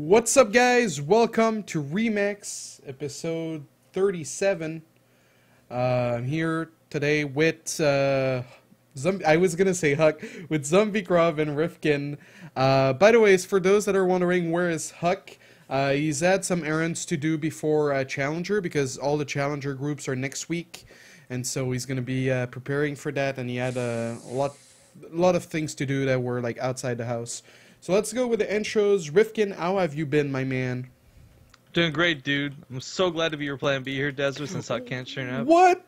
What's up, guys? Welcome to Remax episode 37. I'm here today with I was gonna say Huck, with ZombieGrub and Rifkin. By the way, for those that are wondering, where is Huck? He's had some errands to do before Challenger, because all the Challenger groups are next week, and so he's gonna be preparing for that. And he had a lot of things to do that were like outside the house. So let's go with the intros. Rifkin, how have you been, my man? Doing great, dude. I'm so glad to be your plan B here, Desert, since I can't turn up. What?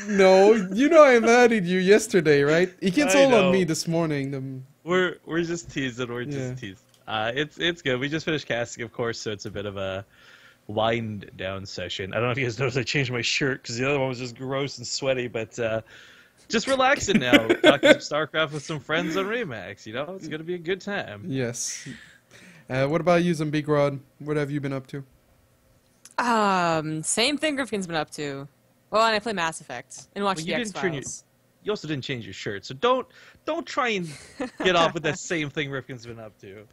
No, you know I added you yesterday, right? You can't all on me this morning. We're just teasing. We're just teasing. It's good. We just finished casting, of course, so it's a bit of a wind down session. I don't know if you guys noticed I changed my shirt because the other one was just gross and sweaty, but just relaxing now, talking some StarCraft with some friends on Remax. You know, it's gonna be a good time. Yes. What about you, ZombieGrub? What have you been up to? Same thing Rifkin's been up to. Well, and I play Mass Effect and watch the X-Files. You also didn't change your shirt, so don't try and get off with that same thing Rifkin's been up to.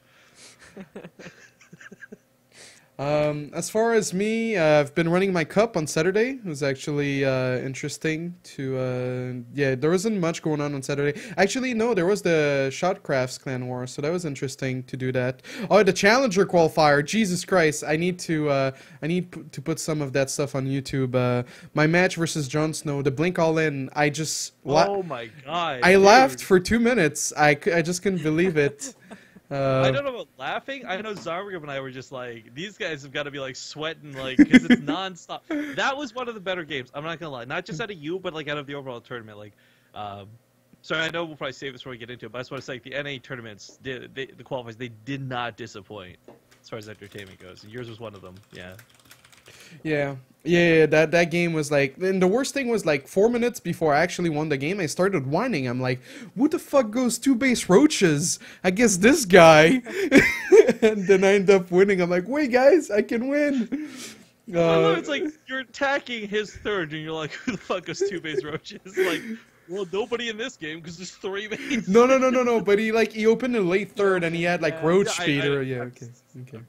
As far as me, I've been running my cup on Saturday. It was actually interesting to, yeah, there wasn't much going on Saturday. Actually, no, there was the Shotcrafts Clan War, so that was interesting to do that. Oh, the Challenger qualifier, Jesus Christ, I need to put some of that stuff on YouTube. My match versus Jon Snow, the Blink All In, I just... Oh my god. I laughed for 2 minutes. I just couldn't believe it. I don't know about laughing. I know ZombieGrub and I were just like, these guys have got to be like sweating, like, because it's non-stop. That was one of the better games. I'm not gonna lie, not just out of you, but like out of the overall tournament. Like, sorry, I know we'll probably save this before we get into it, but I just want to say, like, the NA tournaments, the qualifiers, they did not disappoint as far as entertainment goes. And yours was one of them. Yeah. Yeah, that game was like, and the worst thing was like 4 minutes before I actually won the game, I started whining. I'm like, what the fuck goes 2 base roaches? I guess this guy. And then I end up winning. I'm like, wait guys, I can win. It's like you're attacking his third and you're like, who the fuck goes 2 base roaches? Like, well, nobody in this game because there's 3 base. No, but he opened a late third and he had like roach speeder. Yeah, okay.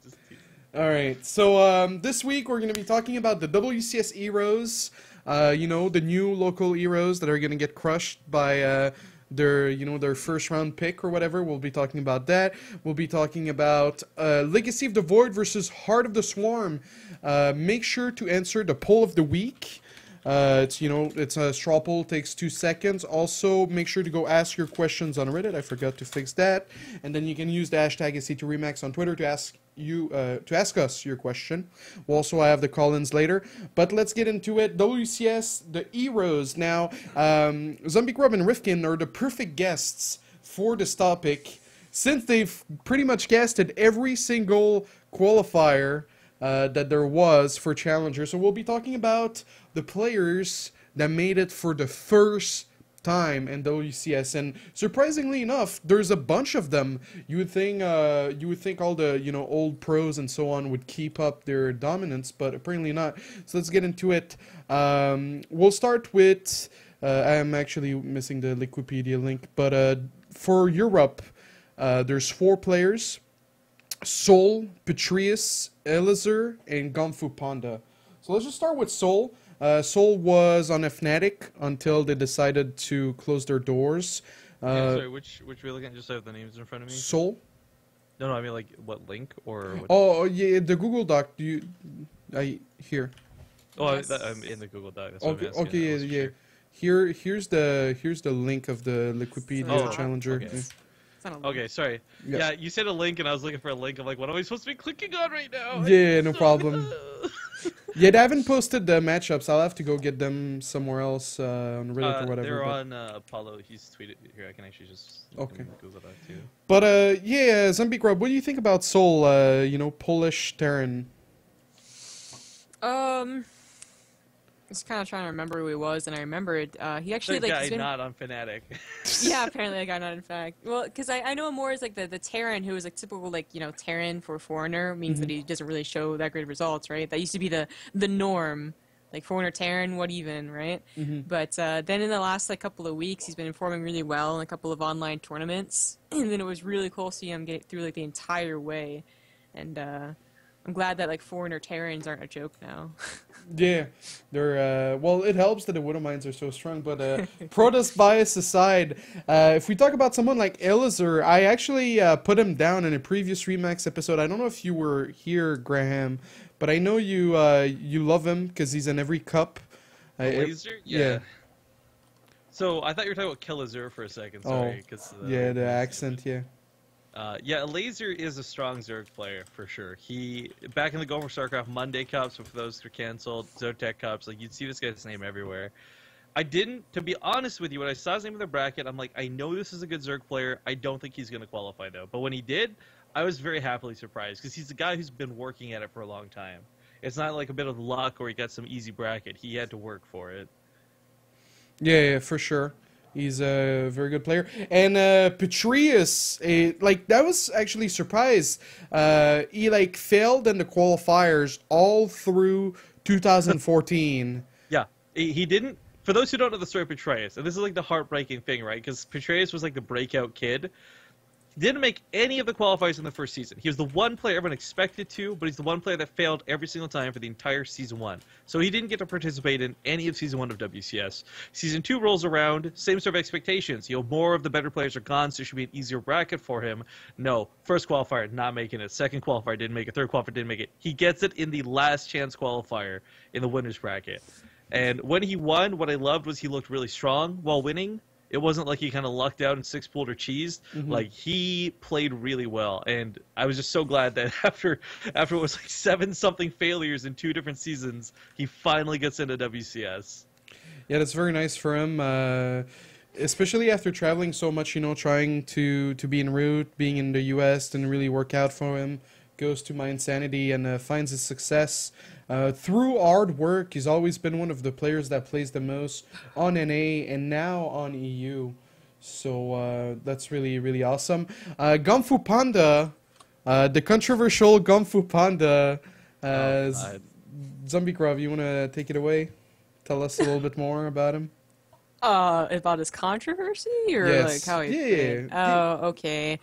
Alright, so this week we're going to be talking about the WCS Heroes, you know, the new local heroes that are going to get crushed by their first round pick or whatever. We'll be talking about that. We'll be talking about Legacy of the Void versus Heart of the Swarm. Make sure to answer the poll of the week. It's a straw poll, takes 2 seconds. Also, make sure to go ask your questions on Reddit. I forgot to fix that. And then you can use the hashtag SC2Remax on Twitter to ask us your question. We'll also have the call-ins later. But let's get into it. WCS, the heroes. Now, ZombieGrub and Rifkin are the perfect guests for this topic, since they've pretty much guested every single qualifier that there was for Challenger. So we'll be talking about the players that made it for the first time in WCS, and surprisingly enough, there's a bunch of them. You would think all the old pros and so on would keep up their dominance, but apparently not. So let's get into it. We'll start with I'm actually missing the Liquipedia link, but for Europe, there's 4 players: Sol, Petrius, Elazar, and Kungfu Panda. So let's just start with Sol. Sol was on a Fnatic until they decided to close their doors. Sorry, which we're looking at, just so I have the names in front of me? Sol? No, I mean like what link or what? Oh, yeah, the Google Doc. Here. Oh, yes. I'm in the Google Doc. That's what I'm asking. Okay, yeah. Sure. Here's the link of the Liquipedia Challenger. Okay. Okay, sorry. Yeah, you said a link, and I was looking for a link. I'm like, what am I supposed to be clicking on right now? Yeah, no problem. Yeah, they haven't posted the matchups. I'll have to go get them somewhere else on Reddit or whatever. They're on Apollo. He's tweeted here. I can actually just Google that too. But yeah, ZombieGrub, what do you think about Sol? Polish Terran. I was kind of trying to remember who he was, and I remembered he actually the guy not on Fnatic. Yeah, apparently a guy not in fact. Well, because I know him more as like the Terran, who is like typical Terran for a foreigner, means that he doesn't really show that great of results, right? That used to be the norm, like foreigner Terran, what even, right? But then in the last couple of weeks, he's been performing really well in a couple of online tournaments, and then it was really cool to see him get through the entire way. and I'm glad that like foreigner Terrans aren't a joke now. Yeah, they're well. It helps that the Widow Mines are so strong, but protest bias aside, if we talk about someone like Elazar, I actually put him down in a previous Remax episode. I don't know if you were here, Graham, but I know you love him because he's in every cup. Laser? Yeah. So I thought you were talking about Killazur for a second. Sorry, yeah, the accent, yeah. Yeah, Laser is a strong Zerg player for sure. He back in the Gomer StarCraft Monday Cups, before those were canceled, Zotec Cups, like you'd see this guy's name everywhere. I didn't, to be honest with you, when I saw his name in the bracket, I'm like, I know this is a good Zerg player. I don't think he's going to qualify though. But when he did, I was very happily surprised because he's a guy who's been working at it for a long time. It's not like a bit of luck or he got some easy bracket. He had to work for it. Yeah, for sure. He's a very good player. And Petrius, like, that was actually surprised. He, like, failed in the qualifiers all through 2014. Yeah, he didn't. For those who don't know the story of Petrius, and this is, like, the heartbreaking thing, right? Because Petrius was, like, the breakout kid. Didn't make any of the qualifiers in the first season. He was the one player everyone expected to, but he's the one player that failed every single time for the entire Season 1. So he didn't get to participate in any of Season 1 of WCS. Season 2 rolls around, same sort of expectations. More of the better players are gone, so it should be an easier bracket for him. No, first qualifier, not making it. Second qualifier, didn't make it. Third qualifier, didn't make it. He gets it in the last chance qualifier in the winner's bracket. And when he won, what I loved was he looked really strong while winning. It wasn't like he kind of lucked out and six-pooled or cheesed. Mm-hmm. Like, he played really well. And I was just so glad that after it was like 7-something failures in 2 different seasons, he finally gets into WCS. Yeah, that's very nice for him. Especially after traveling so much, trying to be en route, being in the US, didn't really work out for him. Goes to My Insanity and finds his success. Through hard work, he's always been one of the players that plays the most on NA and now on EU. So that's really, really awesome. Kungfu Panda, the controversial Kungfu Panda. ZombieGrub, you want to take it away? Tell us a little bit more about him. About his controversy? Or yes. like how he played? Oh, okay.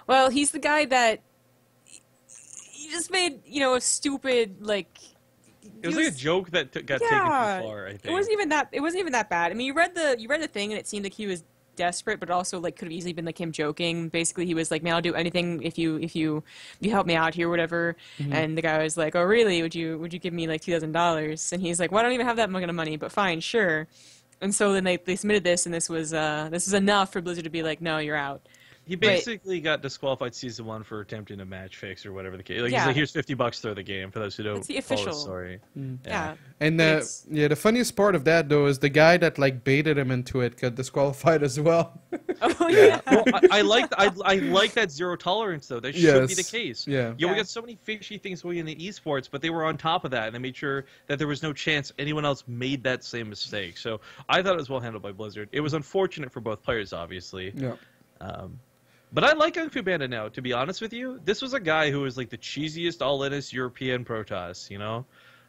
Well, he's the guy that he just made, a stupid, like... It was like a joke that got taken too far, I think. It wasn't even that bad. I mean, you read the thing and it seemed like he was desperate, but also like could have easily been like him joking. Basically, he was like, "Man, I'll do anything if you help me out here, or whatever." Mm-hmm. And the guy was like, "Oh, really? Would you give me like $2,000?" And he's like, "Well, I don't even have that much of money, but fine, sure." And so then they submitted this, and this was enough for Blizzard to be like, "No, you're out." He basically got disqualified Season 1 for attempting a match fix or whatever the case. Like, he's like, here's $50 through the game for those who don't follow the story. Yeah. And the funniest part of that though is the guy that like baited him into it got disqualified as well. Oh yeah. Well, I like that zero tolerance though. That should be the case. Yeah. We got so many fishy things going in the esports, but they were on top of that and they made sure that there was no chance anyone else made that same mistake. So I thought it was well handled by Blizzard. It was unfortunate for both players, obviously. Yeah. But I like Kungfu Panda now, to be honest with you. This was a guy who was like the cheesiest all-in-ist European Protoss,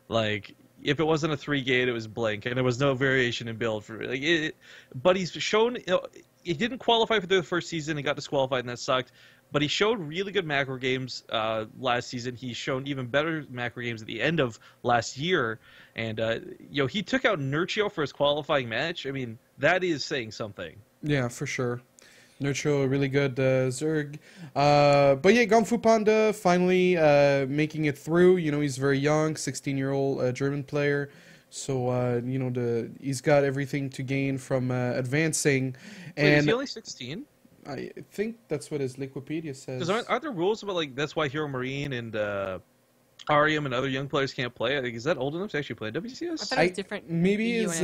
Like, if it wasn't a 3-gate, it was Blink, and there was no variation in build for it. But he's shown, he didn't qualify for the first season, he got disqualified, and that sucked. But he showed really good macro games last season. He's shown even better macro games at the end of last year. And, he took out Nurchio for his qualifying match. I mean, that is saying something. Yeah, for sure. Nurchio, really good Zerg. But yeah, Kungfu Panda finally making it through. He's very young, 16-year-old German player. So, he's got everything to gain from advancing. Wait, is he only 16? I think that's what his Liquipedia says. Because aren't there rules about, like, that's why Hero Marine and Arium and other young players can't play? Is that old enough to actually play WCS? I thought it was different. Maybe his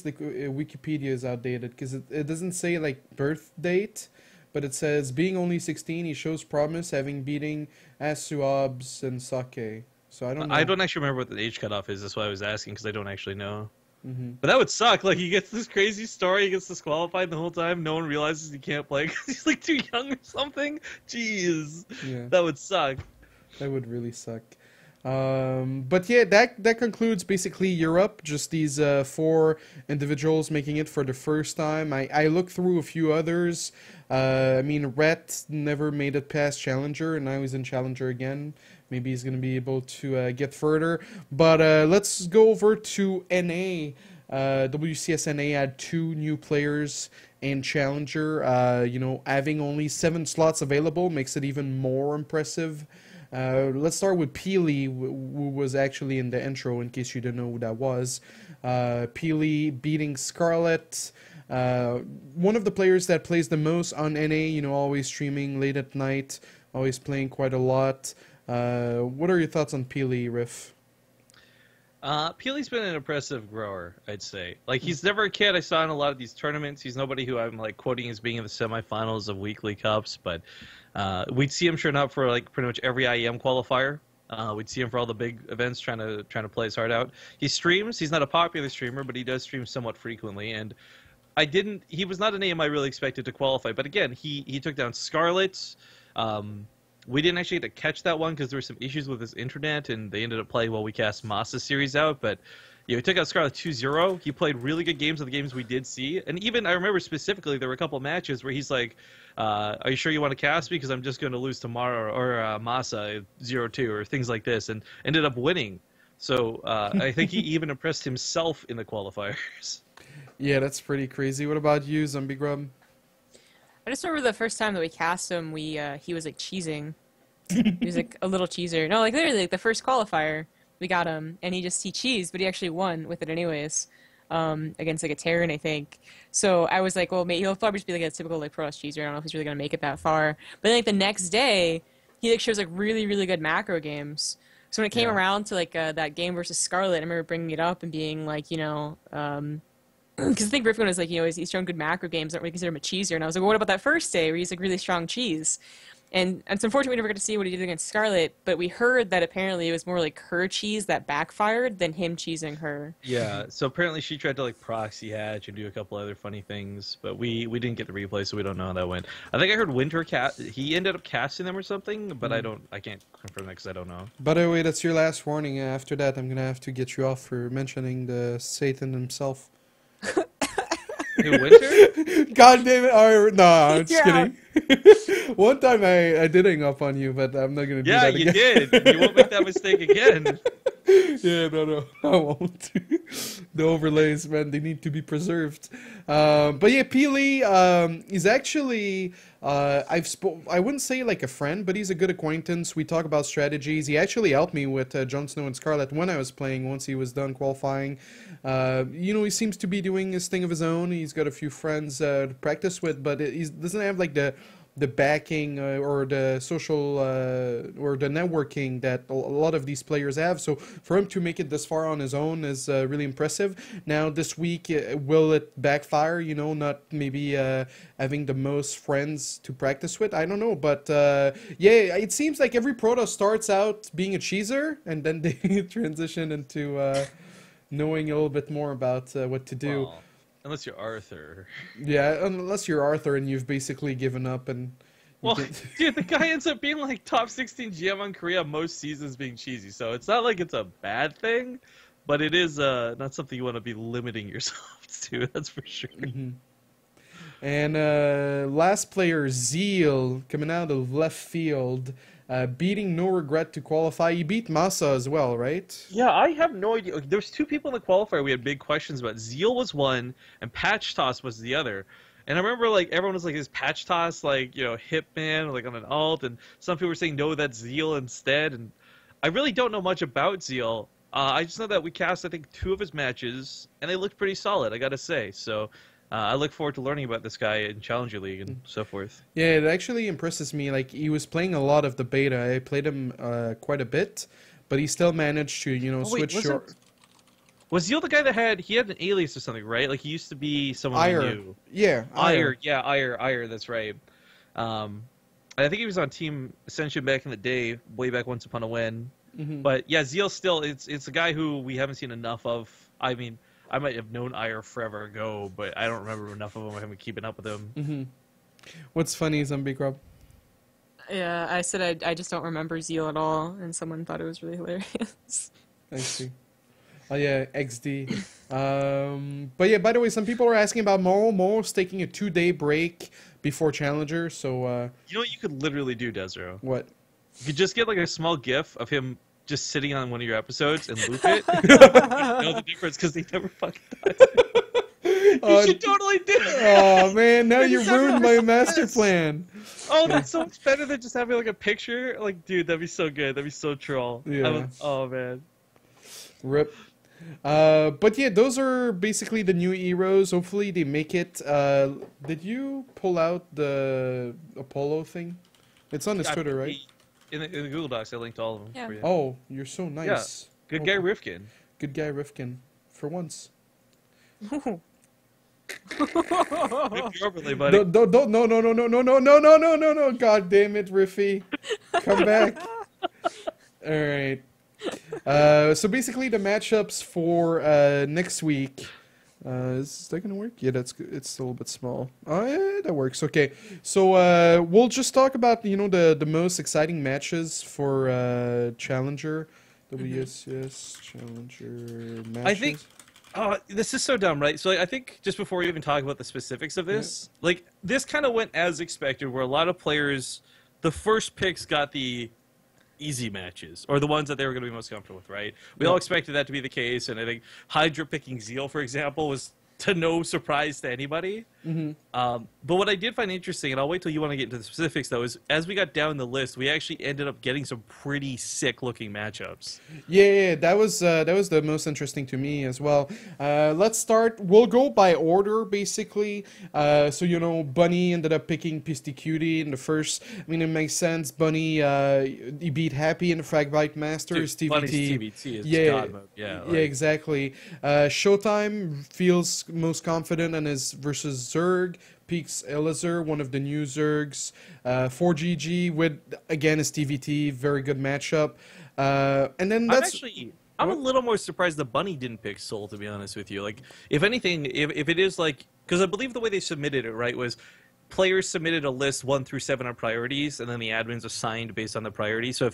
Wikipedia is outdated because it doesn't say like birth date, but it says being only 16, he shows promise, having beating Asuabs and Sake. So I don't know. I don't actually remember what the age cutoff is. That's why I was asking because I don't actually know. Mm-hmm. But that would suck. Like, he gets this crazy story, he gets disqualified the whole time. No one realizes he can't play because he's like too young or something. Jeez, yeah, that would suck. That would really suck. But yeah, that concludes basically Europe. Just these 4 individuals making it for the first time. I looked through a few others. I mean, Rhett never made it past Challenger, and now he's in Challenger again. Maybe he's going to be able to get further. But let's go over to NA. WCS NA had 2 new players in Challenger. You know, having only 7 slots available makes it even more impressive. Let's start with Peely, who was actually in the intro, in case you didn't know who that was. Peely beating Scarlet. One of the players that plays the most on NA, you know, always streaming late at night, always playing quite a lot. What are your thoughts on Peely, Riff? Peely's been an impressive grower, I'd say. Like, he's never a kid I saw in a lot of these tournaments. He's nobody who I'm, like, quoting as being in the semifinals of weekly cups, but we'd see him showing up for, like, pretty much every IEM qualifier. We'd see him for all the big events, trying to play his heart out. He streams. He's not a popular streamer, but he does stream somewhat frequently, and he was not a name I really expected to qualify, but again, he took down Scarlet. We didn't actually get to catch that one because there were some issues with his internet, and they ended up playing while we cast Masa's series out. But yeah, he took out Scarlet 2-0. He played really good games of the games we did see. And even, I remember specifically, there were a couple matches where he's like, are you sure you want to cast me? Because I'm just going to lose tomorrow, or Masa 0-2, or things like this, and ended up winning. So I think he even impressed himself in the qualifiers. Yeah, that's pretty crazy. What about you, ZombieGrub? I just remember the first time that we cast him, he was like cheesing. He was like a little cheeser. No, like literally, like the first qualifier, we got him, and he cheesed, but he actually won with it anyways, against like a Terran, I think. So I was like, well, maybe he'll probably just be like a typical like pro cheeser. I don't know if he's really gonna make it that far. But then like the next day, he like shows like really really good macro games. So when it came around to like that game versus Scarlet, I remember bringing it up and being like, you know. Because I think Rifkin was like, you know, he's shown good macro games, don't really consider him a cheeser. And I was like, well, what about that first day where he's like really strong cheese? And it's unfortunate we never got to see what he did against Scarlet, but we heard that apparently it was more like her cheese that backfired than him cheesing her. Yeah, so apparently she tried to like proxy hatch and do a couple other funny things, but we didn't get the replay, so we don't know how that went. I think I heard Winter he ended up casting them or something, but I can't confirm that because I don't know. By the way, that's your last warning. After that, I'm gonna have to get you off for mentioning the Satan himself. Who, Winter? God damn it! No, I'm just kidding. One time I did hang up on you, but I'm not gonna do that again. Yeah, you did. You won't make that mistake again. Yeah, no, I won't. The overlays, man, they need to be preserved. But yeah, Peely, he's actually, I wouldn't say like a friend, but he's a good acquaintance. We talk about strategies. He actually helped me with Jon Snow and Scarlet when I was playing, once he was done qualifying. You know, he seems to be doing his thing of his own. He's got a few friends to practice with, but he doesn't have like the backing or the social or the networking that a lot of these players have. So for him to make it this far on his own is really impressive. Now this week, will it backfire? You know, not maybe having the most friends to practice with. I don't know, but yeah, it seems like every proto starts out being a cheeser, and then they transition into knowing a little bit more about what to do. Well, unless you're Arthur. Yeah, unless you're Arthur and you've basically given up and... Well, dude, the guy ends up being like top 16 GM on Korea most seasons being cheesy, so it's not like it's a bad thing, but it is not something you want to be limiting yourself to, that's for sure. Mm-hmm. And last player, Zeal, coming out of left field, beating No Regret to qualify. He beat Masa as well, right? Yeah, I have no idea. There's 2 people in the qualifier we had big questions about. Zeal was one, and Patch Toss was the other. And I remember, like, everyone was like, is Patch Toss, like, you know, Hitman, like, on an alt? And some people were saying, no, that's Zeal instead. And I really don't know much about Zeal. I just know that we cast, I think, 2 of his matches, and they looked pretty solid, I gotta say. So I look forward to learning about this guy in Challenger League and so forth. Yeah, it actually impresses me. Like, he was playing a lot of the beta. I played him quite a bit, but he still managed to, you know, switch short. Was Zeal the guy that had an alias or something, right? Like, he used to be someone we knew. Yeah, Ire. Yeah, Ire, that's right. I think he was on Team Ascension back in the day, way back once upon a when. Mm-hmm. But yeah, Zeal still, it's a guy who we haven't seen enough of. I mean, I might have known Ire forever ago, but I don't remember enough of him. I haven't been keeping up with him. Mm-hmm. What's funny, ZombieGrub? Yeah, I said I just don't remember Zeal at all, and someone thought it was really hilarious. I see. Oh yeah, XD. But yeah, by the way, some people are asking about Moro. Moro's taking a 2-day break before Challenger, so You know what you could literally do, desRow? what? You could just get like a small GIF of him just sitting on one of your episodes and loop it. You know the difference because they never fucking died. You should totally do it. Oh man, now you ruined my master plan. Oh, that's so much better than just having like a picture. Like, dude, that'd be so good. That'd be so troll. Yeah. Oh man. Rip. But yeah, those are basically the new heroes. Hopefully they make it. Did you pull out the Apollo thing? It's on his Twitter, right? In the Google Docs, I linked all of them. Yeah. For you. Oh, you're so nice. Yeah. Good guy Rifkin. Good guy Rifkin. For once. Rip your overlay, buddy. No. God damn it, Riffy. Come back. Alright. So basically the matchups for next week. Is that gonna work? Yeah, that's good. It's still a bit small. Oh yeah, that works. Okay, so we'll just talk about the most exciting matches for Challenger, WCS Challenger Matches. I think. Oh, this is so dumb, right? So I think just before we even talk about the specifics of this, like this kind of went as expected, where a lot of players, the first picks got the easy matches, or the ones that they were going to be most comfortable with, right? We all expected that to be the case, and I think Hydra picking Zeal, for example, was to no surprise to anybody. But what I did find interesting, and I'll wait till you want to get into the specifics, though, is as we got down the list, we actually ended up getting some pretty sick-looking matchups. Yeah, that was the most interesting to me as well. Let's start. We'll go by order, basically. So Bunny ended up picking Pisty Cutie in the first. I mean, it makes sense. Bunny he beat Happy in the Fragbite Masters. Bunny's TBT is God mode. Yeah, exactly. Showtime feels most confident and is versus Zerg. Peaks Elazar, one of the new Zergs. 4GG with, again, his TVT. Very good matchup. And then that's... I'm a little more surprised the Bunny didn't pick Soul, to be honest with you. Like, if anything, if it is like... Because I believe the way they submitted it, right, was players submitted a list 1 through 7 on priorities, and then the admins assigned based on the priority. So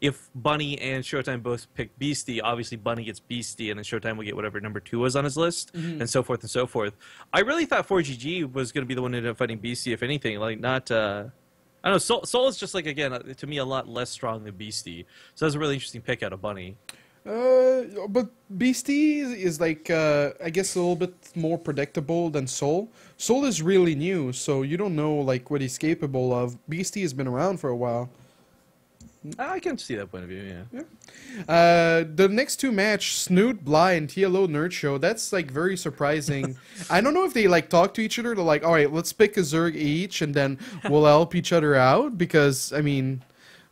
if Bunny and Showtime both pick Beastie, obviously Bunny gets Beastie, and then Showtime will get whatever number 2 was on his list, and so forth and so forth. I really thought 4GG was going to be the one who ended up fighting Beastie, if anything. Like, not... I don't know, Soul is just, like, again, to me, a lot less strong than Beastie. So that's a really interesting pick out of Bunny. But Beastie is like, I guess a little bit more predictable than Soul. Soul is really new, so you don't know like what he's capable of. Beastie has been around for a while. I can see that point of view, yeah. The next two match, Snoot, Bly, and TLO Nerd Show, that's like very surprising. I don't know if they like talk to each other. They're like, all right, let's pick a Zerg each, and then we'll help each other out. Because I mean,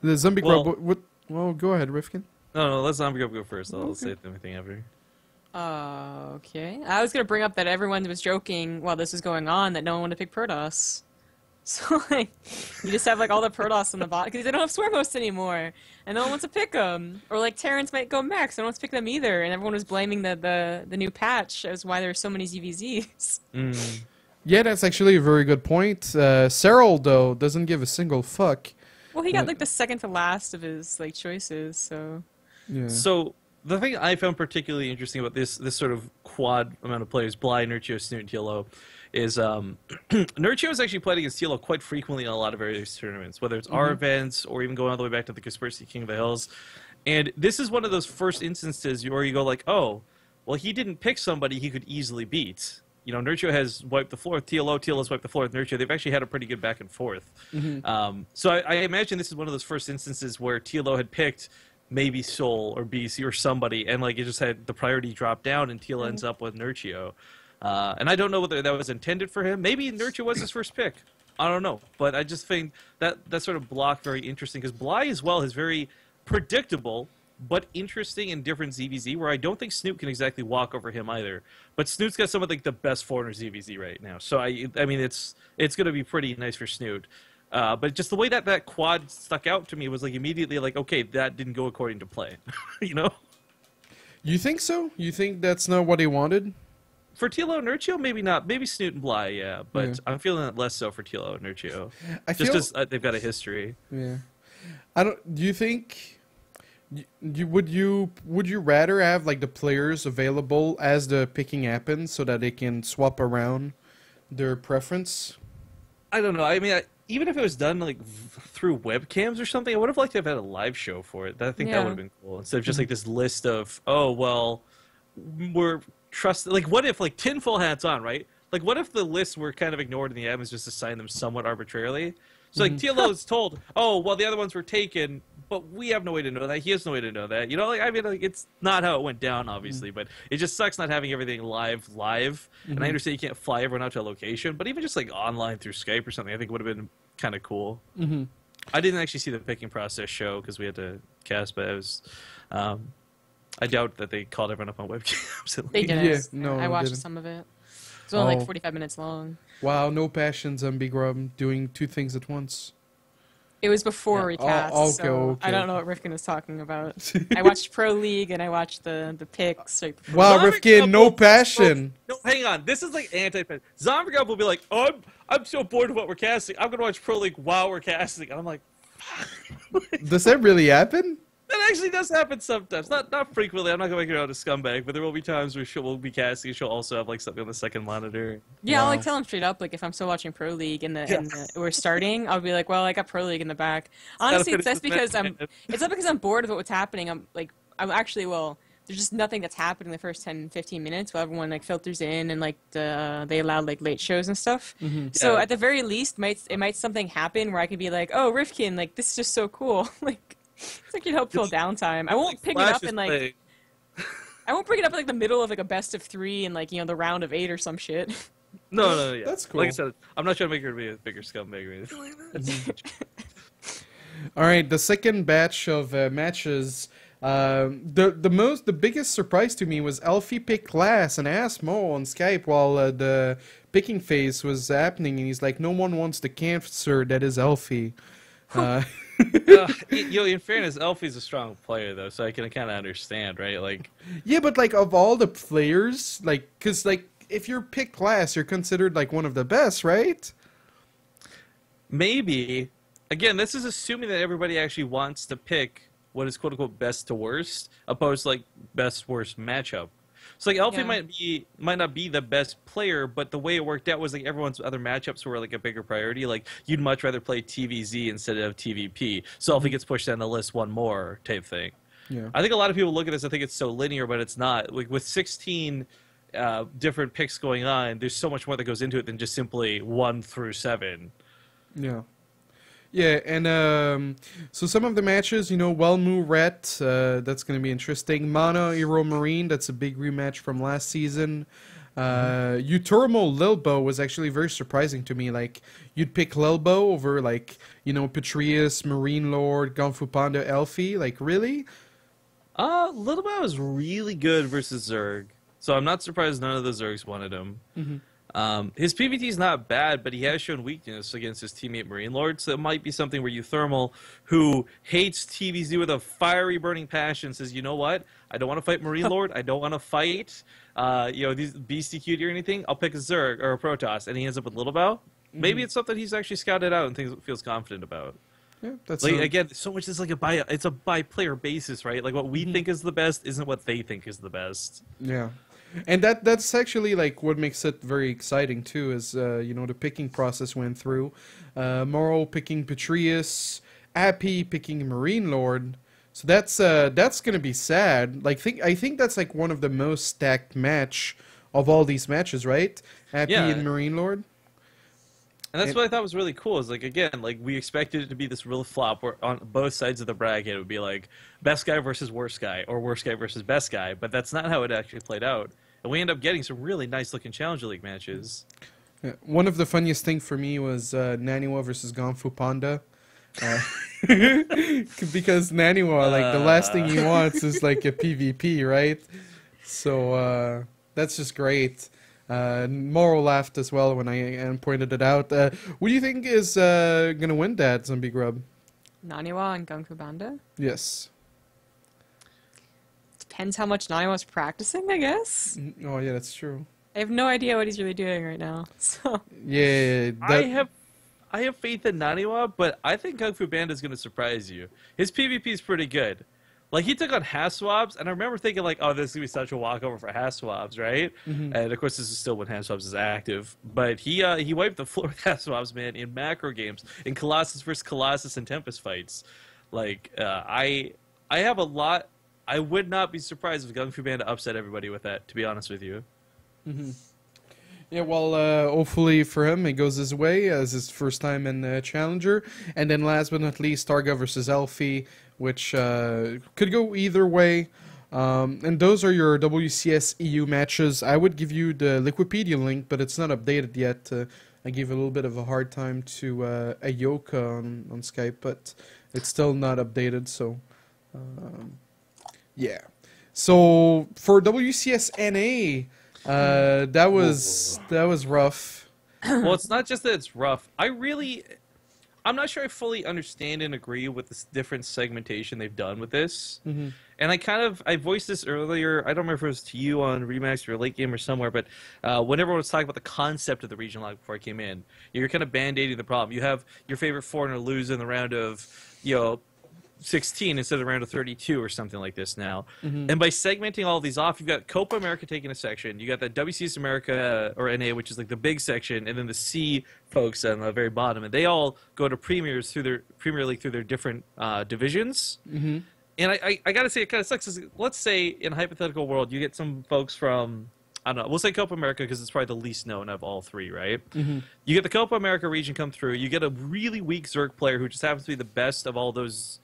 the ZombieGrub. Well, go ahead, Rifkin. No, let ZombieGrub go first. I'll say everything after. Okay. I was gonna bring up that everyone was joking while this was going on that no one wanted to pick Protoss. So like, you just have like all the Protoss on the bot because they don't have swear hosts anymore, and no one wants to pick them. Or like Terrans might go max, no one wants to pick them either, and everyone was blaming the new patch as why there's so many ZVZs. Yeah, that's actually a very good point. Cyril though doesn't give a single fuck. Well, he got like the second to last of his like choices, so. Yeah. So the thing I found particularly interesting about this sort of quad amount of players, Bly, Nurtio, Snoot, and TLO, is Nurtio has actually played against TLO quite frequently in a lot of various tournaments, whether it's our events or even going all the way back to the Conspiracy King of the Hills. And this is one of those first instances where you go like, oh, well, he didn't pick somebody he could easily beat. You know, Nurtio has wiped the floor with TLO's wiped the floor with Nurtio. They've actually had a pretty good back and forth. So I imagine this is one of those first instances where TLO had picked maybe Soul or BC or somebody, and like it just had the priority drop down, and TLO ends up with Nurtio. And I don't know whether that was intended for him. Maybe Nurtio was his first pick. I don't know. But I just think that sort of block very interesting, because Bly as well is very predictable, but interesting and different ZVZ, where I don't think Snoot can exactly walk over him either. But Snoot's got some of like the best foreigner ZVZ right now. So I mean it's going to be pretty nice for Snoot. But just the way that quad stuck out to me was like immediately like, okay, that didn't go according to plan. You know? You think so? You think that's not what he wanted? for Tilo and Nurchio, maybe not. Maybe Snoot and Bly, yeah. But I'm feeling it less so for Tilo and Nurchio. Just because they've got a history. Yeah. Do you think... would you rather have like the players available as the picking happens so that they can swap around their preference? I don't know. I mean, even if it was done like through webcams or something, I would have liked to have had a live show for it. I think that would have been cool instead of just like this list of we're trusted. Like, what if like tinfoil hats on, right? Like, what if the lists were kind of ignored and the admins just assigned them somewhat arbitrarily? So like TLO is told, oh well, the other ones were taken, but we have no way to know that. He has no way to know that. You know, like I mean, like it's not how it went down, obviously, but it just sucks not having everything live. And I understand you can't fly everyone out to a location, but even just like online through Skype or something, I think would have been kind of cool. I didn't actually see the picking process show because we had to cast, but it was. I doubt that they called everyone up on webcams. They didn't. Yeah, no, I watched some of it. It's only like 45 minutes long. Wow, no passion, ZombieGrub, doing two things at once. It was before recast, so I don't know what Rifkin is talking about. I watched Pro League and I watched the picks. Right before. Wow, Rifkin, no passion. No, hang on. This is like anti-passion. ZombieGrub will be like, oh, I'm so bored of what we're casting. I'm going to watch Pro League while we're casting. And I'm like, does that really happen? That actually does happen sometimes. Not frequently. I'm not going to make her out a scumbag, but there will be times where we'll be casting. She'll also have like something on the second monitor. Yeah, I'll like tell him straight up. Like if I'm still watching Pro League and we're starting, I'll be like, well, I got Pro League in the back. Honestly, it's because it's not because I'm bored of what's happening. I'm actually there's just nothing that's happening the first 10, 15 minutes while everyone like filters in and like they allow like late shows and stuff. So at the very least, something happen where I could be like, oh, Rifkin, like this is just so cool, like. It's like you'd hope for downtime. I won't pick it up in like. I won't bring it up in like the middle of like a best of 3 and like the round of 8 or some shit. No, yeah. That's cool. Like I said, I'm not trying to make her be a bigger scumbag or anything like that. All right, the second batch of matches. The biggest surprise to me was Alfie picked Glass, and I asked Mo on Skype while the picking phase was happening, and he's like, "No one wants the cancer that is Alfie." In fairness, Elfie's a strong player though, so I can kind of understand, right? Like, yeah, but like of all the players, like, cause like if you're picked Glass, you're considered like one of the best, right? Maybe. Again, this is assuming that everybody actually wants to pick what is quote unquote best to worst, opposed to like best worst matchup. So like Elfie might not be the best player, but the way it worked out was like everyone's other matchups were like a bigger priority. Like you'd much rather play TVZ instead of TVP. So Elfie gets pushed down the list one more type thing. Yeah. I think a lot of people look at this and think it's so linear, but it's not. Like with 16 different picks going on, there's so much more that goes into it than just simply 1 through 7. Yeah. Yeah, and so some of the matches, Welmu Ret, that's going to be interesting. Mana Hero Marine, that's a big rematch from last season. Uturmo Lilbo was actually very surprising to me. Like, you'd pick Lilbo over, like, Patrius, Marine Lord, Kungfu Panda, Elfie. Like, really? Lilbo was really good versus Zerg, so I'm not surprised none of the Zergs wanted him. His PvT is not bad, but he has shown weakness against his teammate Marine Lord, so it might be something where Uthermal, who hates TVZ with a fiery burning passion, says, you know what, I don't want to fight Marine Lord, I don't want to fight these BCQD or anything, I'll pick a Zerg or a Protoss, and he ends up with Little Bow. Maybe it's something he's actually scouted out and feels confident about. Yeah, that's like again, so much is like it's a by player basis, right? Like what we think is the best isn't what they think is the best. Yeah. And that's actually like what makes it very exciting too, is the picking process went through. Morrow picking Patrius, Appy picking Marine Lord. So that's gonna be sad. Like I think that's like one of the most stacked match of all these matches, right? Appy and Marine Lord. And that's what I thought was really cool. Is like again, like we expected it to be this real flop where on both sides of the bracket it would be like best guy versus worst guy or worst guy versus best guy, but that's not how it actually played out. And we end up getting some really nice looking Challenger League matches. Yeah. One of the funniest things for me was Naniwa versus Kungfu Panda. Because Naniwa, like the last thing he wants is like a PvP, right? So that's just great. Moro laughed as well when I pointed it out. What do you think is gonna win that, ZombieGrub? Naniwa and Kungfu Panda? Yes. Depends how much Naniwa's practicing, I guess. Oh yeah, that's true. I have no idea what he's really doing right now. So Yeah, I have faith in Naniwa, but I think Kung Fu Panda is going to surprise you. His PvP is pretty good. Like, he took on Haswabs, and I remember thinking, like, oh, this is going to be such a walkover for Haswabs, right? Mm-hmm. And, of course, this is still when Haswabs is active. But he wiped the floor with Haswabs, man, in macro games, in Colossus versus Colossus and Tempest fights. Like, I have a lot... I would not be surprised if Kung Fu Panda upset everybody with that, to be honest with you. Mm-hmm. Yeah, well, hopefully for him, it goes his way as his first time in Challenger. And then last but not least, Targa versus Elfie, which could go either way. And those are your WCS EU matches. I would give you the Liquipedia link, but it's not updated yet. I gave a little bit of a hard time to Ayoka on Skype, but it's still not updated, so... yeah. So, for WCS NA... that was rough. Well, it's not just that it's rough. I'm not sure I fully understand and agree with this different segmentation they've done with this. Mm-hmm. And I voiced this earlier. I don't remember if it was to you on Remax or Late Game or somewhere, but when everyone was talking about the concept of the regional log before I came in, you're kind of band-aiding the problem. You have your favorite foreigner lose in the round of, 16 instead of the round of 32 or something like this now. Mm-hmm. And by segmenting all these off, you've got Copa America taking a section. You got the WCS America or NA, which is like the big section, and then the C folks on the very bottom, and they all go to premiers through their Premier League through their different divisions. Mm-hmm. And I gotta say, it kind of sucks. Let's say in a hypothetical world, you get some folks from, I don't know, we'll say Copa America because it's probably the least known of all three, right? Mm-hmm. You get the Copa America region come through. You get a really weak Zerg player who just happens to be the best of all those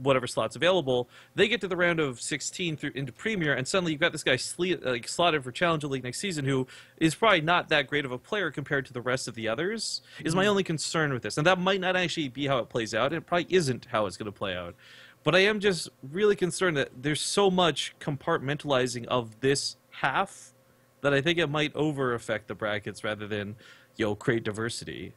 whatever slots available. They get to the round of 16 through into Premier, and suddenly you've got this guy slotted for Challenger League next season who is probably not that great of a player compared to the rest of the others, is my only concern with this. And that might not actually be how it plays out, and it probably isn't how it's going to play out. But I am just really concerned that there's so much compartmentalizing of this half that I think it might over-affect the brackets rather than, create diversity.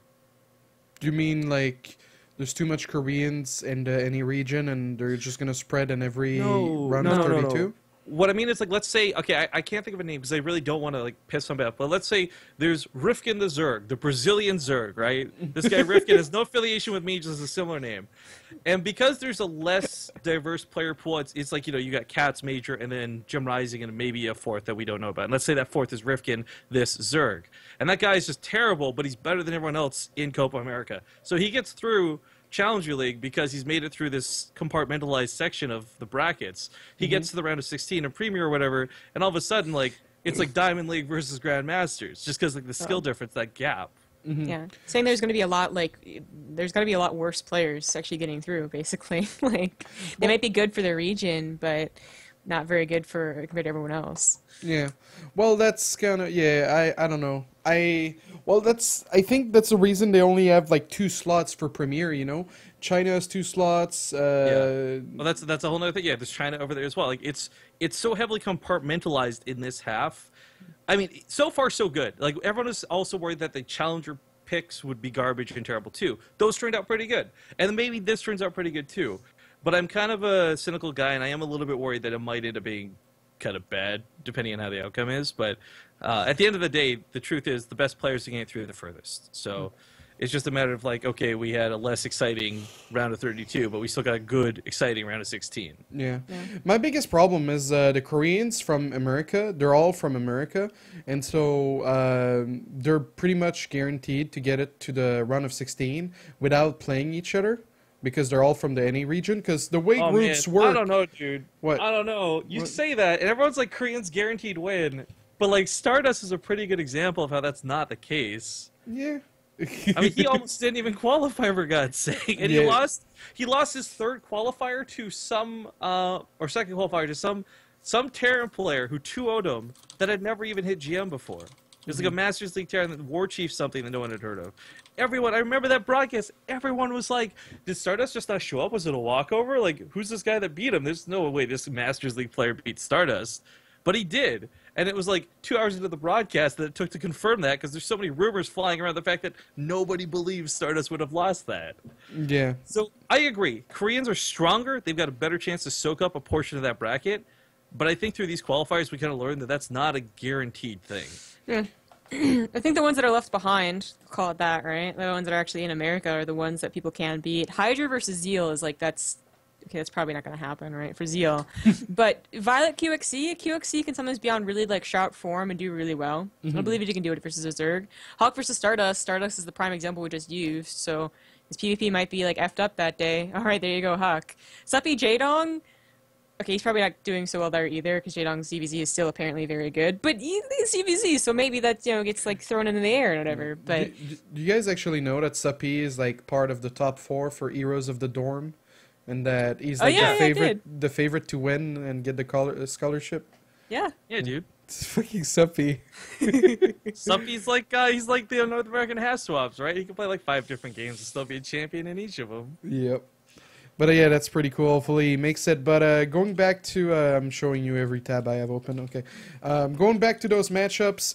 Do you mean, like... There's too much Koreans in any region, and they're just gonna spread in every round of 32? No. What I mean is, like, let's say, okay, I can't think of a name because I really don't want to, like, piss somebody off, but let's say there's Rifkin the Zerg, the Brazilian Zerg, right? This guy Rifkin has no affiliation with me, just a similar name. And because there's a less diverse player pool, it's like, you got Cats Major and then Jim Rising and maybe a fourth that we don't know about. And let's say that fourth is Rifkin, this Zerg. And that guy is just terrible, but he's better than everyone else in Copa America. So he gets through Challenger League because he's made it through this compartmentalized section of the brackets. He gets to the round of 16 in Premier or whatever, and all of a sudden, like, it's like Diamond League versus Grandmasters, just because, like, the skill difference, that gap. Mm-hmm. Yeah, saying there's going to be a lot worse players actually getting through. Basically, like they might be good for their region, but not very good compared to everyone else. Yeah, well, that's kind of I don't know. I think that's the reason they only have like 2 slots for Premier. China has 2 slots. Yeah. Well, that's a whole other thing. Yeah, there's China over there as well. Like it's so heavily compartmentalized in this half. I mean, so far so good. Like everyone is also worried that the Challenger picks would be garbage and terrible too. Those turned out pretty good, and then maybe this turns out pretty good too. But I'm kind of a cynical guy, and I am a little bit worried that it might end up being kind of bad, depending on how the outcome is. But at the end of the day, the truth is the best players are getting through the furthest. So it's just a matter of like, okay, we had a less exciting round of 32, but we still got a good, exciting round of 16. Yeah. My biggest problem is the Koreans from America. They're all from America, and so they're pretty much guaranteed to get it to the round of 16 without playing each other. Because they're all from the NA region. Because the way groups work... I don't know, dude. What? I don't know. You say that, and everyone's like, Koreans guaranteed win. But, like, Stardust is a pretty good example of how that's not the case. Yeah. I mean, he almost didn't even qualify, for God's sake. And he lost his third qualifier to some... or second qualifier to some Terran player who 2-0'd him that had never even hit GM before. It was like a Masters League Terran, War Chief something that no one had heard of. I remember that broadcast, everyone was like, did Stardust just not show up? Was it a walkover? Like, who's this guy that beat him? There's no way this Masters League player beat Stardust. But he did. And it was like 2 hours into the broadcast that it took to confirm that because there's so many rumors flying around the fact that nobody believes Stardust would have lost that. Yeah. So I agree. Koreans are stronger. They've got a better chance to soak up a portion of that bracket. But I think through these qualifiers, we kind of learned that that's not a guaranteed thing. Yeah. I think the ones that are left behind, call it that, right? The ones that are actually in America are the ones that people can beat. Hydra versus Zeal is like, that's probably not going to happen, right, for Zeal. But Violet QXC can sometimes be on really, like, sharp form and do really well. I believe you can do it versus a Zerg. Hawk versus Stardust. Stardust is the prime example we just used, so his PvP might be, like, effed up that day. All right, there you go, Hawk. Suppy Jaedong. Okay, he's probably not doing so well there either, because Jaedong's CVZ is still apparently very good. But he's CVZ, so maybe that, gets, like, thrown into the air and whatever. But do you guys actually know that Suppy is, like, part of the top 4 for Heroes of the Dorm? And that he's like the favorite to win and get the scholarship? Yeah. Yeah, dude. It's fucking Suppy. Suppy's like, he's like the North American half swaps, right? He can play, like, 5 different games and still be a champion in each of them. Yep. But yeah, that's pretty cool. Hopefully he makes it. But going back to... I'm showing you every tab I have open. Okay. Going back to those matchups.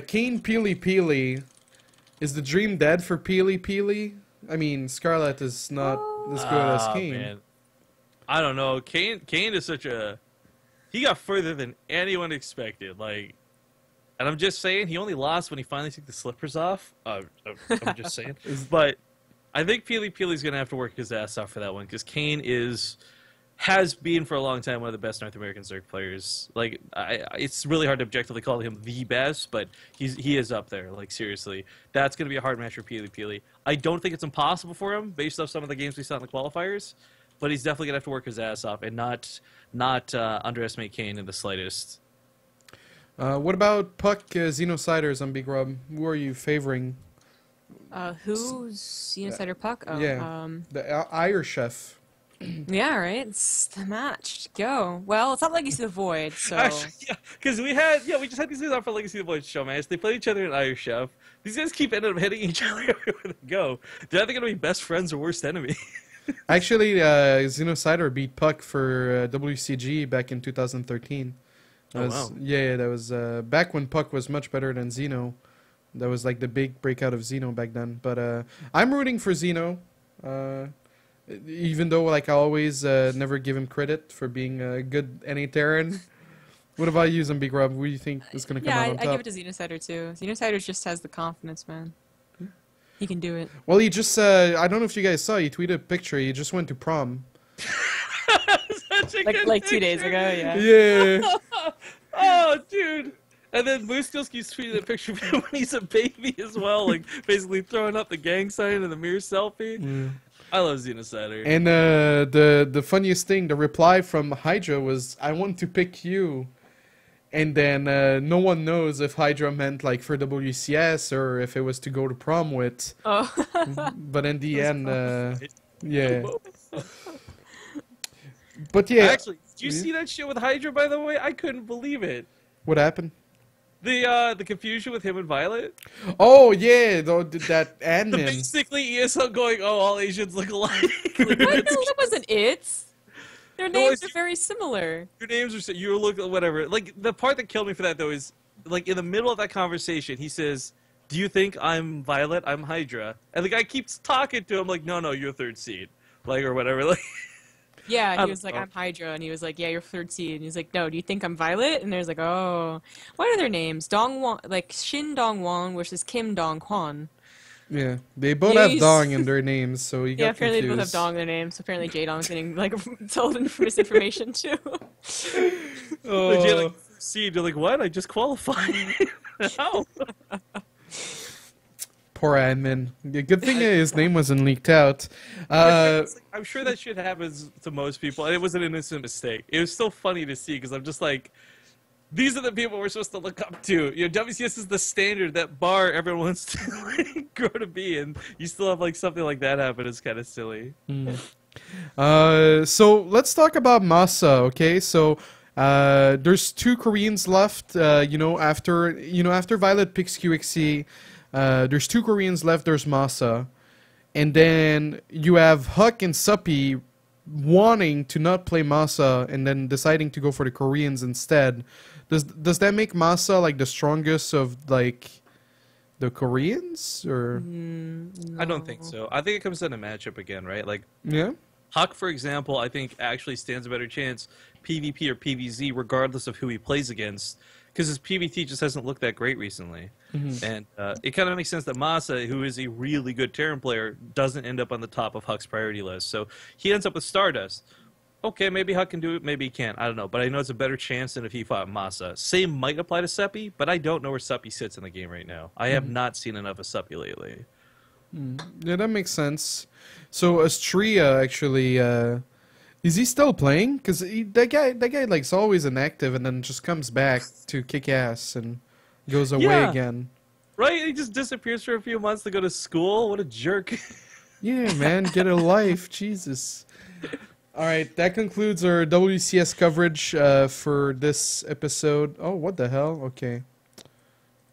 Kane Peely Peely. Is the dream dead for Peely Peely? I mean, Scarlet is not as good as Kane. Man. I don't know. Kane is such a... He got further than anyone expected. Like... And I'm just saying, he only lost when he finally took the slippers off. I'm just saying. But... I think Peely Peely's going to have to work his ass off for that one, because Kane has been for a long time one of the best North American Zerg players. Like, it's really hard to objectively call him the best, but he is up there, like, seriously. That's going to be a hard match for Peely Peely. I don't think it's impossible for him, based off some of the games we saw in the qualifiers, but he's definitely going to have to work his ass off and not underestimate Kane in the slightest. What about Puck, Xenocider, ZombieGrub? Who are you favoring? Who's Xenocider Puck? Oh, yeah, the Irish chef. Yeah, right. It's the match. Go. Well, it's not Legacy of the Void, so. Actually, yeah, because we just had these guys on for Legacy of the Void show match. They played each other in Irish Chef. These guys keep ended up hitting each other everywhere they go. They're either gonna be best friends or worst enemy. Actually, Xenocider beat Puck for WCG back in 2013. Wow. Yeah, that was back when Puck was much better than Xeno. That was like the big breakout of Xeno back then. But I'm rooting for Xeno. Even though, like, I always never give him credit for being a good NA Terran. What about you, ZombieGrub? What do you think is going to come out on top? I give it to Xenocider, too. Xenocider just has the confidence, man. He can do it. Well, he just, I don't know if you guys saw, he tweeted a picture. He just went to prom. like 2 days ago, yeah. Yeah. Oh, dude. And then Moose Skills keeps tweeting a picture of him when he's a baby as well, like basically throwing up the gang sign in the mirror selfie. Yeah. I love Xenocider. And the funniest thing, the reply from Hydra was, "I want to pick you." And then no one knows if Hydra meant like for WCS or if it was to go to prom with. Oh. But in the end, yeah. But yeah. Actually, did you see that shit with Hydra, by the way? I couldn't believe it. What happened? The confusion with him and Violet. Oh yeah, that admin. Basically, ESL going, "Oh, all Asians look alike." Like, no, that wasn't it. Their names are very similar. Your names are you look whatever. Like the part that killed me for that though is like in the middle of that conversation, he says, "Do you think I'm Violet? I'm Hydra." And the guy keeps talking to him like, "No, you're third seed," like or whatever. Like. Yeah, he was like, "I'm Hydra," and he was like, "Yeah, you're third seed." And he's like, "No, do you think I'm Violet?" And there's like, "Oh, what are their names? Dongwon, like Shin Dongwon versus Kim Donghwan." Yeah, they both have Dong in their names, so you got apparently confused. they both have Dong in their names. So apparently Jaedong's getting like told misinformation too. Legit, like, seed, you're like, "What? I just qualified." How? Poor admin. The good thing his name wasn't leaked out. I'm sure that shit happens to most people, and it was an innocent mistake. It was still funny to see because I'm just like, these are the people we're supposed to look up to. You know, WCS is the standard, that bar everyone wants to like, grow to be, and you still have like something like that happen. It's kind of silly. So let's talk about Masa. Okay, so there's 2 Koreans left. After Violet picks QXC. There's 2 Koreans left. There's Masa, and then you have Huck and Suppy wanting to not play Masa and then deciding to go for the Koreans instead. Does that make Masa like the strongest of like the Koreans or? No. I don't think so. I think it comes down to matchup again, right? Like yeah. Huck, for example, I think actually stands a better chance PvP or PvZ, regardless of who he plays against, because his PvT just hasn't looked that great recently. And it kind of makes sense that Masa, who is a really good Terran player, doesn't end up on the top of Huck's priority list. So he ends up with Stardust. Okay, maybe Huck can do it, maybe he can't. I don't know, but I know it's a better chance than if he fought Masa. Same might apply to Seppi, but I don't know where Seppi sits in the game right now. I have not seen enough of Seppi lately. Yeah, that makes sense. So Astria actually, is he still playing? Because that guy like's always inactive and then just comes back to kick ass and goes away again. Right? He just disappears for a few months to go to school. What a jerk. Yeah, man, get a life, Jesus. All right, that concludes our WCS coverage for this episode. Oh, what the hell? Okay.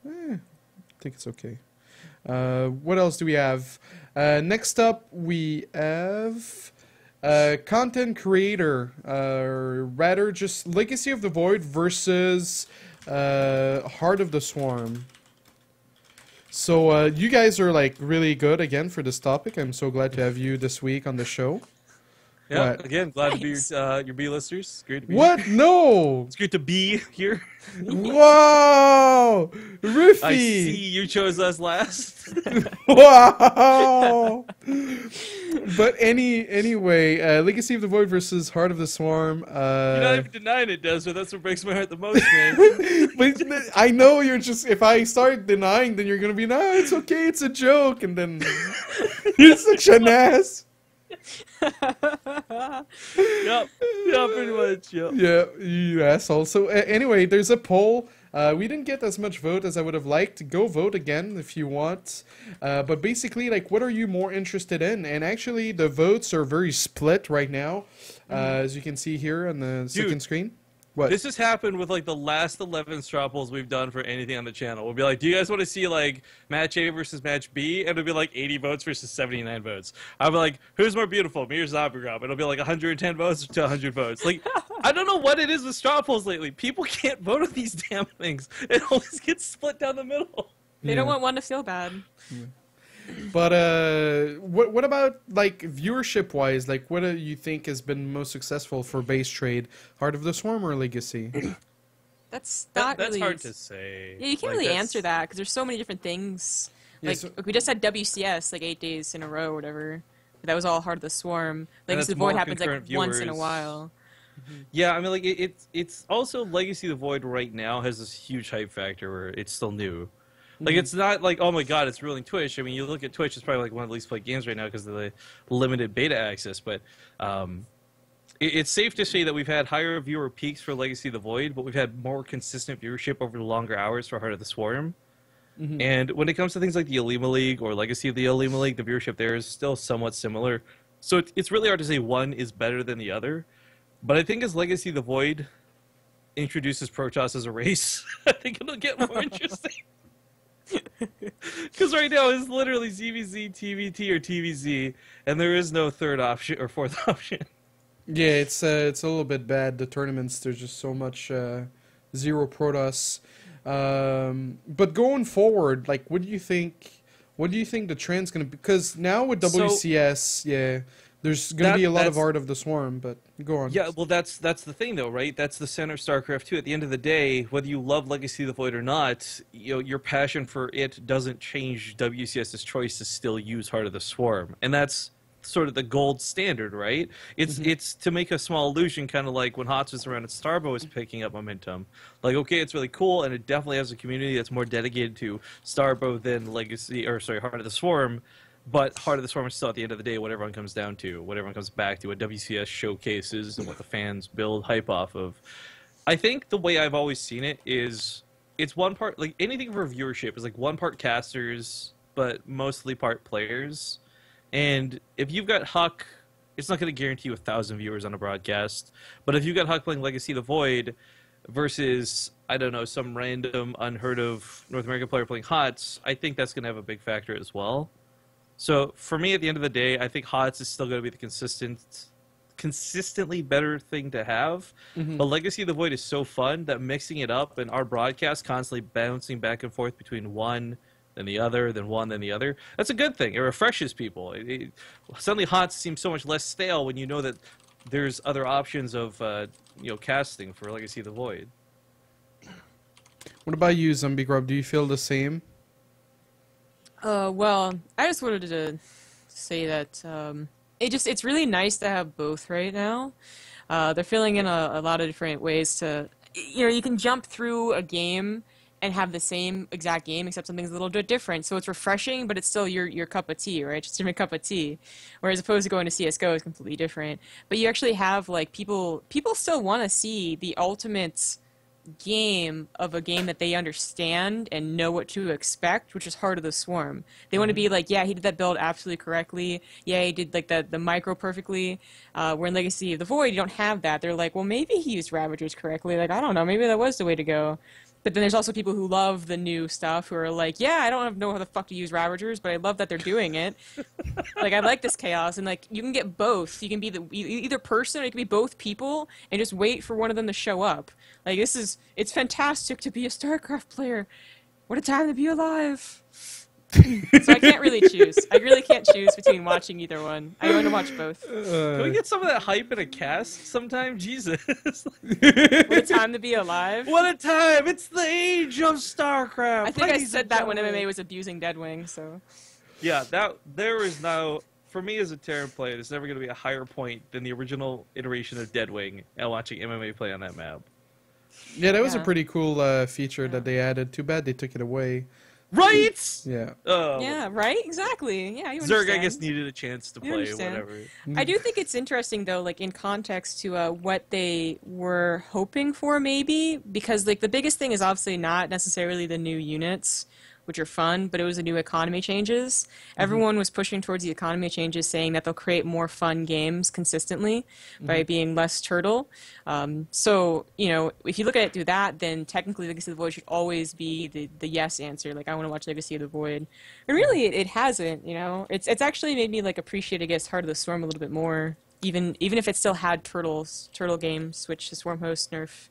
I think it's okay. What else do we have? Next up, we have content creator, or rather just Legacy of the Void versus Heart of the Swarm. So you guys are like really good again for this topic. I'm so glad to have you this week on the show. Yeah, What? again, glad to be your B-listers. Great to be What? here. No! It's great to be here. Wow! Riffy! I see you chose us last. Wow! But anyway, Legacy of the Void versus Heart of the Swarm. You're not even denying it, Desert. That's what breaks my heart the most, man. But I know you're just, if I start denying, then you're gonna be, no, it's okay, it's a joke, and then you're such an ass. Yep, pretty much. Yep. Yeah, you asshole. So anyway, there's a poll. We didn't get as much vote as I would have liked. Go vote again if you want. But basically, like, what are you more interested in? And actually, the votes are very split right now, as you can see here on the second screen. What? This has happened with like the last 11 straw polls we've done for anything on the channel. We'll be like, do you guys want to see like match A versus match B? And it'll be like 80 votes versus 79 votes. I'll be like, who's more beautiful, me or ZombieGrub? It'll be like 110 votes to 100 votes. Like, I don't know what it is with straw polls lately. People can't vote on these damn things. It always gets split down the middle. They don't want one to feel bad. Yeah. But what about like viewership wise? Like, what do you think has been most successful for base trade, Heart of the Swarm or Legacy? That's not that's really hard to say. Yeah, you can't really answer that because there's so many different things. Yeah, Like we just had WCS like 8 days in a row or whatever. That was all Heart of the Swarm. And Legacy that's of the Void more happens like concurrent once in a viewers. while. Yeah, I mean, like it's also Legacy of the Void right now has this huge hype factor where it's still new. Like, it's not like, oh my god, it's ruling Twitch. I mean, you look at Twitch, it's probably like one of the least played games right now because of the limited beta access. But it's safe to say that we've had higher viewer peaks for Legacy of the Void, but we've had more consistent viewership over the longer hours for Heart of the Swarm. And when it comes to things like the Alima League or Legacy of the Alima League, the viewership there is still somewhat similar. So it's really hard to say one is better than the other. But I think as Legacy of the Void introduces Protoss as a race, I think it'll get more interesting. Because right now it's literally ZVZ, TVT, or TVZ, and there is no third option or fourth option. Yeah, it's a little bit bad. The tournaments, there's just so much zero Protoss. But going forward, like, what do you think? What do you think the trend's gonna be? Because now with WCS, yeah, there's gonna be a lot of Heart of the Swarm. But go on. Yeah, well, that's the thing, though, right? That's the center of StarCraft 2. At the end of the day, whether you love Legacy of the Void or not, you know, your passion for it doesn't change WCS's choice to still use Heart of the Swarm, and that's sort of the gold standard, right? It's to make a small illusion, kind of like when HOTS was around and Starbow was picking up momentum. Like, okay, it's really cool, and it definitely has a community that's more dedicated to Starbow than Heart of the Swarm. But Heart of the Swarm is still, at the end of the day, what everyone comes down to, what everyone comes back to, what WCS showcases and what the fans build hype off of. I think the way I've always seen it is it's one part, like anything for viewership is like one part casters, but mostly part players. And if you've got Huck, it's not going to guarantee you 1,000 viewers on a broadcast. But if you've got Huck playing Legacy of the Void versus, I don't know, some random, unheard of North American player playing HOTS, I think that's going to have a big factor as well. So for me, at the end of the day, I think HOTS is still going to be the consistently better thing to have. But Legacy of the Void is so fun that mixing it up and our broadcast constantly bouncing back and forth between one then the other, then one, then the other. That's a good thing. It refreshes people. Suddenly HOTS seems so much less stale when you know that there's other options of casting for Legacy of the Void. What about you, ZombieGrub? Do you feel the same? Well, I just wanted to say that it's really nice to have both right now. They're filling in a lot of different ways to, you can jump through a game and have the same exact game except something's a little bit different. So it's refreshing, but it's still your cup of tea, right? Just a different cup of tea. Whereas opposed to going to CS:GO is completely different. But you actually have like people still want to see the ultimate game of a game that they understand and know what to expect, which is Heart of the Swarm. They want to be like, yeah, he did that build absolutely correctly. Yeah, he did like the micro perfectly. Where in Legacy of the Void, you don't have that. They're like, well, maybe he used Ravagers correctly. Like, I don't know, maybe that was the way to go. But then there's also people who love the new stuff who are like, yeah, I don't know how the fuck to use Ravagers, but I love that they're doing it. Like, I like this chaos, and like, you can get both. You can be either person, or you can be both people, and just wait for one of them to show up. Like, it's fantastic to be a StarCraft player. What a time to be alive. So I can't really choose. I really can't choose between watching either one. I want to watch both. Can we get some of that hype in a cast sometime? Jesus. What a time to be alive. What a time! It's the age of StarCraft. I think I said that when MMA was abusing Deadwing, so. Yeah, there is now, for me as a Terran player, there's never going to be a higher point than the original iteration of Deadwing and watching MMA play on that map. Yeah, that was a pretty cool feature that they added. Too bad they took it away. Right? Yeah. Yeah, right? Exactly. Yeah, you Zerg, understand. I guess, needed a chance to play, whatever. I do think it's interesting, though, like, in context to what they were hoping for, maybe, because, like, the biggest thing is obviously not necessarily the new units, which are fun, but it was the new economy changes. Everyone was pushing towards the economy changes, saying that they'll create more fun games consistently by being less turtle. So, if you look at it through that, then technically Legacy of the Void should always be the yes answer. Like, I want to watch Legacy of the Void. And really, it hasn't, It's actually made me, like, appreciate, I guess, Heart of the Swarm a little bit more, even if it still had turtle games, which the Swarm host nerf,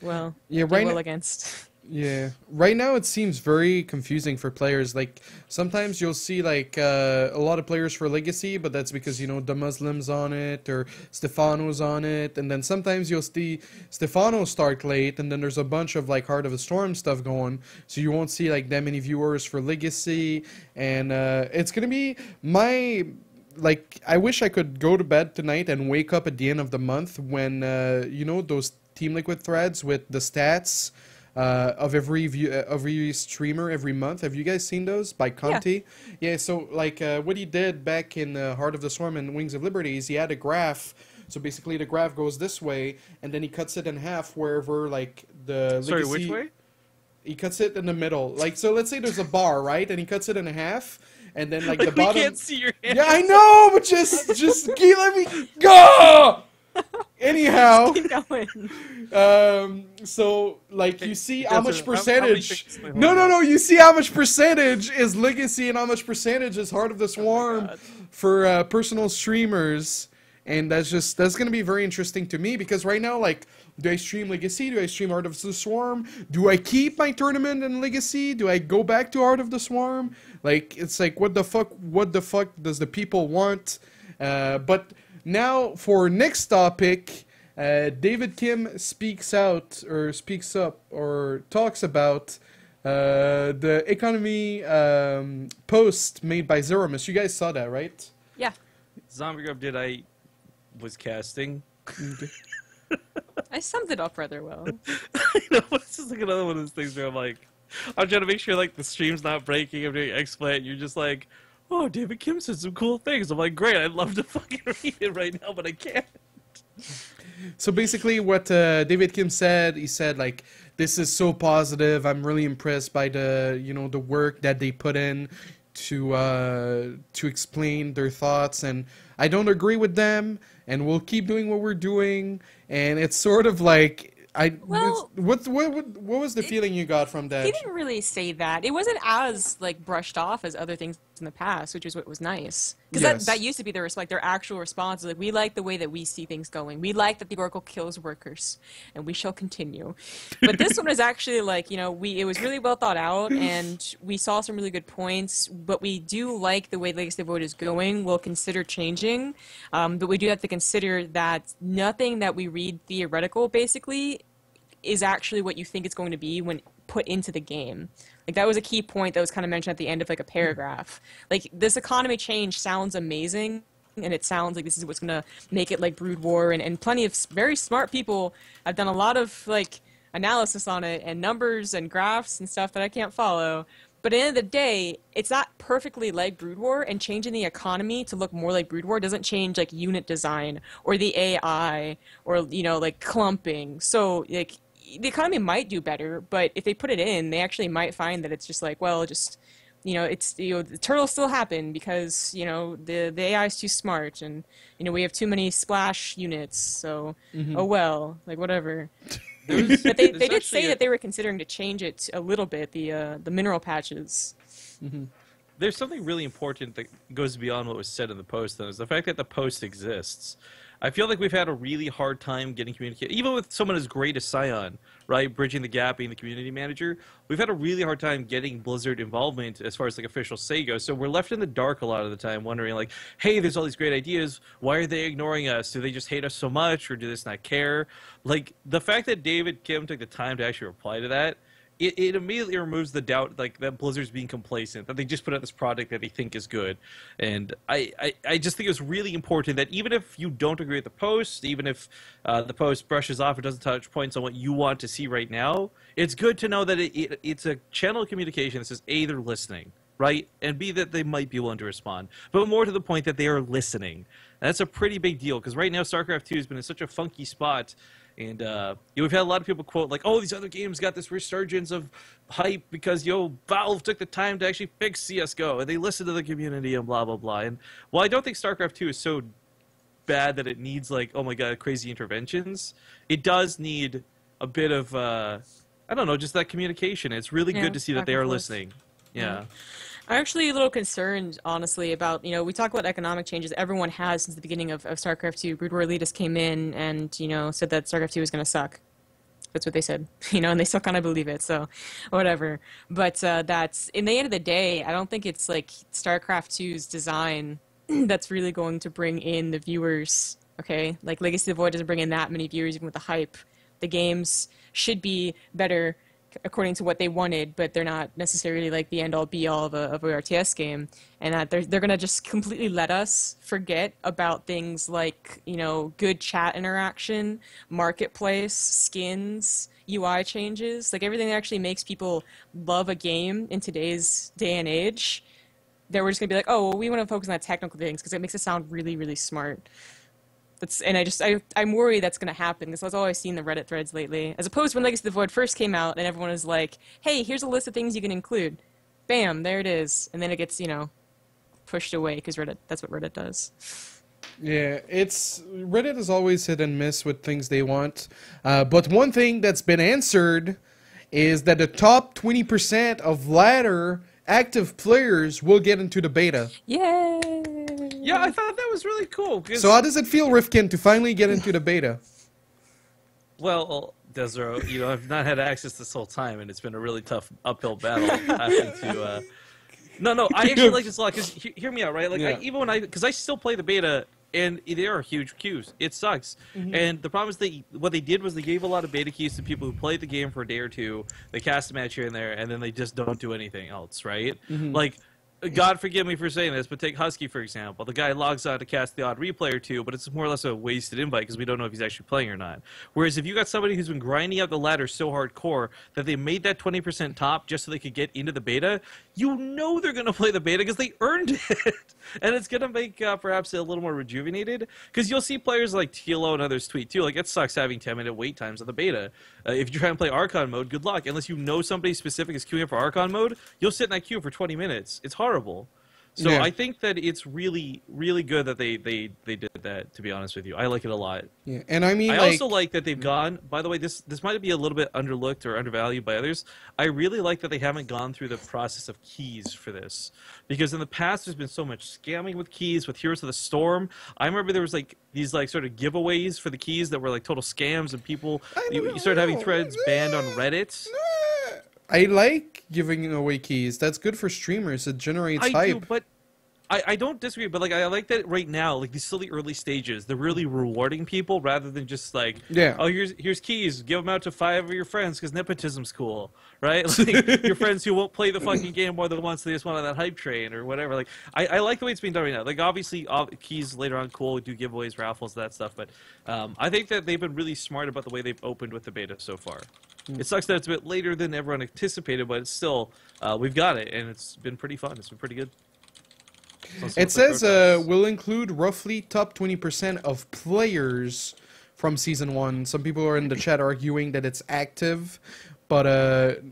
well, well against. Yeah, right now it seems very confusing for players. Like, sometimes you'll see like a lot of players for Legacy, but that's because the Muslims on it or Stefano's on it, and then sometimes you'll see Stefano start late, and then there's a bunch of like Heart of the Storm stuff going, so you won't see like that many viewers for Legacy, and it's gonna be I wish I could go to bed tonight and wake up at the end of the month when those Team Liquid threads with the stats of every streamer every month. Have you guys seen those by Conti? Yeah, so like what he did back in Heart of the Swarm and Wings of Liberty is he had a graph. So basically the graph goes this way, and then he cuts it in half wherever like the Sorry, Legacy, which way? He cuts it in the middle. Like, so let's say there's a bar, right? And he cuts it in half, and then like the bottom. We can't see your hands. Yeah, I know, but just let me go. Anyhow, Keep going. so like you see how much How many percentage? things- No. You see how much percentage is Legacy and how much percentage is Heart of the Swarm for personal streamers, and that's gonna be very interesting to me because right now, like, do I stream Legacy? Do I stream Heart of the Swarm? Do I keep my tournament in Legacy? Do I go back to Heart of the Swarm? Like, it's like what the fuck? What the fuck does the people want? But now for next topic, David Kim speaks up or talks about the economy post made by Zeromus. You guys saw that, right? Yeah. ZombieGrub I was casting. I summed it up rather well. It's just like another one of those things where I'm trying to make sure like the stream's not breaking. I'm doing XSplit. You're just like, oh, David Kim said some cool things. I'm like, great, I'd love to fucking read it right now, but I can't. So basically what David Kim said, he said like, this is so positive. I'm really impressed by the the work that they put in to explain their thoughts, and I don't agree with them, and we'll keep doing what we're doing. And it's sort of like what was the feeling you got from that? He didn't really say that. It wasn't as like brushed off as other things in the past, which is what was nice. Because Yes. that used to be their actual response. Like, we like the way that we see things going. We like that the Oracle kills workers, and we shall continue. But this one was actually like, it was really well thought out, and we saw some really good points. But we do like the way Legacy of the Void is going. We'll consider changing, but we do have to consider that nothing that we read theoretical, basically, is actually what you think it's going to be when put into the game. Like, that was a key point that was kind of mentioned at the end of like a paragraph. Like, this economy change sounds amazing, and it sounds like this is what's going to make it like Brood War, and plenty of very smart people have done a lot of like analysis on it and numbers and graphs and stuff that I can't follow. But at the end of the day, it's not perfectly like Brood War, and changing the economy to look more like Brood War doesn't change like unit design or the AI or like clumping. So like, the economy might do better, but if they put it in, they actually might find that it's just like, well, just, it's, the turtles still happen because, the AI is too smart, and, we have too many splash units, so, oh well, like, whatever. But they did say that they were considering to change it a little bit, the mineral patches. There's something really important that goes beyond what was said in the post, though, is the fact that the post exists. I feel like we've had a really hard time getting communication, even with someone as great as Scion, right, bridging the gap, being the community manager. We've had a really hard time getting Blizzard involvement as far as like official say goes. So we're left in the dark a lot of the time, wondering like, hey, there's all these great ideas. Why are they ignoring us? Do they just hate us so much, or do they just not care? Like, the fact that David Kim took the time to actually reply to that, it immediately removes the doubt, like, that Blizzard's being complacent, that they just put out this product that they think is good. And I just think it's really important that even if you don't agree with the post, even if the post brushes off or doesn't touch points on what you want to see right now, it's good to know that it's a channel of communication that says, A, they're listening, right? And B, that they might be willing to respond. But more to the point, that they are listening. And that's a pretty big deal, because right now StarCraft 2 has been in such a funky spot. And we've had a lot of people quote, like, oh, these other games got this resurgence of hype because, Valve took the time to actually fix CSGO, and they listened to the community and blah, blah, blah. And while I don't think StarCraft 2 is so bad that it needs, like, oh my god, crazy interventions, it does need a bit of, I don't know, just that communication. It's really good to see that they are listening. Yeah. I'm actually a little concerned, honestly, about, we talk about economic changes everyone has since the beginning of StarCraft 2. Brood War elitists came in and, said that StarCraft 2 was going to suck. That's what they said, and they still kind of believe it, so whatever. But that's, in the end of the day, I don't think it's like StarCraft 2's design that's really going to bring in the viewers, okay? Like, Legacy of the Void doesn't bring in that many viewers, even with the hype. The games should be better according to what they wanted, but they're not necessarily like the end-all be-all of a RTS game, and that they're gonna just completely let us forget about things like, good chat interaction, marketplace, skins, UI changes, like everything that actually makes people love a game in today's day and age. We're just gonna be like, oh, well, we want to focus on the technical things because it makes it sound really, really smart. I'm worried that's going to happen, because that's all I've seen in the Reddit threads lately. As opposed to when Legacy of the Void first came out and everyone was like, hey, here's a list of things you can include. Bam, there it is. And then it gets, pushed away, because that's what Reddit does. Yeah, Reddit is always hit and miss with things they want. But one thing that's been answered is that the top 20% of ladder active players will get into the beta. Yay! Yeah, I thought that was really cool. So how does it feel, Rifkin, to finally get into the beta? Well, desRow, I've not had access this whole time, and it's been a really tough uphill battle having to... No, I actually like this a lot, because hear me out, right? Like, Yeah. because I still play the beta, and there are huge queues. It sucks. And the problem is what they did was they gave a lot of beta keys to people who played the game for a day or two. They cast a match here and there, and then they just don't do anything else, right? Like, God forgive me for saying this, but take Husky, for example. The guy logs on to cast the odd replay or two, but it's more or less a wasted invite because we don't know if he's actually playing or not. Whereas if you got somebody who's been grinding up the ladder so hardcore that they made that 20% top just so they could get into the beta, they're going to play the beta because they earned it. And it's going to make perhaps a little more rejuvenated, because you'll see players like TLO and others tweet too, like, it sucks having 10-minute wait times on the beta. If you try and play Archon mode, good luck. Unless you know somebody specific is queuing up for Archon mode, you'll sit in that queue for 20 minutes. It's horrible. So Yeah. I think that it's really, really good that they did that, to be honest with you. I like it a lot. Yeah, and I mean, I like, also like that they've gone. By the way, this might be a little bit underlooked or undervalued by others. I really like that they haven't gone through the process of keys for this, because in the past there's been so much scamming with keys with Heroes of the Storm. I remember there was like these like sort of giveaways for the keys that were like total scams, and people you started having threads banned on Reddit. I like giving away keys. That's good for streamers. It generates I hype. do, but I don't disagree, but like I like that right now, like these silly early stages, they're really rewarding people rather than just like, Yeah. oh, here's keys, give them out to 5 of your friends because nepotism's cool, right? Like your friends who won't play the fucking game more than once, they just want on that hype train or whatever. Like I like the way it's being done right now. Like obviously keys later on cool, we do giveaways, raffles, that stuff, but I think that they've been really smart about the way they've opened with the beta so far. It sucks that it's a bit later than everyone anticipated, but it's still we've got it, and it's been pretty fun. It's been pretty good. It says will include roughly top 20% of players from Season 1. Some people are in the chat arguing that it's active, but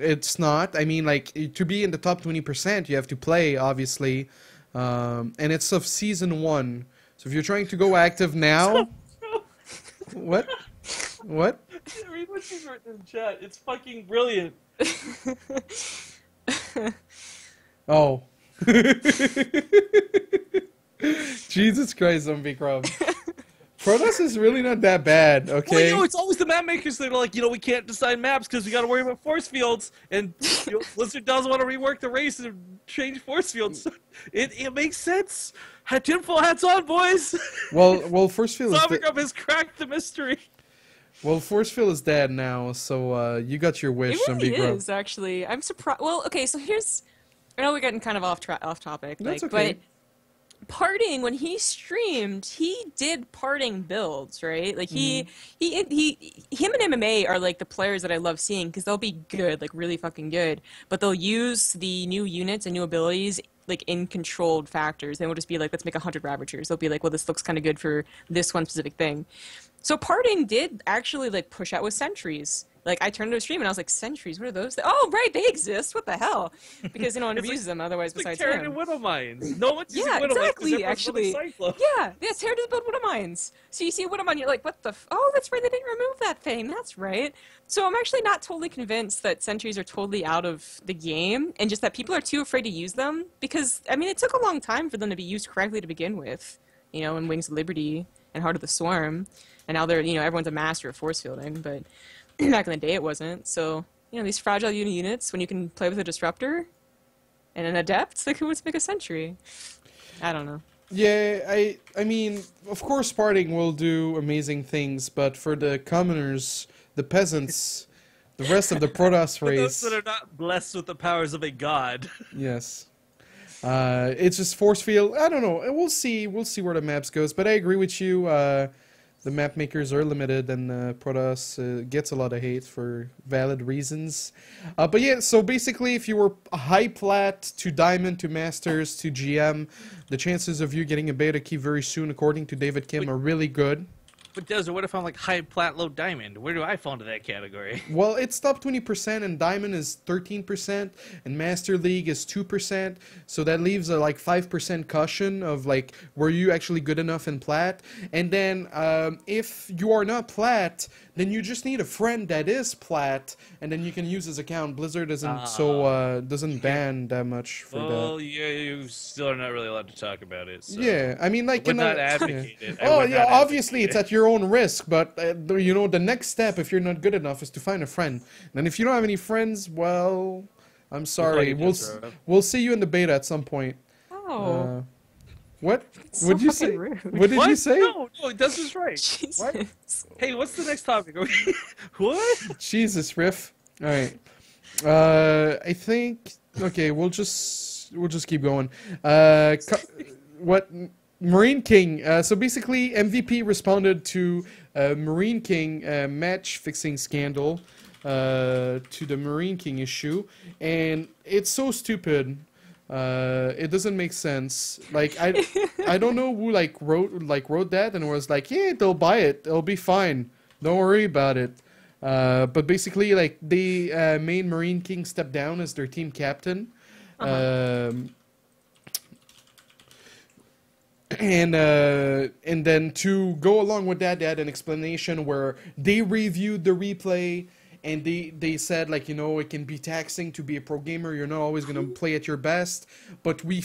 it's not. I mean, like, to be in the top 20%, you have to play, obviously, and it's of Season 1. So if you're trying to go active now... What? What? Read what she's written in chat. It's fucking brilliant. Oh. Jesus Christ, ZombieGrub. Protoss is really not that bad, okay? Well, you know, it's always the map makers that are like, you know, we can't design maps because we got to worry about force fields, and you know, Blizzard doesn't want to rework the race and change force fields. It makes sense. Had tinfoil hats on, boys. Well, force field is ZombieGrub has cracked the mystery. well, force field is dead now, so you got your wish, It really ZombieGrub. is, actually. I'm surprised. Well, okay, so here's... I know we're getting kind of off topic. That's like, okay. But Parting, when he streamed, he did Parting builds, right? Like, him and MMA are, like, the players that I love seeing, because they'll be good, like, really fucking good, but they'll use the new units and new abilities like in controlled factors. They won't just be like, let's make 100 Ravagers. They'll be like, well, this looks kind of good for this one specific thing. So Parting did actually like push out with sentries. Like I turned to a stream and I was like, sentries, what are those? Oh, right, they exist. What the hell? Because no one ever uses them otherwise besides Terran him. and Widow Mines. No one's using Widow exactly, Mines actually. Yeah, Terran does build Widow Mines. So you see a Widow Mine, you're like, what the oh, that's right, they didn't remove that thing. That's right. So I'm actually not totally convinced that sentries are totally out of the game, and just that people are too afraid to use them, because, I mean, it took a long time for them to be used correctly to begin with, you know, in Wings of Liberty and Heart of the Swarm, and now they're, you know, everyone's a master of force fielding, but back in the day it wasn't. So, you know, these fragile units, when you can play with a Disruptor and an Adept, like, who would make a sentry? I don't know. Yeah, I mean, of course Parting will do amazing things, but for the commoners, the peasants, the rest of the Protoss race... For those that are not blessed with the powers of a god. Yes. It's just force field. I don't know. We'll see. We'll see where the maps goes. But I agree with you. The map makers are limited, and Protoss gets a lot of hate for valid reasons. But yeah, so basically, if you were high plat to Diamond to Masters to GM, the chances of you getting a beta key very soon, according to David Kim, are really good. But Desert, what if I'm like high plat, low diamond? Where do I fall into that category? Well, it's top 20%, and Diamond is 13%, and Master League is 2%, so that leaves a like 5% cushion of like, were you actually good enough in Plat? And then if you are not Plat, then you just need a friend that is Plat, and then you can use his account. Blizzard isn't doesn't ban that much for that. Well, yeah, you still are not really allowed to talk about it. So. Yeah, I mean, like, I would not advocate it. Oh yeah, obviously it's at your own risk, but you know, the next step, if you're not good enough, is to find a friend. And if you don't have any friends, well, I'm sorry. We'll see you in the beta at some point. Oh. What? So What'd you say? rude. What did you say? No, this is right. Jesus. What? Hey, what's the next topic? What? Jesus, Riff. All right. I think. Okay, we'll just keep going. What? Marine King. So basically, MVP responded to Marine King match fixing scandal to the Marine King issue, and it's so stupid. It doesn't make sense. Like I don't know who wrote that and was like, yeah, they'll buy it. It'll be fine. Don't worry about it. But basically, like they made Marine King step down as their team captain. And then to go along with that, they had an explanation where they reviewed the replay, and they said, like, you know, it can be taxing to be a pro gamer. You're not always going to play at your best, but we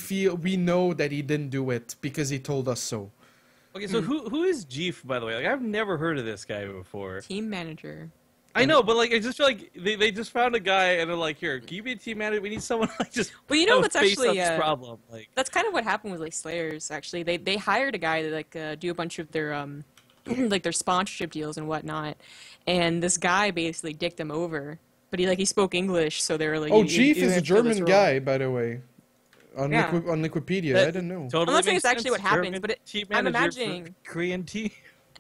know that he didn't do it because he told us so. Okay, so who is Jeef, by the way? Like, I've never heard of this guy before. Team manager. I know, but like I just feel like they just found a guy and they're like, here, can you be a team manager? We need someone like just well, you know what's face actually up this problem. Like that's kind of what happened with like Slayers. Actually, they hired a guy to like do a bunch of their like their sponsorship deals and whatnot, and this guy basically dicked them over. But he spoke English, so they were like, oh, Jeef is a German guy, by the way. On yeah. on Liquipedia, I didn't know. Totally I'm not saying it's actually sense. what happens, German but team I'm manager imagining for Korean team.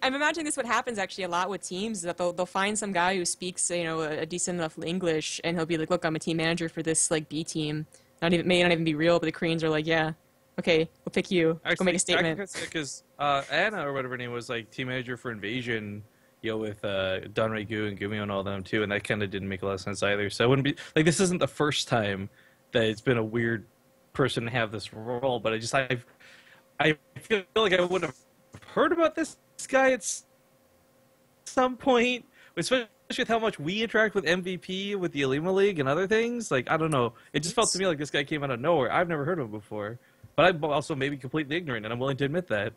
I'm imagining this what happens actually a lot with teams, that they'll find some guy who speaks, you know, a decent enough English, and he'll be like, look, I'm a team manager for this like B team. May not even be real, but the Koreans are like, yeah, okay, we'll pick you. Actually, go make a statement. Because Anna or whatever her name was like team manager for Invasion, you know, with Don Regu and Gumio and all them too, and that kind of didn't make a lot of sense either. So it wouldn't be like this isn't the first time that it's been a weird person to have this role, but I feel like I would have heard about this guy at some point, especially with how much we interact with MVP, with the Alima League, and other things. Like, I don't know. It just felt to me like this guy came out of nowhere. I've never heard of him before. But I'm also maybe completely ignorant, and I'm willing to admit that.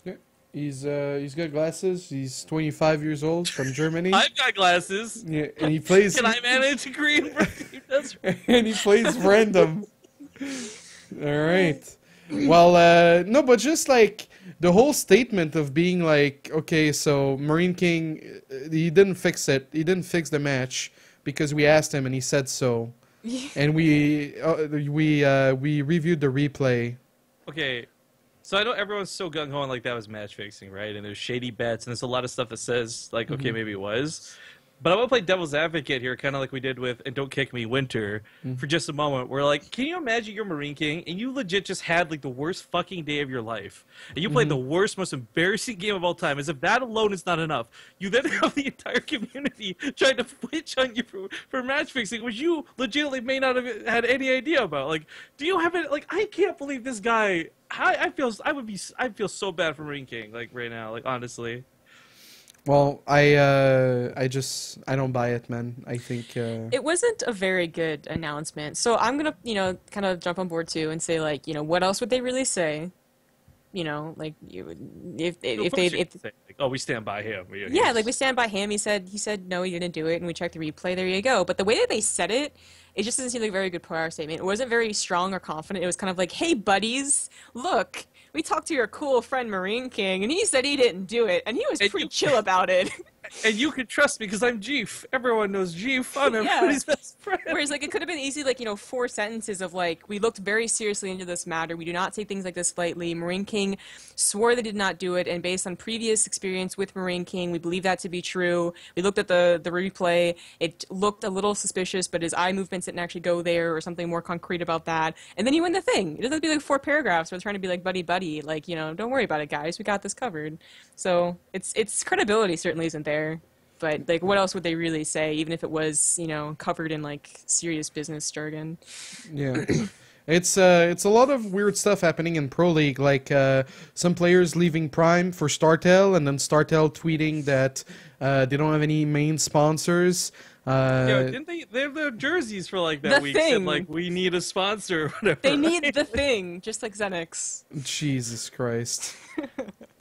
Yeah, he's got glasses. He's 25 years old, from Germany. I've got glasses. Yeah, and he plays... Can I manage a Korean team? That's right. And he plays random. All right. Well, no, but just like... the whole statement of being like, okay, so Marineking, he didn't fix it. He didn't fix the match because we asked him and he said so. And we reviewed the replay. Okay, so I know everyone's so gung-ho on like that was match fixing, right? And there's shady bets and there's a lot of stuff that says like, okay, maybe it was. But I want to play devil's advocate here, kind of like we did with And Don't Kick Me Winter, for just a moment. Where, like, can you imagine you're Marineking, and you legit just had, like, the worst fucking day of your life. And you played the worst, most embarrassing game of all time, as if that alone is not enough. You then have the entire community trying to witch on you for match fixing, which you legitimately may not have had any idea about. Like, do you have it? Like, I can't believe this guy. I feel so bad for Marineking, like, right now, like, honestly. Well, I don't buy it, man. I think it wasn't a very good announcement. So I'm gonna, you know, kind of jump on board too and say, like, you know, what else would they really say? You know, like, if they like, oh, we stand by him. Yeah, like, we stand by him. He said no, he didn't do it, and we checked the replay. There you go. But the way that they said it, it just doesn't seem like a very good PR statement. It wasn't very strong or confident. It was kind of like, hey, buddies, look, we talked to your cool friend Marineking, and he said he didn't do it, and he was pretty chill about it. And you can trust me because I'm Jeef. Everyone knows Jeef. I'm everybody's best friend. Whereas, like, it could have been easy, like, you know, 4 sentences of, like, we looked very seriously into this matter. We do not take things like this lightly. Marineking swore they did not do it, and based on previous experience with Marineking, we believe that to be true. We looked at the replay. It looked a little suspicious, but his eye movements didn't actually go there, or something more concrete about that. And then you win the thing. It doesn't have to be, like, 4 paragraphs. We're trying to be, like, buddy-buddy. Like, you know, don't worry about it, guys. We got this covered. So its credibility certainly isn't there. But, like, what else would they really say, even if it was, you know, covered in, like, serious business jargon? Yeah. It's a lot of weird stuff happening in Pro League, like some players leaving Prime for StarTel, and then StarTel tweeting that they don't have any main sponsors. Yeah, didn't they have their jerseys for, like, that week? Said, like, we need a sponsor or whatever. They need the thing, just like Xenix. Jesus Christ.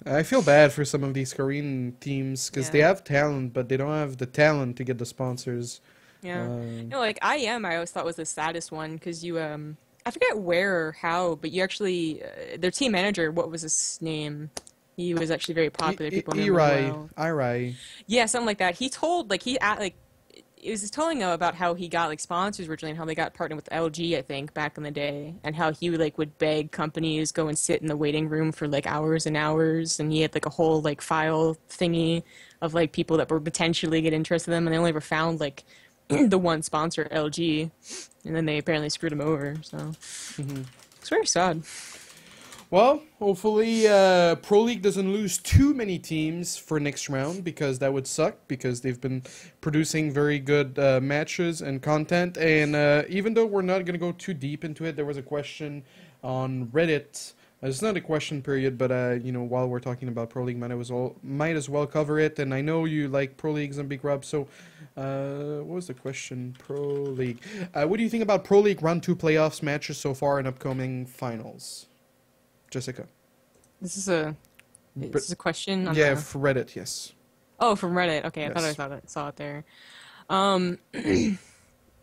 I feel bad for some of these Korean teams because they have talent, but they don't have the talent to get the sponsors. Yeah. No, like, I always thought was the saddest one because you, I forget where or how, but you actually, their team manager, what was his name? He was actually very popular. People know him well. Irai. Yeah, something like that. He told, like, it was telling them about how he got, like, sponsors originally and how they got partnered with LG, I think, back in the day, and how he would beg companies go and sit in the waiting room for, like, hours and hours, and he had, like, a whole, like, file thingy of, like, people that would potentially get interested in them, and they only ever found, like, the one sponsor, LG, and then they apparently screwed him over, so it's very sad. Well, hopefully Pro League doesn't lose too many teams for next round, because that would suck, because they've been producing very good matches and content. And even though we're not going to go too deep into it, there was a question on Reddit It's not a question period, but you know, while we're talking about Pro League, might as well cover it. And I know you like Pro League, ZombieGrub. So, what was the question? Pro League. What do you think about Pro League Round 2 playoffs matches so far and upcoming finals? Jessica. This is a question. Yeah, for Reddit, yes. Oh, from Reddit. Okay, Yes. I thought I saw it there.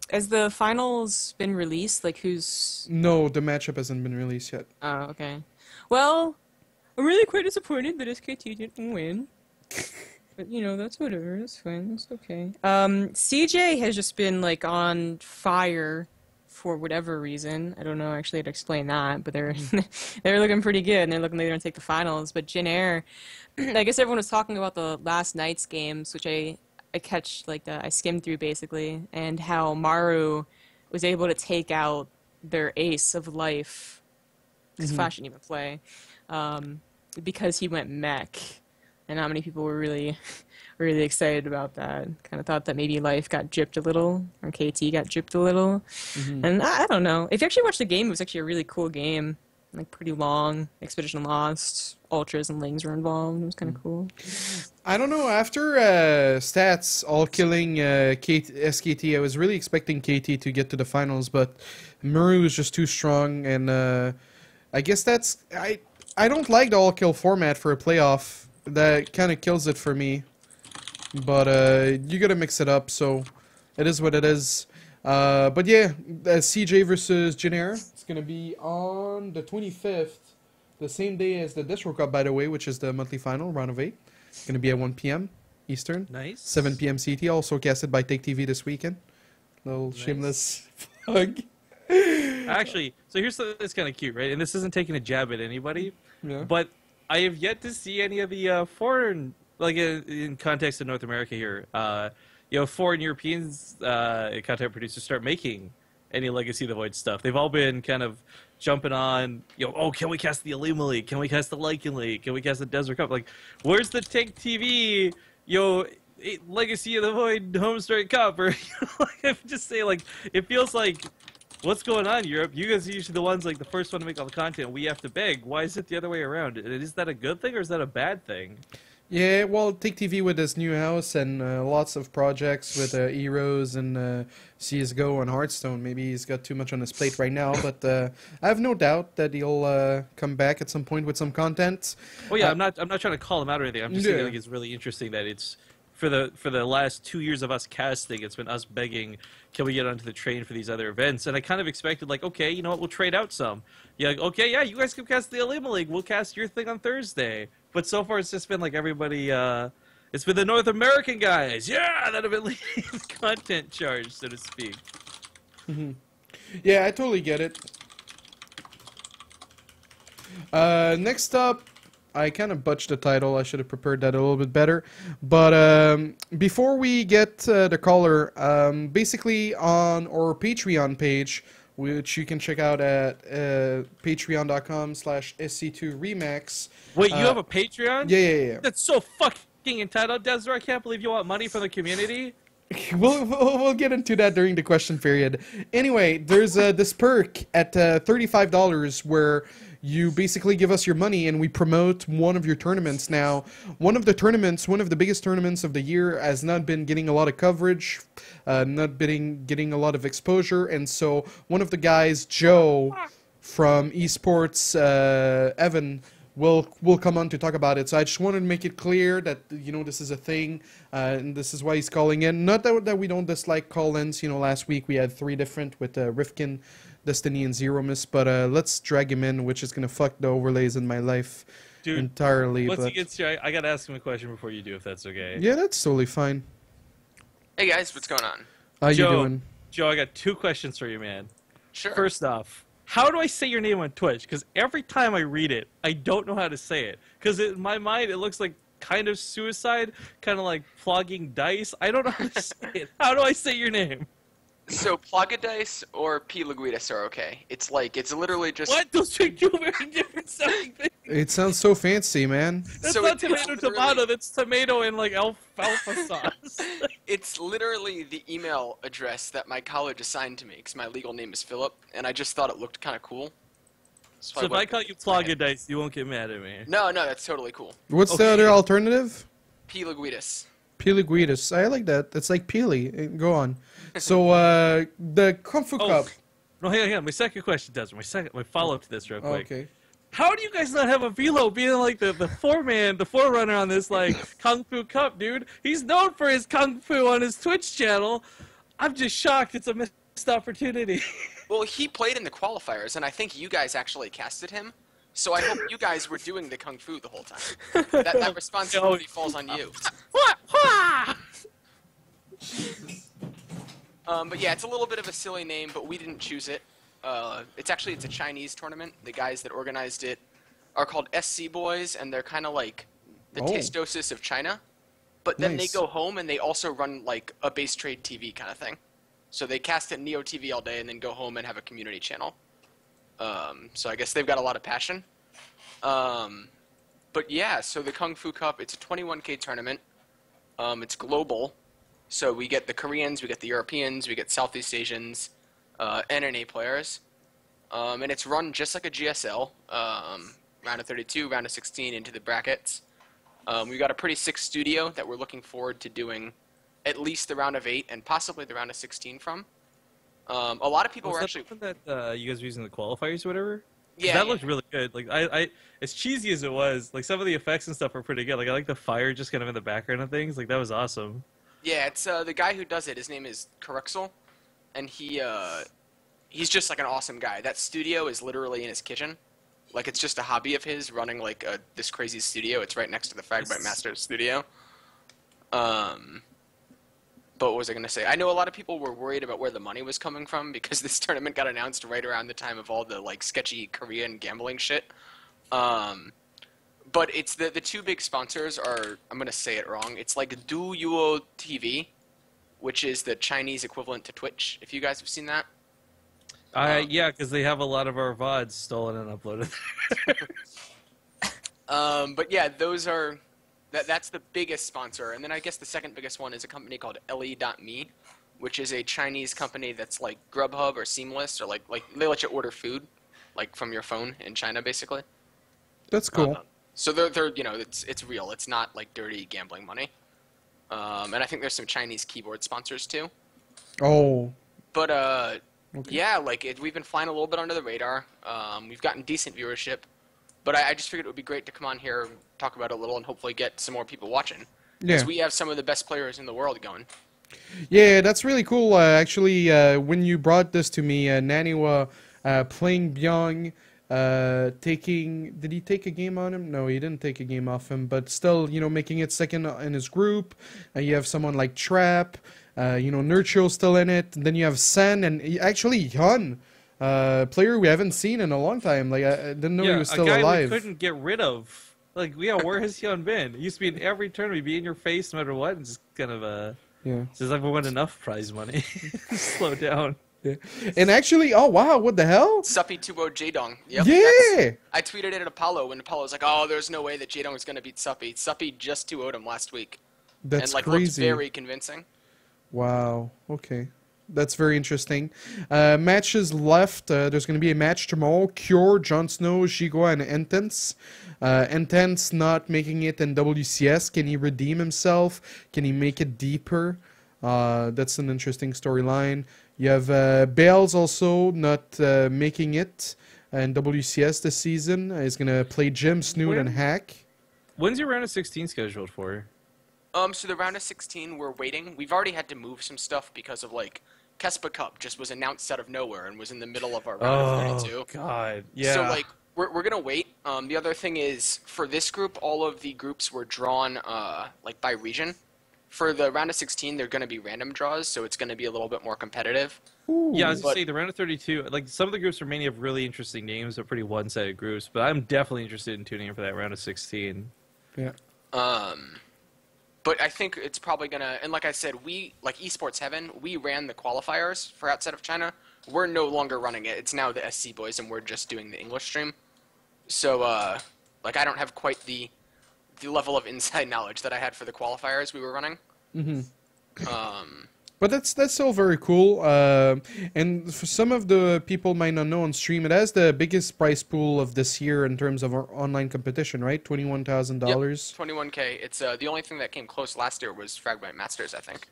Has the finals been released? Like, who's... No, the matchup hasn't been released yet. Oh, okay. Well, I'm really quite disappointed that SKT didn't win. But, you know, that's whatever. That's fine. That's okay. CJ has just been, like, on fire for whatever reason. I don't know actually how to explain that, but they're they're looking pretty good, and they're looking like they're going to take the finals. But Jin Air, I guess everyone was talking about the last night's games, which I I skimmed through basically, and how Maru was able to take out their ace of life, because Flash didn't even play, because he went mech, and how many people were really, really excited about that. Kind of thought that maybe Life got gypped a little, or KT got gypped a little, and I don't know. If you actually watch the game, it was actually a really cool game. Like, pretty long. Expedition Lost, Ultras and Lings were involved. It was kind of cool. I don't know. After Stats all killing SKT, I was really expecting KT to get to the finals, but Muru was just too strong, and I guess that's... I don't like the all-kill format for a playoff. That kind of kills it for me. But you gotta mix it up, so it is what it is. But yeah, CJ versus Jin Air. It's going to be on the 25th, the same day as the desRow Cup, by the way, which is the monthly final, round of 8. It's going to be at 1 p.m. Eastern. Nice. 7 p.m. CT, also casted by Take TV this weekend. Little shameless plug. Actually, so here's something that's kind of cute, right? And this isn't taking a jab at anybody, but I have yet to see any of the foreign, like in context of North America here, you know, foreign Europeans content producers start making any Legacy of the Void stuff. They've all been kind of jumping on, you know, oh, can we cast the Alima League? Can we cast the Lycan League? Can we cast the desRow Cup? Like, where's the Take TV, you know, Legacy of the Void Home Straight Cup? Or, you know, like, I'm just saying, like, it feels like, what's going on, Europe? You guys are usually the ones, like, the first one to make all the content. We have to beg. Why is it the other way around? Is that a good thing or is that a bad thing? Yeah, well, Take TV with his new house and lots of projects with Heroes and CSGO and Hearthstone. Maybe he's got too much on his plate right now, but I have no doubt that he'll come back at some point with some content. Well, yeah, I'm not trying to call him out or anything. I'm just saying, like, it's really interesting that it's for the last 2 years of us casting, it's been us begging, can we get onto the train for these other events? And I kind of expected, like, okay, you know what, we'll trade out some. Yeah, like, okay, yeah, you guys can cast the Alima League. We'll cast your thing on Thursday. But so far, it's just been like everybody. It's been the North American guys, yeah, that have been leading the content charge, so to speak. Yeah, I totally get it. Next up, I kind of butched the title. I should have prepared that a little bit better. But before we get the caller, basically on our Patreon page, which you can check out at patreon.com/SC2Remax. Wait, you have a Patreon? Yeah. That's so fucking entitled, desRow. I can't believe you want money from the community. We'll get into that during the question period. Anyway, there's this perk at $35 where you basically give us your money and we promote one of your tournaments. Now, one of the biggest tournaments of the year has not been getting a lot of coverage, not been getting a lot of exposure, and so one of the guys, Joe from esports, Evan, will come on to talk about it. So I just wanted to make it clear that, you know, this is a thing, and this is why he's calling in. Not that we don't dislike call-ins. You know, last week we had 3 different with Rifkin, Destiny, and Zero Miss, but let's drag him in, which is gonna fuck the overlays in my life entirely. Once he gets here, I gotta ask him a question before you do, if that's okay. Yeah, that's totally fine. Hey guys, what's going on? How you doing? Joe, I got 2 questions for you, man. Sure. First off, how do I say your name on Twitch? Because every time I read it, I don't know how to say it. Because in my mind, it looks like kind of suicide, kind of like flogging dice. I don't know how to say it. How do I say your name? So Plagadice or P. Laguitas are okay. It's literally just... What? Those are 2 very different sounding things. It sounds so fancy, man. That's So not it's tomato, that's tomato and like alfalfa sauce. It's literally the email address that my college assigned to me, because my legal name is Philip, and I just thought it looked kind of cool. So if I call you Plaga Dice, you won't get mad at me. No, that's totally cool. What's the other alternative? P. Laguitas. Pileguitas. I like that. It's like Peely. Go on. So, the Kungfu Cup. No, hang on. My second question, Desmond. My follow-up to this real quick. Okay. How do you guys not have a Velo being like the forerunner on this like Kungfu Cup, dude? He's known for his Kung Fu on his Twitch channel. I'm just shocked. It's a missed opportunity. Well, he played in the qualifiers, and I think you guys actually casted him. So I hope you guys were doing the Kung Fu the whole time. That responsibility falls on you. But yeah, it's a little bit of a silly name, but we didn't choose it. It's a Chinese tournament. The guys that organized it are called SC Boys, and they're kind of like the Testosis of China. But then they go home and they also run like a base trade TV kind of thing. So they cast at Neo TV all day and then go home and have a community channel. So I guess they've got a lot of passion. But yeah, so the Kung Fu Cup, it's a 21K tournament. It's global. So we get the Koreans, we get the Europeans, we get Southeast Asians, NNA players. And it's run just like a GSL. Round of 32, round of 16 into the brackets. We've got a pretty sick studio that we're looking forward to doing at least the round of 8 and possibly the round of 16 from. A lot of people were actually... Was that you guys were using the qualifiers or whatever? Yeah, that looked really good. Like I, as cheesy as it was, like some of the effects and stuff were pretty good. Like I like the fire just kind of in the background of things. Like that was awesome. Yeah, it's the guy who does it. His name is Caruxel, and he's just like an awesome guy. That studio is literally in his kitchen. Like it's just a hobby of his running like this crazy studio. It's right next to the Fragbite Masters studio. But what was I going to say? I know a lot of people were worried about where the money was coming from because this tournament got announced right around the time of all the like sketchy Korean gambling shit. But it's the two big sponsors are, I'm going to say it wrong, it's like Duo TV, which is the Chinese equivalent to Twitch, if you guys have seen that. Yeah, because they have a lot of our VODs stolen and uploaded. But yeah, those are... That's the biggest sponsor, and then I guess the second biggest one is a company called Le.me, which is a Chinese company that's like Grubhub or Seamless, or like they let you order food, like from your phone in China, basically. That's cool. So they're it's real. It's not like dirty gambling money. And I think there's some Chinese keyboard sponsors too. Oh. But okay. yeah, we've been flying a little bit under the radar. We've gotten decent viewership. But I just figured it would be great to come on here, talk about it a little, and hopefully get some more people watching. Because we have some of the best players in the world going. Yeah, that's really cool. Actually, when you brought this to me, Naniwa playing Byung, did he take a game on him? No, he didn't take a game off him, but still, making it second in his group. You have someone like Trap, Nurcho's still in it, and then you have Sen, and actually Hyun. Player we haven't seen in a long time. Like I didn't know he was still a guy alive. We couldn't get rid of. Like, where has Hyun been? He used to be in every tournament, be in your face no matter what, and just kind of says I've won enough prize money. Slow down. Yeah. And actually, oh wow, what the hell? Suppy 2-0 Jaedong. Yep, yeah. I tweeted it at Apollo when Apollo was like, "Oh, there's no way that Jaedong is going to beat Suppy." Suppy just 2-0'd him last week. That's and crazy. Looked very convincing. Wow. Okay. That's very interesting. Matches left. There's going to be a match tomorrow. Cure, Jon Snow, Jigua, and Intense. Intense not making it in WCS. Can he redeem himself? Can he make it deeper? That's an interesting storyline. You have Bales also not making it in WCS this season. He's going to play Jim, Snoot, and Hack. When's your round of 16 scheduled for? So the round of 16, we're waiting. We've already had to move some stuff because of, like, Kespa Cup just was announced out of nowhere and was in the middle of our round of 32. Oh, God. Yeah. So, like, we're going to wait. The other thing is, for this group, all of the groups were drawn, like, by region. For the round of 16, they're going to be random draws, so it's going to be a little bit more competitive. Ooh. Yeah, I was going to say, the round of 32, like, some of the groups are mainly have really interesting names. They're pretty one-sided groups, but I'm definitely interested in tuning in for that round of 16. Yeah. But I think it's probably going to... And like I said, like Esports Heaven, we ran the qualifiers for outside of China. We're no longer running it. It's now the SC Boys, and we're just doing the English stream. So, like, I don't have quite the level of inside knowledge that I had for the qualifiers we were running. Mm-hmm. But that's still very cool. And for some of the people might not know on stream, it has the biggest prize pool of this year in terms of our online competition, right? $21,000. Yep, 21K. It's the only thing that came close last year was Fragment Masters, I think.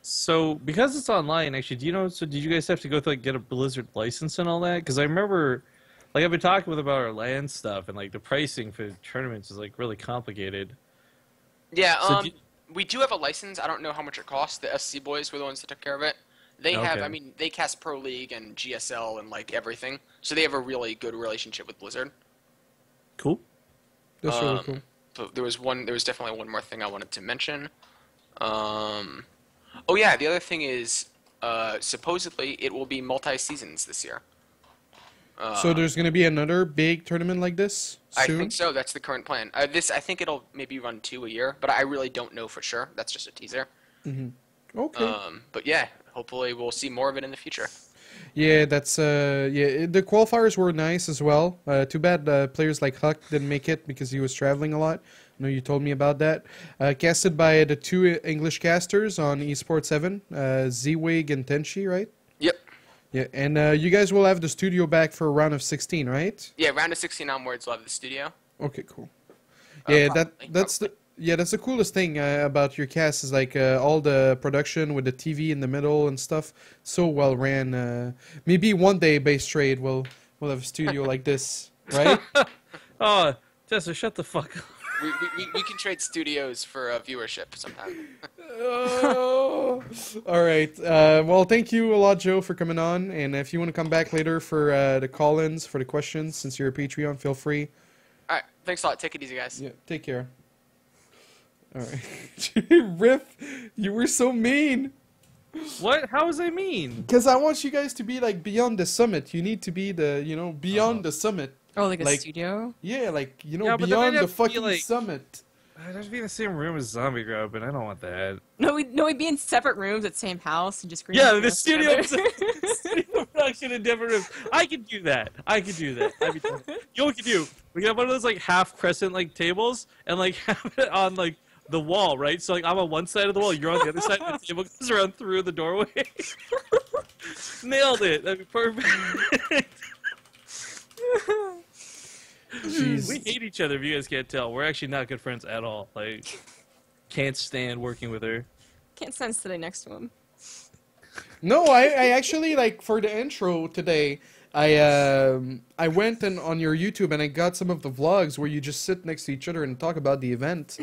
So because it's online, actually, do you know? So did you guys have to go to like get a Blizzard license and all that? Because I remember, like, I've been talking with about our LAN stuff, and like the pricing for tournaments is like really complicated. Yeah. So we do have a license. I don't know how much it costs. The SC boys were the ones that took care of it. They have, I mean, they cast Pro League and GSL and like everything, so they have a really good relationship with Blizzard. Cool. That's really cool. So there was definitely one more thing I wanted to mention. Oh yeah, the other thing is, supposedly it will be multi-seasons this year. So there's going to be another big tournament like this soon? I think so. That's the current plan. I think it'll maybe run 2 a year, but I really don't know for sure. That's just a teaser. Mm-hmm. Okay. But yeah, hopefully we'll see more of it in the future. Yeah, that's the qualifiers were nice as well. Too bad players like Huck didn't make it because he was traveling a lot. I know you told me about that. Casted by the 2 English casters on Esports 7, Z-Wig and Tenchi, right? Yep. Yeah, and you guys will have the studio back for a round of 16, right? Yeah, round of 16 onwards, we'll have the studio. Okay, cool. Yeah, Probably. that's the coolest thing about your cast is like all the production with the TV in the middle and stuff. So well ran. Maybe one day Base Trade will have a studio like this, right? Oh, Tessa, shut the fuck up. We can trade studios for viewership sometime. Oh. All right. Well, thank you a lot, Joe, for coming on. And if you want to come back later for the call-ins, for the questions, since you're a Patreon, feel free. All right. Thanks a lot. Take it easy, guys. Yeah. Take care. All right. Riff, you were so mean. What? How was I mean? Because I want you guys to be like beyond the summit. You need to be beyond the summit. Oh, like a studio? Yeah, like, Yeah, but beyond then the I'd have to be, fucking like- summit. I'd have to be in the same room as ZombieGrub, and I don't want that. No, we'd be in separate rooms at the same house and just green Yeah, screen the us studio, together. studio production in different rooms. I can do that. I'd be you know what we can do? We can have one of those like half crescent like tables and like have it on like the wall, right? So like I'm on one side of the wall, you're on the other side, and the table goes around through the doorway. Nailed it. That'd be perfect. Jeez. We hate each other if you guys can't tell. We're actually not good friends at all. Like, can't stand working with her. Can't stand sitting next to him. No, I actually, like, for the intro today, I went on your YouTube and I got some of the vlogs where you just sit next to each other and talk about the event.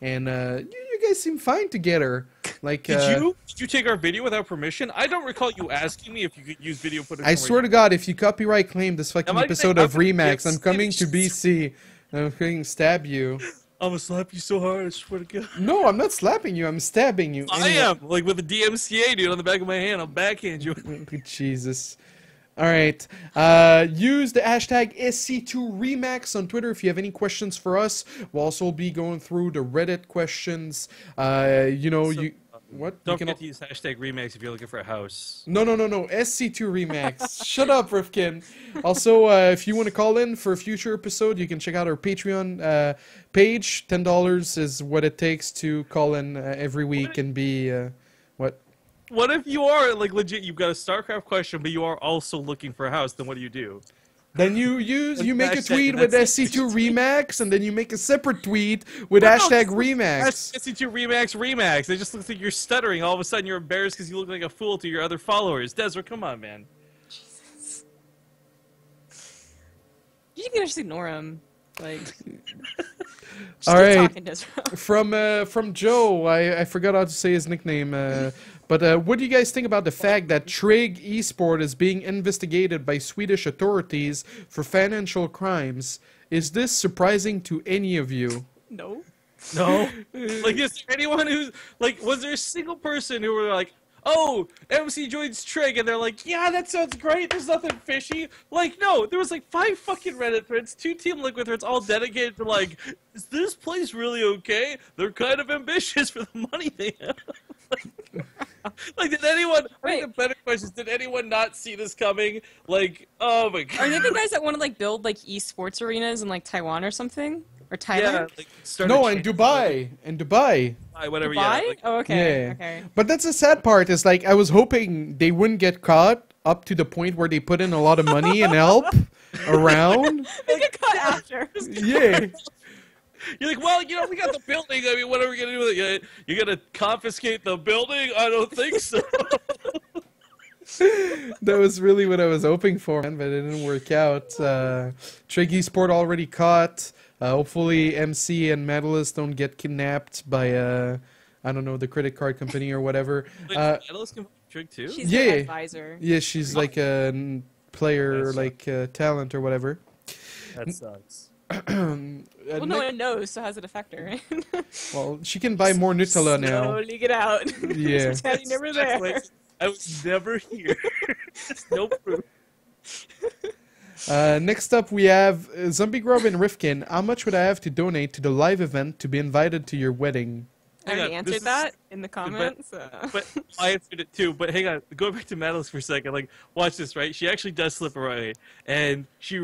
And you guys seem fine together. Like, Did you take our video without permission? I don't recall you asking me if you could use video footage. I swear to God, if you copyright claim this fucking Am I episode gonna- of Remax, I'm I'm coming to gonna- BC. I'm going to stab you. I'm gonna slap you so hard, I swear to God. No, I'm not slapping you. I'm stabbing you. I am, like with a DMCA dude on the back of my hand. I'll backhand you. Jesus. All right. Use the hashtag SC2Remax on Twitter if you have any questions for us. We'll also be going through the Reddit questions. What? Don't forget to use hashtag Remax if you're looking for a house. No. SC2Remax. Shut up, Rifkin. Also, if you want to call in for a future episode, you can check out our Patreon page. $10 is what it takes to call in every week and be what? What if you are like legit? You've got a StarCraft question, but you are also looking for a house. Then what do? Then you make a hashtag- tweet with that's- SC2Remax, and then you make a separate tweet with hashtag Remax. That's SC2Remax. It just looks like you're stuttering. All of a sudden, you're embarrassed because you look like a fool to your other followers. Desra, come on, man. You can just ignore him. Like, just All keep right. talking, desRow. From Joe, I forgot how to say his nickname. But what do you guys think about the fact that Trig Esport is being investigated by Swedish authorities for financial crimes? Is this surprising to any of you? No. No. Like, is there anyone who's like? Was there a single person who were like, "Oh, MC joins Trig," and they're like, "Yeah, that sounds great. There's nothing fishy." Like, no, there was like 5 fucking Reddit threads, 2 Team Liquid threads, all dedicated to like, "Is this place really okay?" They're kind of ambitious for the money they have. Like, did anyone? I think the better question is, did anyone not see this coming? Like, oh my god. Are they the guys that want to like build like esports arenas in like Taiwan or something? Or Thailand? Yeah, like, start No, a in chain- Dubai. In Dubai. whatever. Goodbye? Yeah. Like, Oh, okay. Yeah. Okay. But that's the sad part. Is like I was hoping they wouldn't get caught up to the point where they put in a lot of money and help around. They get caught after. Yeah. You're like, well, we got the building. I mean, what are we gonna do with it? You're gonna confiscate the building? I don't think so. That was really what I was hoping for, man, but it didn't work out. Triggy Sport already caught. Hopefully MC and Medalist don't get kidnapped by, I don't know, the credit card company or whatever. Wait, Medalist can trick too? She's Yeah. their advisor. Yeah, she's like a player, like talent or whatever. That sucks. Well, no one knows, so how does it affect her? Well, she can buy more Nutella now. Slowly get out. Yeah. Pretend you never there. I was never here. No proof. Next up, we have ZombieGrub and Rifkin. How much would I have to donate to the live event to be invited to your wedding? I already Hang on, answered this that in the comments. But I answered it too. But hang on, go back to Madeline for a second. Like, watch this, right? She actually does slip away, and she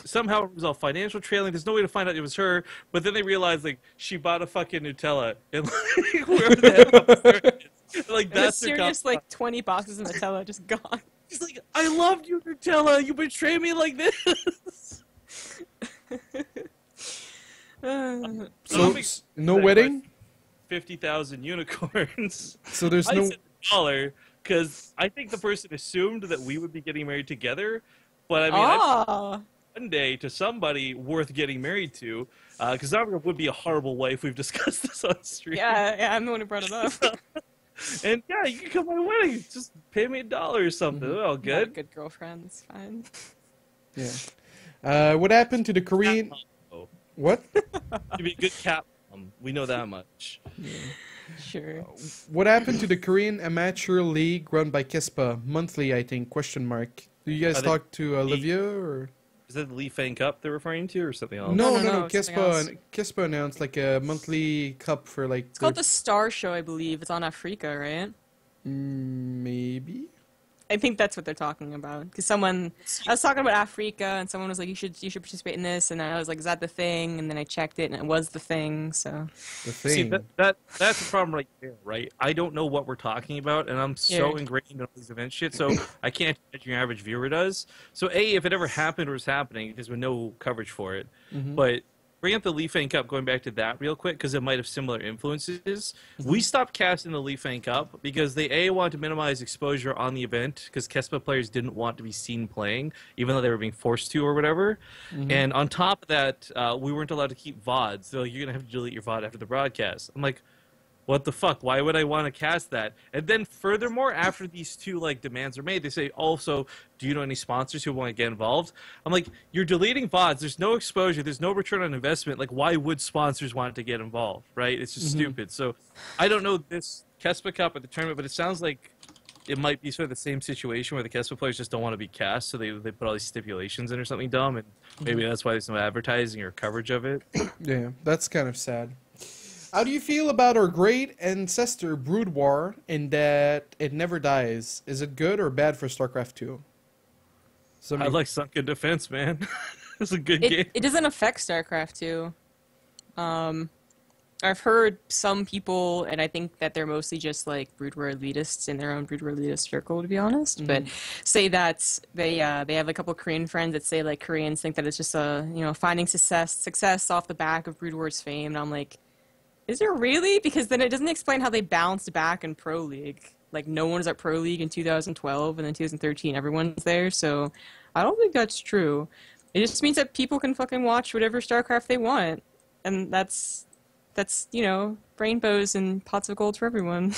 somehow removes all financial trailing. There's no way to find out it was her. But then they realize like she bought a fucking Nutella, and like wherever the hell like The that's her serious, like, 20 boxes of Nutella just gone. She's like, I loved you, Nutella. You betray me like this. So, no wedding? 50,000 unicorns. So there's I no... said $1 because I think the person assumed that we would be getting married together. But I mean, Oh. one day to somebody worth getting married to, because ZombieGrub would be a horrible wife. We've discussed this on stream. Yeah, I'm the one who brought it up. And yeah, you can come to my wedding. Just pay me $1 or something. Mm-hmm. All Not a good. good girlfriend, it's fine. Yeah. What happened to the Korean... Oh, What? you'd be a good cat mom. We know that much. Sure. What happened to the Korean Amateur League run by Kespa? Monthly, I think, question mark. Do you guys Are they- talk to Olivia or... Is that the Lee Fang Cup they're referring to, or something else? No, no, something else. Kespa announced like a monthly cup for like... It's called the Star Show, I believe. It's on Africa, right? Maybe? I think that's what they're talking about. Because I was talking about Africa, and someone was like, you should participate in this, and I was like, is that the thing? And then I checked it, and it was the thing, so... The See, thing. that's the problem right there, right? I don't know what we're talking about, and I'm so Yeah. ingrained in all these event shit, so I can't imagine your average viewer does. So, A, if it ever happened or was happening, there's been no coverage for it. But bring up the Lee Fang Cup, going back to that real quick, because it might have similar influences. We stopped casting the Lee Fang Cup because they, A, wanted to minimize exposure on the event, because Kespa players didn't want to be seen playing, even though they were being forced to or whatever. And on top of that, we weren't allowed to keep VODs. So you're going to have to delete your VOD after the broadcast. I'm like, what the fuck? Why would I want to cast that? And then furthermore, after these two like demands are made, they say, also, do you know any sponsors who want to get involved? I'm like, you're deleting VODs. There's no exposure. There's no return on investment. Like, why would sponsors want to get involved, right? It's just stupid. So I don't know this Kespa Cup at the tournament, but it sounds like it might be sort of the same situation where the Kespa players just don't want to be cast, so they put all these stipulations in or something dumb, and maybe that's why there's no advertising or coverage of it. Yeah, that's kind of sad. How do you feel about our great ancestor Brood War in that it never dies? Is it good or bad for StarCraft 2? I like Sunken Defense, man. It's a good game. It doesn't affect StarCraft 2. I've heard some people, and I think that they're mostly just like Brood War elitists in their own Brood War elitist circle, to be honest. But say that they have a couple of Korean friends that say like Koreans think that it's just finding success off the back of Brood War's fame, and I'm like, is it really? Because then it doesn't explain how they bounced back in Pro League. Like, no one was at Pro League in 2012, and then 2013, everyone's there. So I don't think that's true. It just means that people can fucking watch whatever StarCraft they want. And that's rainbows and pots of gold for everyone.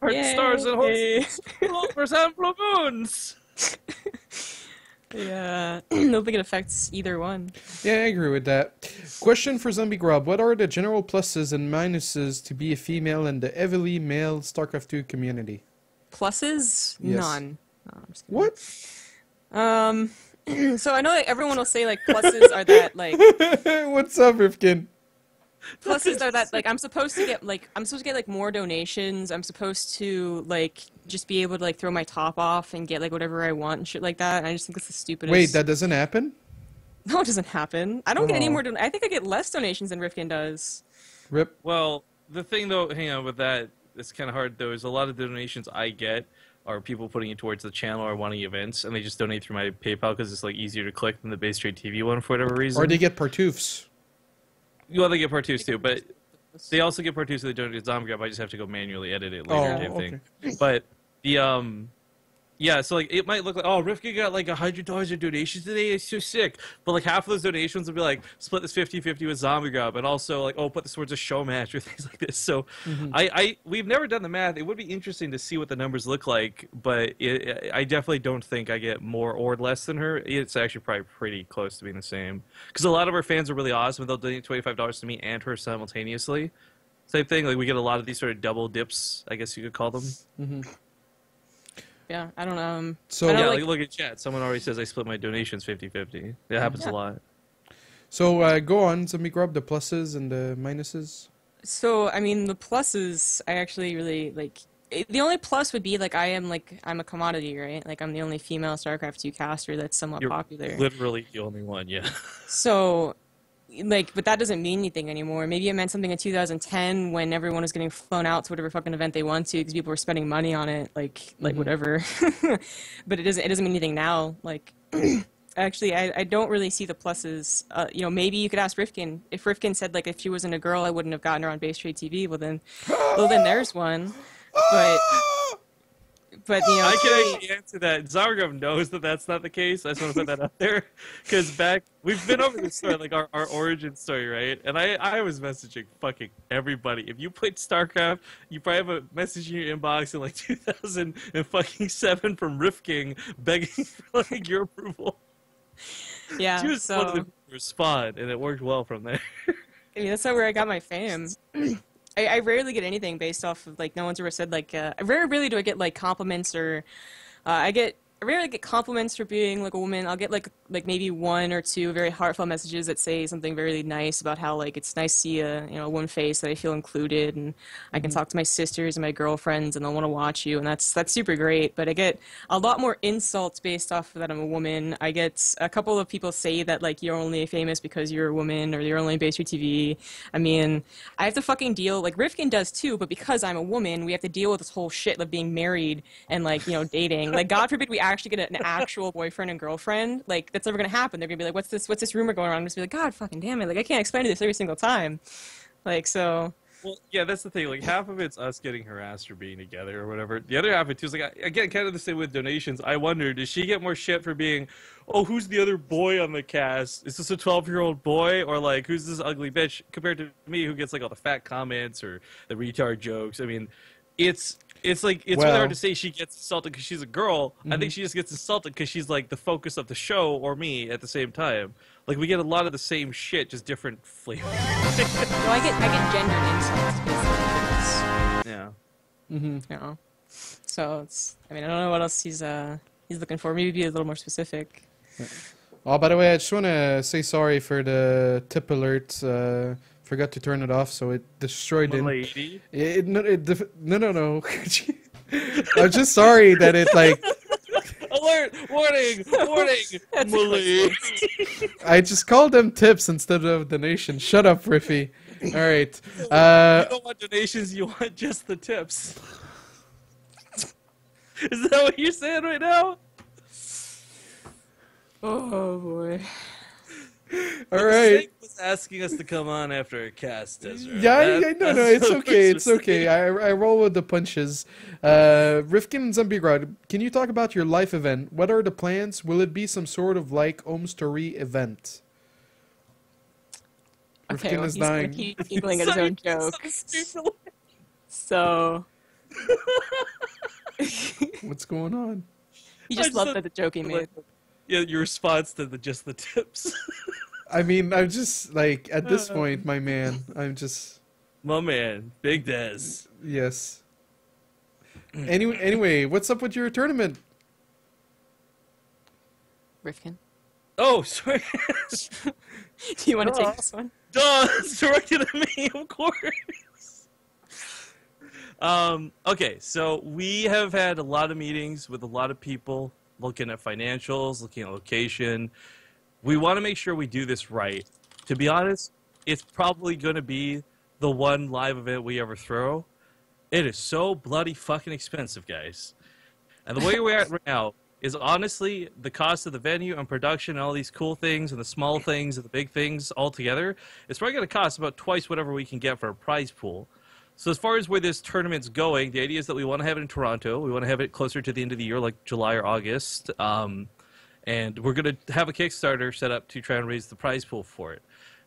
Heart stars and Yay. horses and blue moons. Yeah, I don't think it affects either one. Yeah, I agree with that. Question for ZombieGrub. What are the general pluses and minuses to be a female in the heavily male StarCraft 2 community? Pluses? Yes. None. No, I'm just kidding. What? So I know like, everyone will say like pluses are that like What's up, Rifkin? pluses are that like I'm supposed to get like more donations. I'm supposed to like just be able to like throw my top off and get like whatever I want and shit like that. And I just think it's the stupidest. Wait, that doesn't happen? No, it doesn't happen. I don't get any Oh. more. I think I get less donations than Rifkin does. Rip. Well, the thing though, hang on with that. It's kind of hard though. Is a lot of donations I get are people putting it towards the channel or wanting events, and they just donate through my PayPal because it's like easier to click than the base trade TV one for whatever reason. Or they get partoofs. Well, they get partoofs too, but they also get partoofs if they donate to ZombieGrub. I just have to go manually edit it later, type thing. But the yeah, so like it might look like, oh, Rifkin got like $100 in donations today. It's so sick. But like half of those donations will be like, split this 50-50 with ZombieGrub, and also like, oh, put this towards a show match or things like this. So we've never done the math. It would be interesting to see what the numbers look like, but I definitely don't think I get more or less than her. It's actually probably pretty close to being the same. Because a lot of our fans are really awesome, and they'll donate $25 to me and her simultaneously. Same thing. Like we get a lot of these sort of double dips, I guess you could call them. Yeah, I don't know. So yeah, like look at chat. Someone already says I split my donations 50-50. That happens a lot. So go on, ZombieGrub, the pluses and the minuses. So I mean, the pluses, I actually really like. The only plus would be like I'm a commodity, right? Like I'm the only female StarCraft 2 caster that's somewhat popular. Literally the only one, yeah. So. Like, but that doesn't mean anything anymore. Maybe it meant something in 2010 when everyone was getting flown out to whatever fucking event they want to because people were spending money on it, like whatever. But it doesn't mean anything now. Like, actually, I don't really see the pluses. You know, maybe you could ask Rifkin. If Rifkin said like if she wasn't a girl, I wouldn't have gotten her on base trade TV. Well then there's one. But you know, I can actually answer that. ZombieGrub knows that that's not the case. I just want to put that out there because we've been over this story, like our origin story, right? And I was messaging fucking everybody. If you played StarCraft, you probably have a message in your inbox in like 2007 from Rifkin begging for like your approval. Yeah, she was one of the people to respond, and it worked well from there. I mean, that's not where I got my fame. I rarely get anything based off of, like, no one's ever said, like, rarely do I get, like, compliments or, I rarely get compliments for being, like, a woman. I'll get, like maybe one or two very heartfelt messages that say something very nice about how, like, it's nice to see a woman face, that I feel included, and I can talk to my sisters and my girlfriends, and they'll want to watch you, and that's super great. But I get a lot more insults based off of that I'm a woman. I get a couple of people say that, like, you're only famous because you're a woman, or you're only based on TV. I mean, I have to fucking deal, like, Rifkin does too, but because I'm a woman, we have to deal with this whole shit of being married and, like, dating. Like, God forbid we actually get an actual boyfriend and girlfriend. Like, that's never gonna happen. They're gonna be like, what's this rumor going on? I'm just be like, God fucking damn it, like I can't explain this every single time. Like, so well, yeah, that's the thing. Like, half of it's us getting harassed or being together or whatever. The other half of it too is like, again, kind of the same with donations. I wonder, does she get more shit for being, oh, who's the other boy on the cast? Is this a 12-year-old boy, or like, who's this ugly bitch? Compared to me, who gets like all the fat comments or the retard jokes. I mean, it's really hard to say she gets insulted because she's a girl. I think she just gets insulted because she's like the focus of the show, or me at the same time. Like, we get a lot of the same shit, just different flavor. No, I get gendered insults. Yeah. So it's. I mean, I don't know what else he's looking for. Maybe be a little more specific. Oh, by the way, I just want to say sorry for the tip alert. Forgot to turn it off, so it destroyed it. No. I'm just sorry that it like. Alert! Warning! Warning! I just called them tips instead of donations. Shut up, Riffy. All right. You don't want donations. You want just the tips. Is that what you're saying right now? Oh boy. All right. Was asking us to come on after a cast, desRow. Yeah, no, it's okay, it's okay. I roll with the punches. Rifkin and ZombieGrub, can you talk about your life event? What are the plans? Will it be some sort of like home story event? Okay, Rifkin well, is he's dying. gonna keep giggling at his own jokes. So What's going on? you just love the joke he made. Yeah, your response to just the tips. I mean, I'm just like at this point, my man. I'm just my man, Big Des. Yes. Anyway, what's up with your tournament? Rifkin. Oh, sorry. Do you want to take this one? Duh, it's directed at me, of course. Okay, so we have had a lot of meetings with a lot of people, looking at financials, looking at location. We want to make sure we do this right. To be honest, it's probably going to be the one live event we ever throw, it is so bloody fucking expensive, guys. And the way we're at right now is honestly the cost of the venue and production and all these cool things and the small things and the big things all together, it's probably going to cost about twice whatever we can get for a prize pool. So as far as where this tournament's going, the idea is that we want to have it in Toronto. We want to have it closer to the end of the year, like July or August. And we're going to have a Kickstarter set up to try and raise the prize pool for it.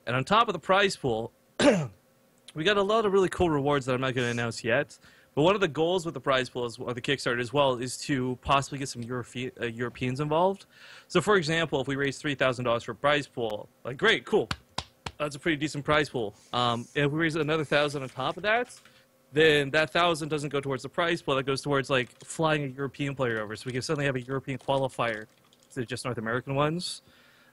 And on top of the prize pool, we got a lot of really cool rewards that I'm not going to announce yet. But one of the goals with the prize pool, or the Kickstarter as well, is to possibly get some Europeans involved. So, for example, if we raise $3,000 for a prize pool, like, great, cool. That's a pretty decent prize pool. And if we raise another $1,000 on top of that, then that $1,000 doesn't go towards the prize pool. That goes towards, like, flying a European player over. So we can suddenly have a European qualifier instead of just North American ones.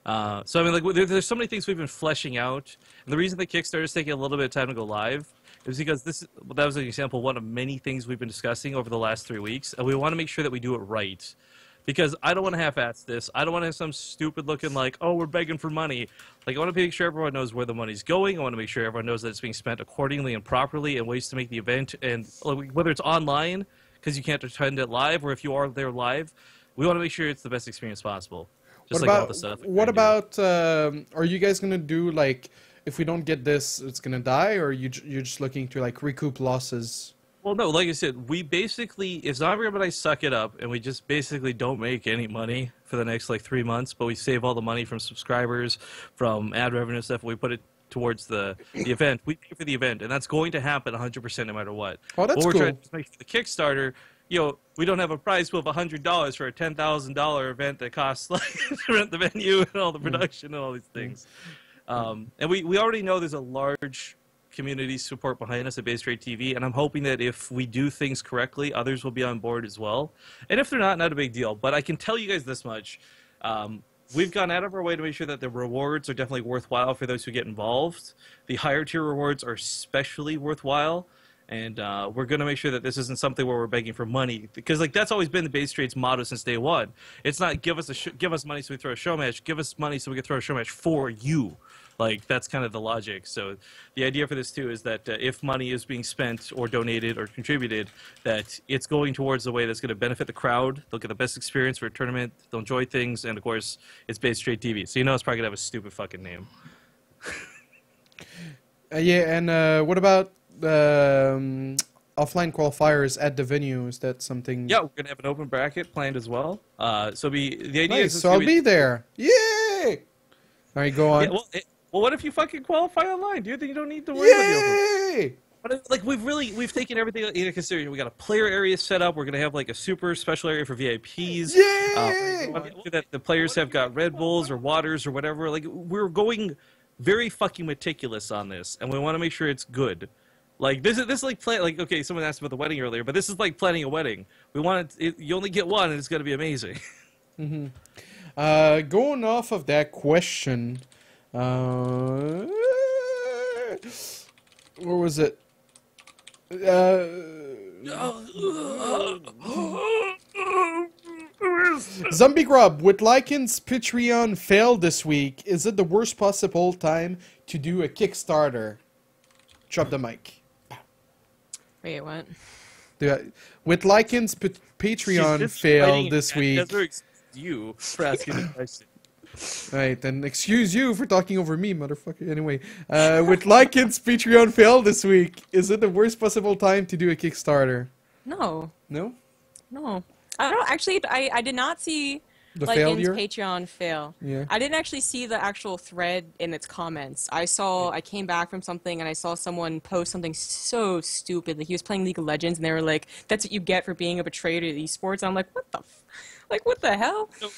So, I mean, like, there's so many things we've been fleshing out. And the reason the Kickstarter is taking a little bit of time to go live is because that was an example of one of many things we've been discussing over the last 3 weeks. And we want to make sure that we do it right. Because I don't want to half-ass this. I don't want to have some stupid looking like, oh, we're begging for money. Like, I want to make sure everyone knows where the money's going. I want to make sure everyone knows that it's being spent accordingly and properly and ways to make the event. And whether it's online, because you can't attend it live, or if you are there live, we want to make sure it's the best experience possible. Just what like about, all the stuff. What about, are you guys going to do, like, if we don't get this, it's going to die? Or you're just looking to, like, recoup losses? Well, no, like I said, we basically, if ZombieGrub and I suck it up, and we just basically don't make any money for the next, like, 3 months, but we save all the money from subscribers, from ad revenue stuff, and we put it towards the event. We pay for the event, and that's going to happen 100% no matter what. Oh, that's what we're cool. trying to make for the Kickstarter, you know, we don't have a prize pool of $100 for a $10,000 event that costs, like, to rent the venue and all the production and all these things. And we already know there's a large community support behind us at Base Rate TV, and I'm hoping that if we do things correctly, others will be on board as well. And if they're not a big deal. But I can tell you guys this much. We've gone out of our way to make sure that the rewards are definitely worthwhile for those who get involved. The higher tier rewards are especially worthwhile. And we're going to make sure that this isn't something where we're begging for money. Because, like, that's always been the Base Trade's motto since day one. It's not give us money so we throw a show match. Give us money so we can throw a show match for you. Like, that's kind of the logic. So the idea for this, too, is that if money is being spent or donated or contributed, that it's going towards the way that's going to benefit the crowd. They'll get the best experience for a tournament. They'll enjoy things. And, of course, it's Base Trade TV. So you know it's probably going to have a stupid fucking name. Yeah, and what about offline qualifiers at the venue? Is that something? Yeah, we're going to have an open bracket planned as well. So the idea nice, is... so I'll be there. Yay! All right, go on. Yeah, well, what if you fucking qualify online, dude? Then you don't need to worry about the open. Yay! But, like, we've taken everything into consideration. We got a player area set up. We're gonna have like a super special area for VIPs. Yay! That the players have got Red Bulls or waters or whatever. Like, we're going very fucking meticulous on this, and we want to make sure it's good. Like, this is like okay, someone asked about the wedding earlier, but this is like planning a wedding. We want it, you only get one, and it's gonna be amazing. Going off of that question, where was it? ZombieGrub, with Lycan's Patreon fail this week, is it the worst possible time to do a Kickstarter? Drop the mic. Wait, what? With Lycan's Patreon fail this week. You for asking the question. Right, then excuse you for talking over me, motherfucker. Anyway, with Lycan's Patreon fail this week, is it the worst possible time to do a Kickstarter? No. No? No. I don't actually. I did not see The Lycan's failure? Patreon fail. Yeah. I didn't actually see the actual thread in its comments. I came back from something and I saw someone post something so stupid. Like, he was playing League of Legends and they were like, "That's what you get for being a betrayer to esports." And I'm like, what the hell? So,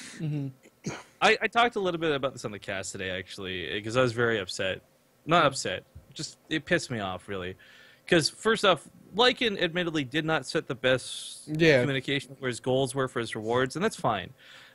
I talked a little bit about this on the cast today, actually, because I was very upset. Not upset, just it pissed me off, really. Because, first off, Lycan admittedly did not set the best communication where his goals were for his rewards, and that's fine.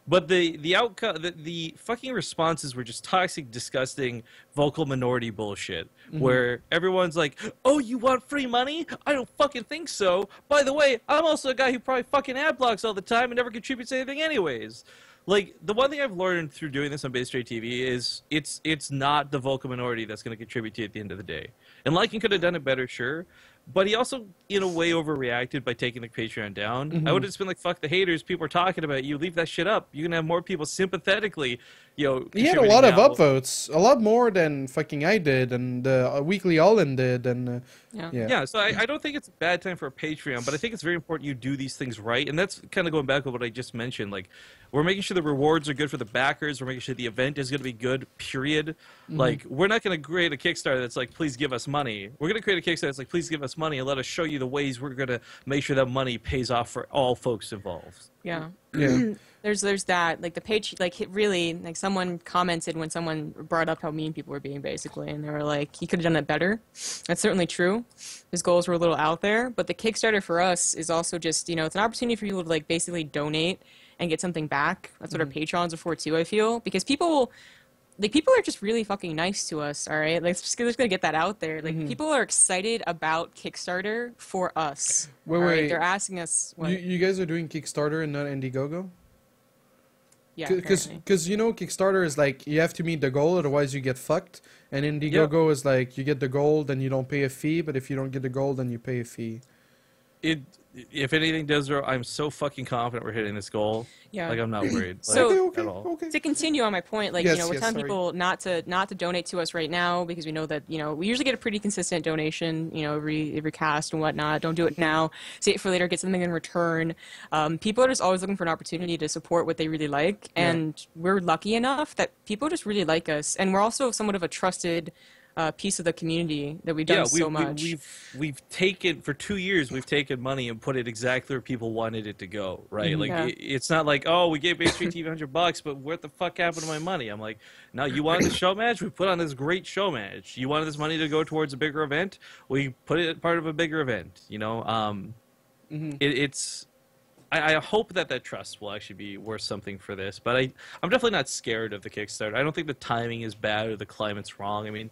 But the outcome, the fucking responses were just toxic, disgusting, vocal minority bullshit. Where everyone's like, "Oh, you want free money? I don't fucking think so. By the way, I'm also a guy who probably fucking ad blocks all the time and never contributes anything anyways." like the one thing I've learned through doing this on Base Trade TV is it's not the vocal minority that's going to contribute to it at the end of the day. And Lycan could have done it better, sure, but he also in a way overreacted by taking the Patreon down. I would have just been like, fuck the haters, people are talking about you, leave that shit up. You can have more people sympathetically, you know. He had a lot of upvotes, a lot more than fucking I did, and Weekly All-In did, and yeah. So I don't think it's a bad time for a Patreon, but I think it's very important you do these things right, and that's kind of going back to what I just mentioned. Like, we're making sure the rewards are good for the backers. We're making sure the event is going to be good, period. Like, we're not going to create a Kickstarter that's like, please give us money. We're going to create a Kickstarter that's like, please give us money and let us show you the ways we're going to make sure that money pays off for all folks involved. Yeah. yeah. There's that, like the page, like really, like someone commented when someone brought up how mean people were being, basically, and they were like, he could have done it better. That's certainly true. His goals were a little out there, but the Kickstarter for us is also just, you know, it's an opportunity for people to like basically donate and get something back. That's what our Patrons are for too, I feel, because people are just really fucking nice to us, all right? Like, just gonna get that out there. Like, people are excited about Kickstarter for us. Wait, right? They're asking us. What? You guys are doing Kickstarter and not Indiegogo? Yeah, because you know, Kickstarter is like you have to meet the goal, otherwise you get fucked. And Indiegogo is like you get the goal, then you don't pay a fee. But if you don't get the goal, then you pay a fee. If anything, desRow, I'm so fucking confident we're hitting this goal. Yeah. Like, I'm not worried. Like, So, at all. Okay. to continue on my point, like, Yes, you know, we're yes, telling sorry. people not to donate to us right now because we know that, you know, we usually get a pretty consistent donation, you know, every cast and whatnot. Don't do it now. Save it for later. Get something in return. People are just always looking for an opportunity to support what they really like, and we're lucky enough that people just really like us, and we're also somewhat of a trusted piece of the community that we've done so much. We've taken, for 2 years, we've taken money and put it exactly where people wanted it to go, right? Like, it's not like, oh, we gave Base Street TV $100, but what the fuck happened to my money? I'm like, no, you wanted the show match? We put on this great show match. You wanted this money to go towards a bigger event? We put it part of a bigger event, you know? I hope that trust will actually be worth something for this, but I'm definitely not scared of the Kickstarter. I don't think the timing is bad or the climate's wrong. I mean,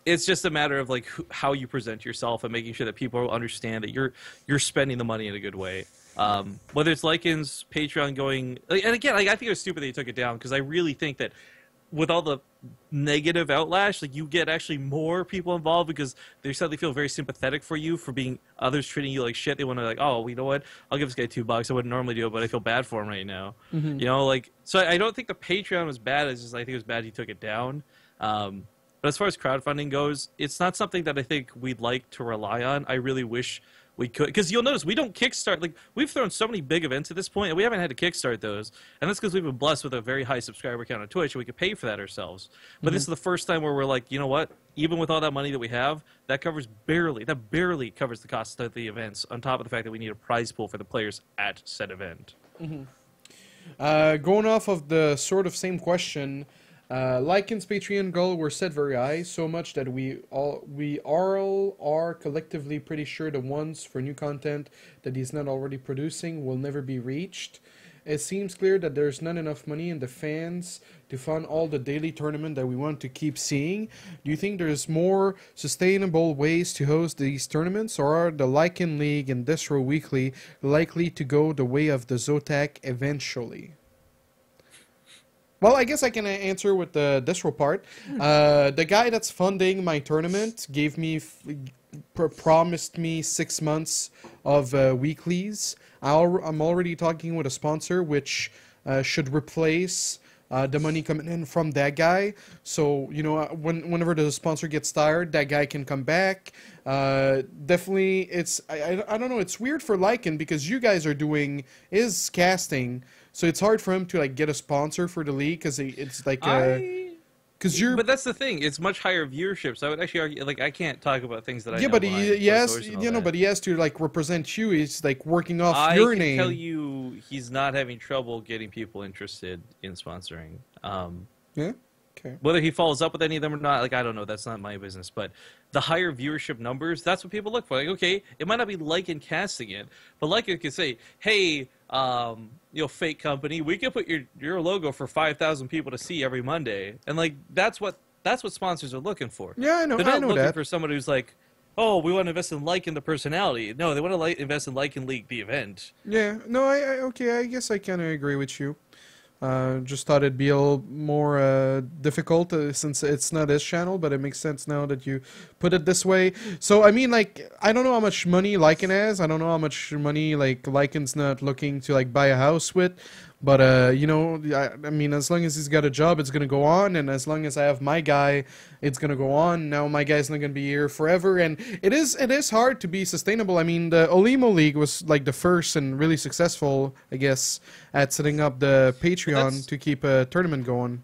it's just a matter of like how you present yourself and making sure that people understand that you're spending the money in a good way. Whether it's Lycan's Patreon going, and again, like, I think it was stupid that he took it down, because I really think that with all the negative outlash, like, you get actually more people involved because they suddenly feel very sympathetic for you for being others treating you like shit. They want to like, oh, you know what? I'll give this guy $2. I wouldn't normally do it, but I feel bad for him right now. You know, like, so I don't think the Patreon was bad. It's just I think it was bad he took it down. But as far as crowdfunding goes, it's not something that I think we'd like to rely on. I really wish we could, because you'll notice we don't kickstart. Like, we've thrown so many big events at this point, and we haven't had to kickstart those. And that's because we've been blessed with a very high subscriber count on Twitch, and we could pay for that ourselves. But this is the first time where we're like, you know what? Even with all that money that we have, that barely covers the cost of the events, on top of the fact that we need a prize pool for the players at said event. Going off of the sort of same question, Lycan's Patreon goal were set very high, so much that we all are collectively pretty sure the ones for new content that he's not already producing will never be reached. It seems clear that there's not enough money in the fans to fund all the daily tournament that we want to keep seeing. Do you think there's more sustainable ways to host these tournaments, or are the Lycan League and desRow Weekly likely to go the way of the Zotac eventually? Well, I guess I can answer with the desRow part. The guy that's funding my tournament gave me, promised me 6 months of weeklies. I'm already talking with a sponsor, which should replace the money coming in from that guy. So, you know, whenever the sponsor gets tired, that guy can come back. Definitely, it's, I don't know, it's weird for Lycan because you guys are doing is casting. So it's hard for him to like get a sponsor for the league because it's like because you're. But that's the thing; it's much higher viewership. So I would actually argue, like, I can't talk about things that I know. But he has, you know, but he has to like represent you. He's like working off your name. I can tell you, he's not having trouble getting people interested in sponsoring. Yeah. Okay. Whether he follows up with any of them or not, like, I don't know. That's not my business. But the higher viewership numbers, that's what people look for. Like, okay, it might not be Lycan casting it, but Lycan can say, hey, you know, fake company, we can put your logo for 5,000 people to see every Monday, and like that's what sponsors are looking for. Yeah, I know. They're not looking that. for someone who's like, oh, we want to invest in Lycan the personality. No, they want to invest in Lycan League the event. Yeah. No, okay. I guess I kind of agree with you. Just thought it'd be a little more difficult since it's not his channel, but it makes sense now that you put it this way. So, I mean, like, I don't know how much money Lycan has. I don't know how much money, like, Lycan's not looking to, like, buy a house with. But, you know, I mean, as long as he's got a job, it's going to go on. And as long as I have my guy, it's going to go on. Now, my guy's not going to be here forever. And it is hard to be sustainable. I mean, the Olimo League was, like, the first and really successful, I guess, at setting up the Patreon to keep a tournament going.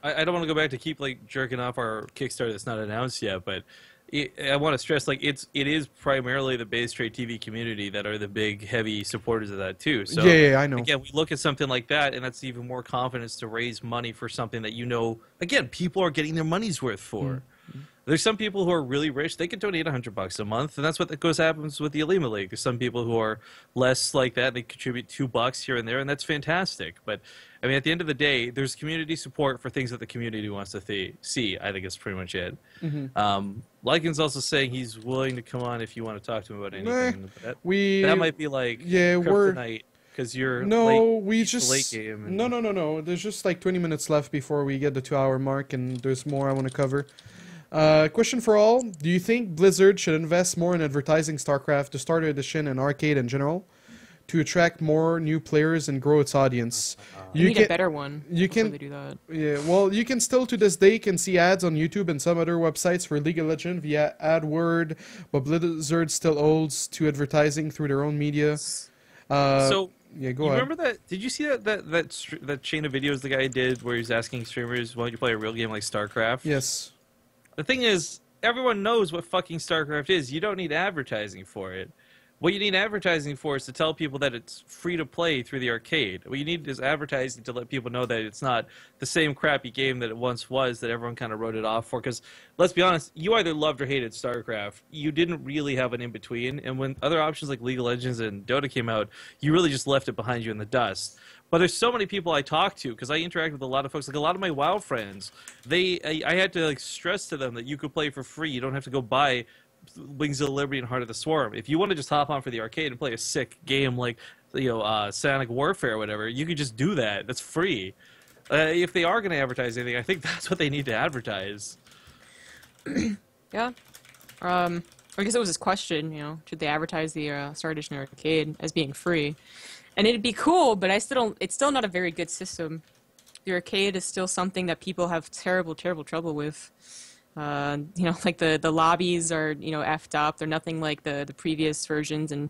I don't want to go back to keep, like, jerking off our Kickstarter that's not announced yet, but I want to stress, like, it is primarily the base trade TV community that are the big, heavy supporters of that, too. So, yeah, I know. Again, we look at something like that, and that's even more confidence to raise money for something that, you know, again, people are getting their money's worth for. There's some people who are really rich. They can donate $100 a month, and that's what happens with the Olima League. There's some people who are less like that. They contribute $2 here and there, and that's fantastic. But, I mean, at the end of the day, there's community support for things that the community wants to see. I think is pretty much it. Lycan's also saying he's willing to come on if you want to talk to him about anything. That might be like kryptonite. Because you're late game. No. There's just like 20 minutes left before we get the 2-hour mark, and there's more I want to cover. Question for all. Do you think Blizzard should invest more in advertising StarCraft, the Starter Edition, and Arcade in general, to attract more new players and grow its audience? You need a better one before they do that. Yeah, well, you can still to this day can see ads on YouTube and some other websites for League of Legends via AdWord, but Blizzard still holds to advertising through their own media. Yeah, go ahead. Remember that? Did you see that chain of videos the guy did where he was asking streamers, why don't you play a real game like StarCraft? Yes. The thing is, everyone knows what fucking StarCraft is. You don't need advertising for it. What you need advertising for is to tell people that it's free to play through the arcade. What you need is advertising to let people know that it's not the same crappy game that it once was that everyone kind of wrote it off for. Because, let's be honest, you either loved or hated StarCraft. You didn't really have an in-between. And when other options like League of Legends and Dota came out, you really just left it behind you in the dust. But there's so many people I talk to, because I interact with a lot of folks, like a lot of my WoW friends. I had to like stress to them that you could play for free. You don't have to go buy Wings of Liberty and Heart of the Swarm. If you want to just hop on for the arcade and play a sick game like, you know, Sonic Warfare or whatever, you can just do that. That's free. If they are going to advertise anything, I think that's what they need to advertise. Yeah. I guess it was his question, you know, should they advertise the Star Edition arcade as being free? And it'd be cool, but it's still not a very good system. The arcade is still something that people have terrible trouble with. You know, like the lobbies are, you know, effed up. They're nothing like the previous versions and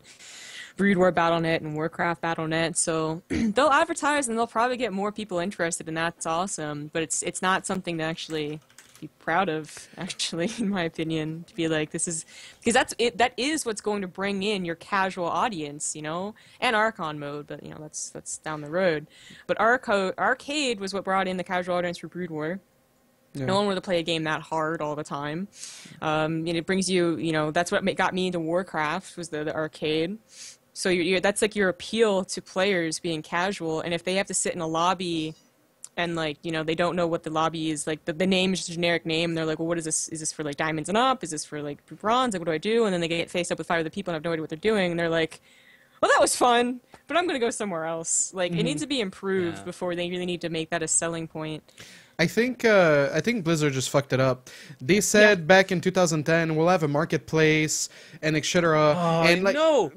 Brood War Battle.net and Warcraft Battle.net. So they'll advertise and they'll probably get more people interested, and that's awesome. But it's not something to actually be proud of, actually, in my opinion, to be like, this is, because that is what's going to bring in your casual audience, you know, and Archon mode, but you know, that's down the road. But arcade was what brought in the casual audience for Brood War. Yeah. No one wanted to play a game that hard all the time. And it brings you, you know, that's what got me into Warcraft, was the arcade. So that's like your appeal to players being casual, and if they have to sit in a lobby and, like, you know, they don't know what the lobby is, like, the name is just a generic name, and they're like, well, what is this? Is this for, like, diamonds and up? Is this for, like, bronze? Like, what do I do? And then they get faced up with 5 other people and have no idea what they're doing, and they're like, well, that was fun, but I'm going to go somewhere else. Like, it needs to be improved before they really need to make that a selling point. I think Blizzard just fucked it up. They said back in 2010, we'll have a marketplace and etc. And like, no.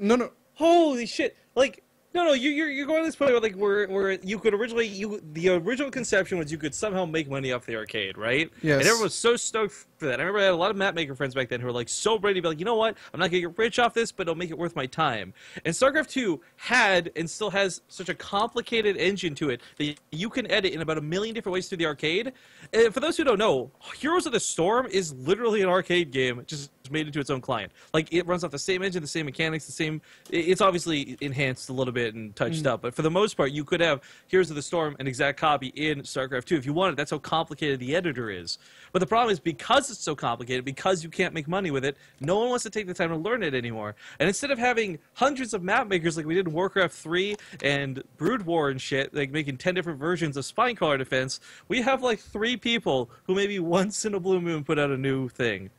Holy shit! Like, no, you're going to this point where you could originally the original conception was you could somehow make money off the arcade, right? Yes. And everyone was so stoked for that. I remember I had a lot of map maker friends back then who were like so ready to be like, you know what? I'm not gonna get rich off this, but it'll make it worth my time. And StarCraft 2 had and still has such a complicated engine to it that you can edit in about 1 million different ways through the arcade. And for those who don't know, Heroes of the Storm is literally an arcade game just made into its own client. Like, it runs off the same engine, the same mechanics, the same. It's obviously enhanced a little bit and touched up, but for the most part, you could have Heroes of the Storm, an exact copy in StarCraft 2 if you wanted. That's how complicated the editor is. But the problem is, because it's so complicated, because you can't make money with it, no one wants to take the time to learn it anymore. And instead of having hundreds of map makers like we did in Warcraft 3 and Brood War and shit, like making 10 different versions of Spine Caller Defense, we have like 3 people who maybe once in a blue moon put out a new thing.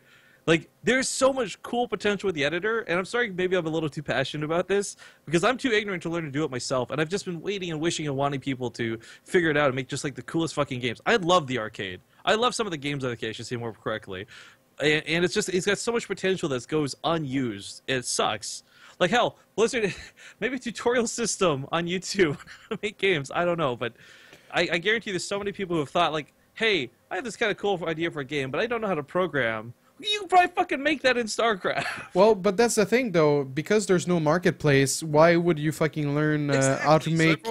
Like, there's so much cool potential with the editor, and I'm sorry, maybe I'm a little too passionate about this, because I'm too ignorant to learn to do it myself, and I've just been waiting and wishing and wanting people to figure it out and make just, like, the coolest fucking games. I love the arcade. I love some of the games on the arcade, I should say more correctly. And it's got so much potential that goes unused. It sucks. Like, hell, Blizzard, maybe a tutorial system on YouTube to make games. I don't know, but I guarantee there's so many people who have thought, like, hey, I have this kind of cool idea for a game, but I don't know how to program. You can probably fucking make that in StarCraft. Well, but that's the thing, though. Because there's no marketplace, why would you fucking learn how to make...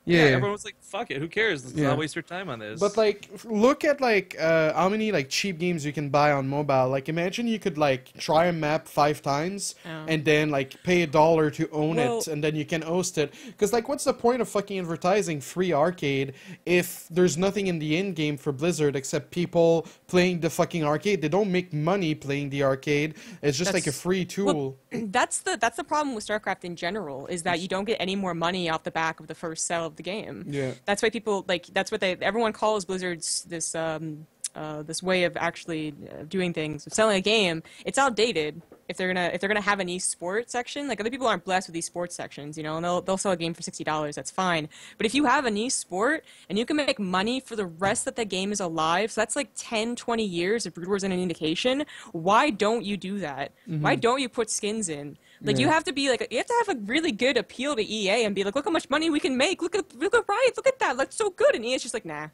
So everyone was like, fuck it, who cares? Let's not waste your time on this. But, like, look at, like, how many, like, cheap games you can buy on mobile. Like, imagine you could, like, try a map 5 times and then, like, pay $1 to own it, and then you can host it. Because, like, what's the point of fucking advertising free arcade if there's nothing in the end game for Blizzard except people playing the fucking arcade? They don't make money playing the arcade. It's just, like, a free tool. Well, that's the problem with StarCraft in general, is that you don't get any more money off the back of the first sale of the game. Yeah. That's why people, like, that's what everyone calls Blizzard's this way of actually doing things, of selling a game. It's outdated. If they're gonna have an esports section, like, other people aren't blessed with esports sections, you know, and they'll sell a game for $60. That's fine. But if you have an esport and you can make money for the rest that the game is alive, so that's like 10, 20 years if Brood War's an indication. Why don't you do that? Why don't you put skins in? Like, you have to be like, you have to have a really good appeal to EA and be like, look how much money we can make. Look at Riot. Look at that. That's so good. And EA's just like, nah.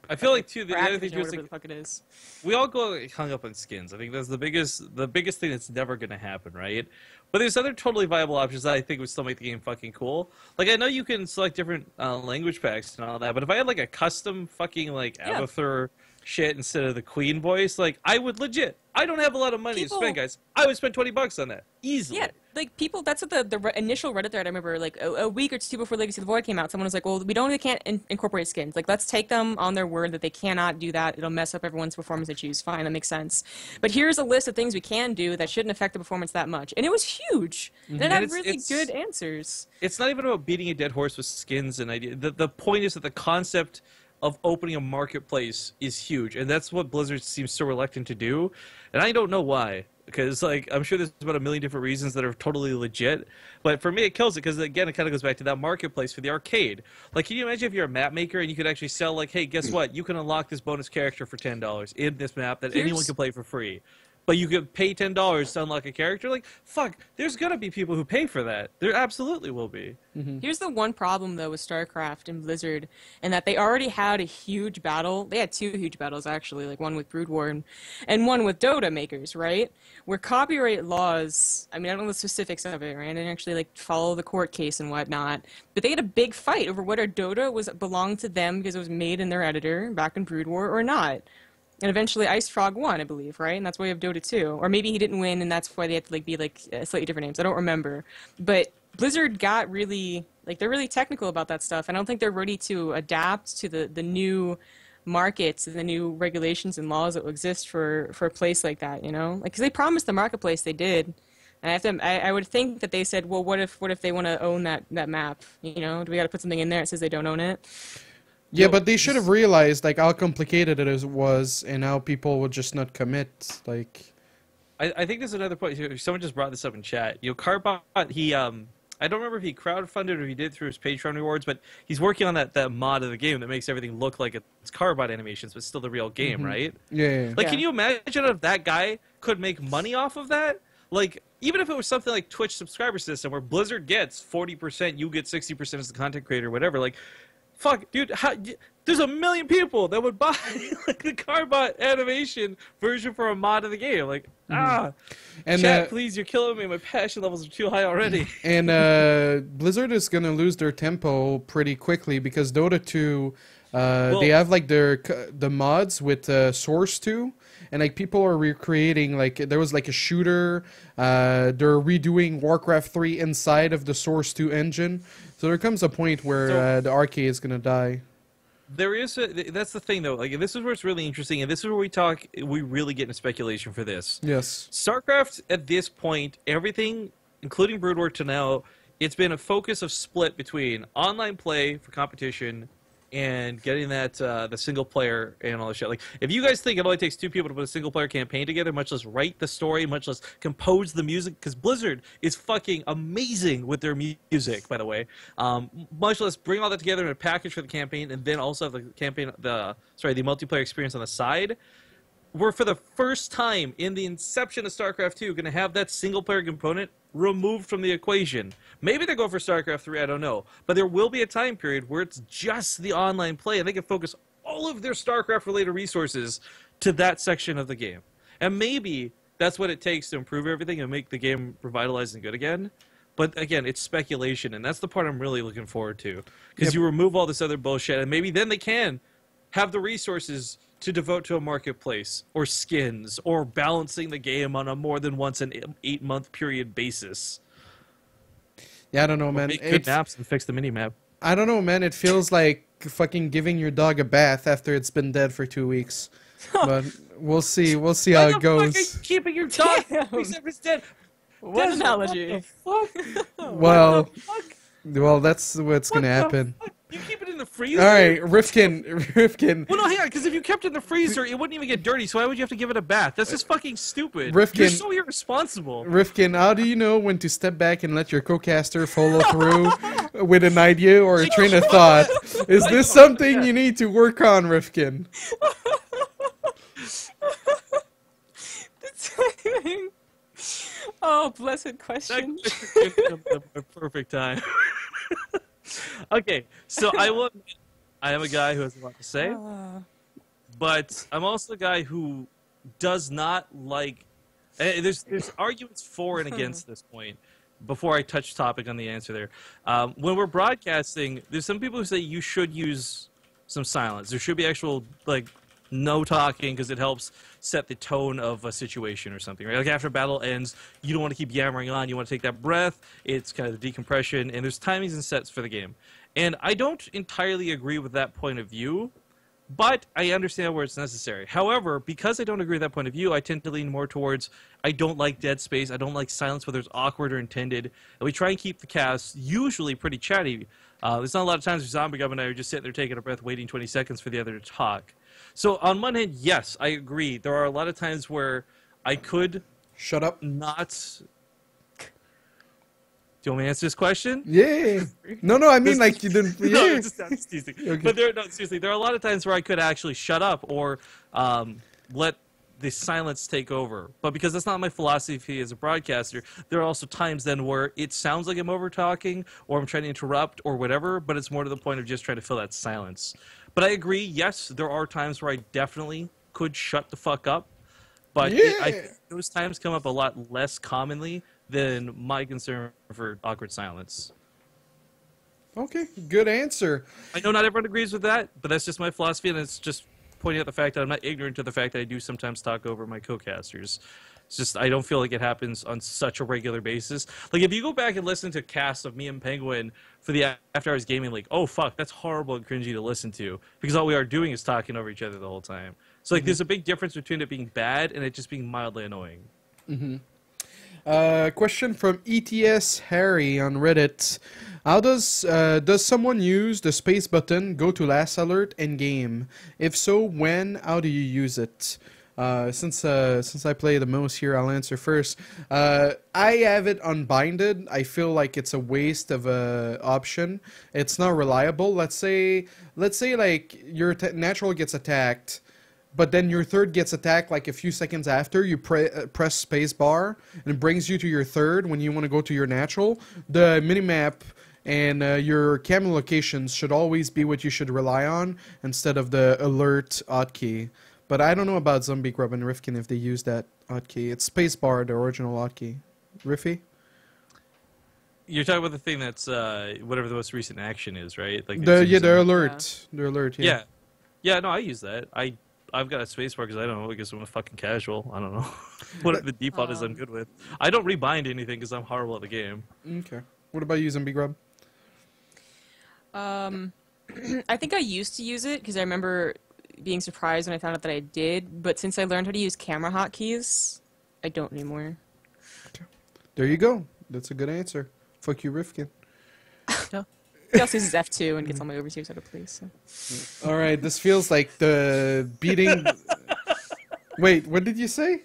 I feel like too. The other thing too is, like, the fuck it is. We all go hung up on skins. I think that's the biggest thing that's never going to happen, right? But there's other totally viable options that I think would still make the game fucking cool. Like, I know you can select different language packs and all that, but if I had like a custom fucking like Avatar shit instead of the Queen voice, like, I would legit. I don't have a lot of money to spend, guys. I would spend $20 on that easily. Yeah, like, people. That's what the initial Reddit thread I remember. Like a week or two before Legacy of the Void came out, someone was like, "Well, we can't incorporate skins. Like, let's take them on their word that they cannot do that. It'll mess up everyone's performance they choose. Fine, that makes sense. But here's a list of things we can do that shouldn't affect the performance that much." And it was huge. And it had really good answers. It's not even about beating a dead horse with skins and ideas. The point is that the concept of opening a marketplace is huge, and that's what Blizzard seems so reluctant to do, and I don't know why, because, like, I'm sure there's about a million different reasons that are totally legit, but for me it kills it, because, again, it kind of goes back to that marketplace for the arcade. Like, can you imagine if you're a map maker and you could actually sell, like, hey, guess what, you can unlock this bonus character for $10 in this map that anyone can play for free, but you could pay $10 to unlock a character? Like, fuck, there's gonna be people who pay for that. There absolutely will be. Here's the one problem, though, with StarCraft and Blizzard, and that they already had a huge battle. They had 2 huge battles, actually, like one with Brood War and one with Dota makers, right? Where copyright laws, I mean, I don't know the specifics of it, right? I didn't actually, like, follow the court case and whatnot, but they had a big fight over whether Dota belonged to them because it was made in their editor back in Brood War or not. And eventually Ice Frog won, I believe, right? And that's why you have Dota 2. Or maybe he didn't win, and that's why they had to, like, be, like, slightly different names. I don't remember. But Blizzard got really, like, they're really technical about that stuff. And I don't think they're ready to adapt to the new markets and the new regulations and laws that will exist for a place like that, you know? Like, because they promised the marketplace, they did. And I would think that they said, well, what if they want to own that map? You know, do we got to put something in there that says they don't own it? Yeah, but they should have realized, like, how complicated it was and how people would just not commit, like... I think there's another point. Someone just brought this up in chat. You know, Carbot, he, I don't remember if he crowdfunded or if he did through his Patreon rewards, but he's working on that mod of the game that makes everything look like it's Carbot animations, but still the real game, right? Yeah. Like, can you imagine if that guy could make money off of that? Like, even if it was something like Twitch subscriber system where Blizzard gets 40%, you get 60% as the content creator, whatever, like... Fuck, dude, there's a million people that would buy like the Carbot animation version for a mod of the game. Like, and chat, please, you're killing me. My passion levels are too high already. And Blizzard is gonna lose their tempo pretty quickly because Dota 2, they have like the mods with Source 2. And, like, people are recreating, like, there was, like, a shooter. They're redoing Warcraft 3 inside of the Source 2 engine. So there comes a point where the arcade is going to die. There is that's the thing, though. Like, this is where it's really interesting, and this is where we really get into speculation for this. Yes. StarCraft, at this point, everything, including Brood War to now, it's been a focus of split between online play for competition and getting that the single player and all that shit. Like, if you guys think it only takes 2 people to put a single player campaign together, much less write the story, much less compose the music, because Blizzard is fucking amazing with their music, by the way. Much less bring all that together in a package for the campaign, and then also have the campaign, the multiplayer experience on the side. We're, for the first time in the inception of StarCraft 2, going to have that single-player component removed from the equation. Maybe they go for StarCraft 3, I don't know. But there will be a time period where it's just the online play, and they can focus all of their StarCraft-related resources to that section of the game. And maybe that's what it takes to improve everything and make the game revitalized and good again. But again, it's speculation, and that's the part I'm really looking forward to. Because you remove all this other bullshit, and maybe then they can have the resources to devote to a marketplace, or skins, or balancing the game on a more than once an 8-month period basis. Yeah, I don't know, man. Make good maps and fix the mini-map. I don't know, man. It feels like fucking giving your dog a bath after it's been dead for 2 weeks. But we'll see. We'll see how it goes. Why the fuck are you keeping your dog except it's dead? What analogy? What the fuck? Well, that's what's gonna happen. Fuck? You keep it in the freezer? All right, Rifkin. Well, no, hang on, because if you kept it in the freezer, it wouldn't even get dirty, so why would you have to give it a bath? That's just fucking stupid. Rifkin, you're so irresponsible. Rifkin, how do you know when to step back and let your co-caster follow through with an idea or a train of thought? Is this something you need to work on, Rifkin? Oh, blessed question. A perfect time. Okay, so I am a guy who has a lot to say, but I'm also a guy who does not like. There's arguments for and against this point. Before I touch topic on the answer there, when we're broadcasting, there's some people who say you should use some silence. There should be actual no talking because it helps set the tone of a situation or something, right? Like after a battle ends, you don't want to keep yammering on. You want to take that breath. It's kind of the decompression, and there's timings and sets for the game. And I don't entirely agree with that point of view, but I understand where it's necessary. However, because I don't agree with that point of view, I tend to lean more towards I don't like dead space. I don't like silence, whether it's awkward or intended. And we try and keep the cast usually pretty chatty. There's not a lot of times where ZombieGrub and I are just sitting there taking a breath, waiting 20 seconds for the other to talk. So on one hand, yes, I agree. There are a lot of times where I could shut up. Not. Do you want me to answer this question? Yeah. No, I mean like you didn't. Yeah. No, I'm just teasing. Okay. But seriously, there are a lot of times where I could actually shut up or let the silence take over. But because that's not my philosophy as a broadcaster, there are also times then where it sounds like I'm over talking or I'm trying to interrupt or whatever, but it's more to the point of just trying to fill that silence. But I agree, yes, there are times where I definitely could shut the fuck up. But I think those times come up a lot less commonly than my concern for awkward silence. Okay, good answer. I know not everyone agrees with that, but that's just my philosophy, and it's just pointing out the fact that I'm not ignorant to the fact that I do sometimes talk over my co-casters. It's just I don't feel like it happens on such a regular basis. Like if you go back and listen to casts of me and Penguin for the After Hours Gaming League, oh fuck, that's horrible and cringy to listen to because all we are doing is talking over each other the whole time. So like there's a big difference between it being bad and it just being mildly annoying. Question from ETS Harry on Reddit. How does someone use the space button, go to last alert, in game? If so, when? How do you use it? Since I play the most here, I'll answer first. I have it unbinded. I feel like it's a waste of a option. It's not reliable. Let's say like your natural gets attacked, but then your third gets attacked like a few seconds after. You press space bar and it brings you to your third when you want to go to your natural. The minimap and your camera locations should always be what you should rely on instead of the alert hotkey. But I don't know about ZombieGrub and Rifkin if they use that hotkey. It's spacebar, the original hotkey. Riffy? You're talking about the thing that's whatever the most recent action is, right? Like the alert. Yeah. The alert, yeah. Yeah, no, I use that. I've got a spacebar because I don't know, because I'm a fucking casual. I don't know. What the default is I'm good with. I don't rebind anything because I'm horrible at the game. Okay. What about you, ZombieGrub? I think I used to use it because I remember being surprised when I found out that I did, but since I learned how to use camera hotkeys, I don't anymore. Okay. There you go. That's a good answer. Fuck you, Rifkin. He also uses F2 and gets all my overseers out of place. So. All right, this feels like the beating. Wait, what did you say?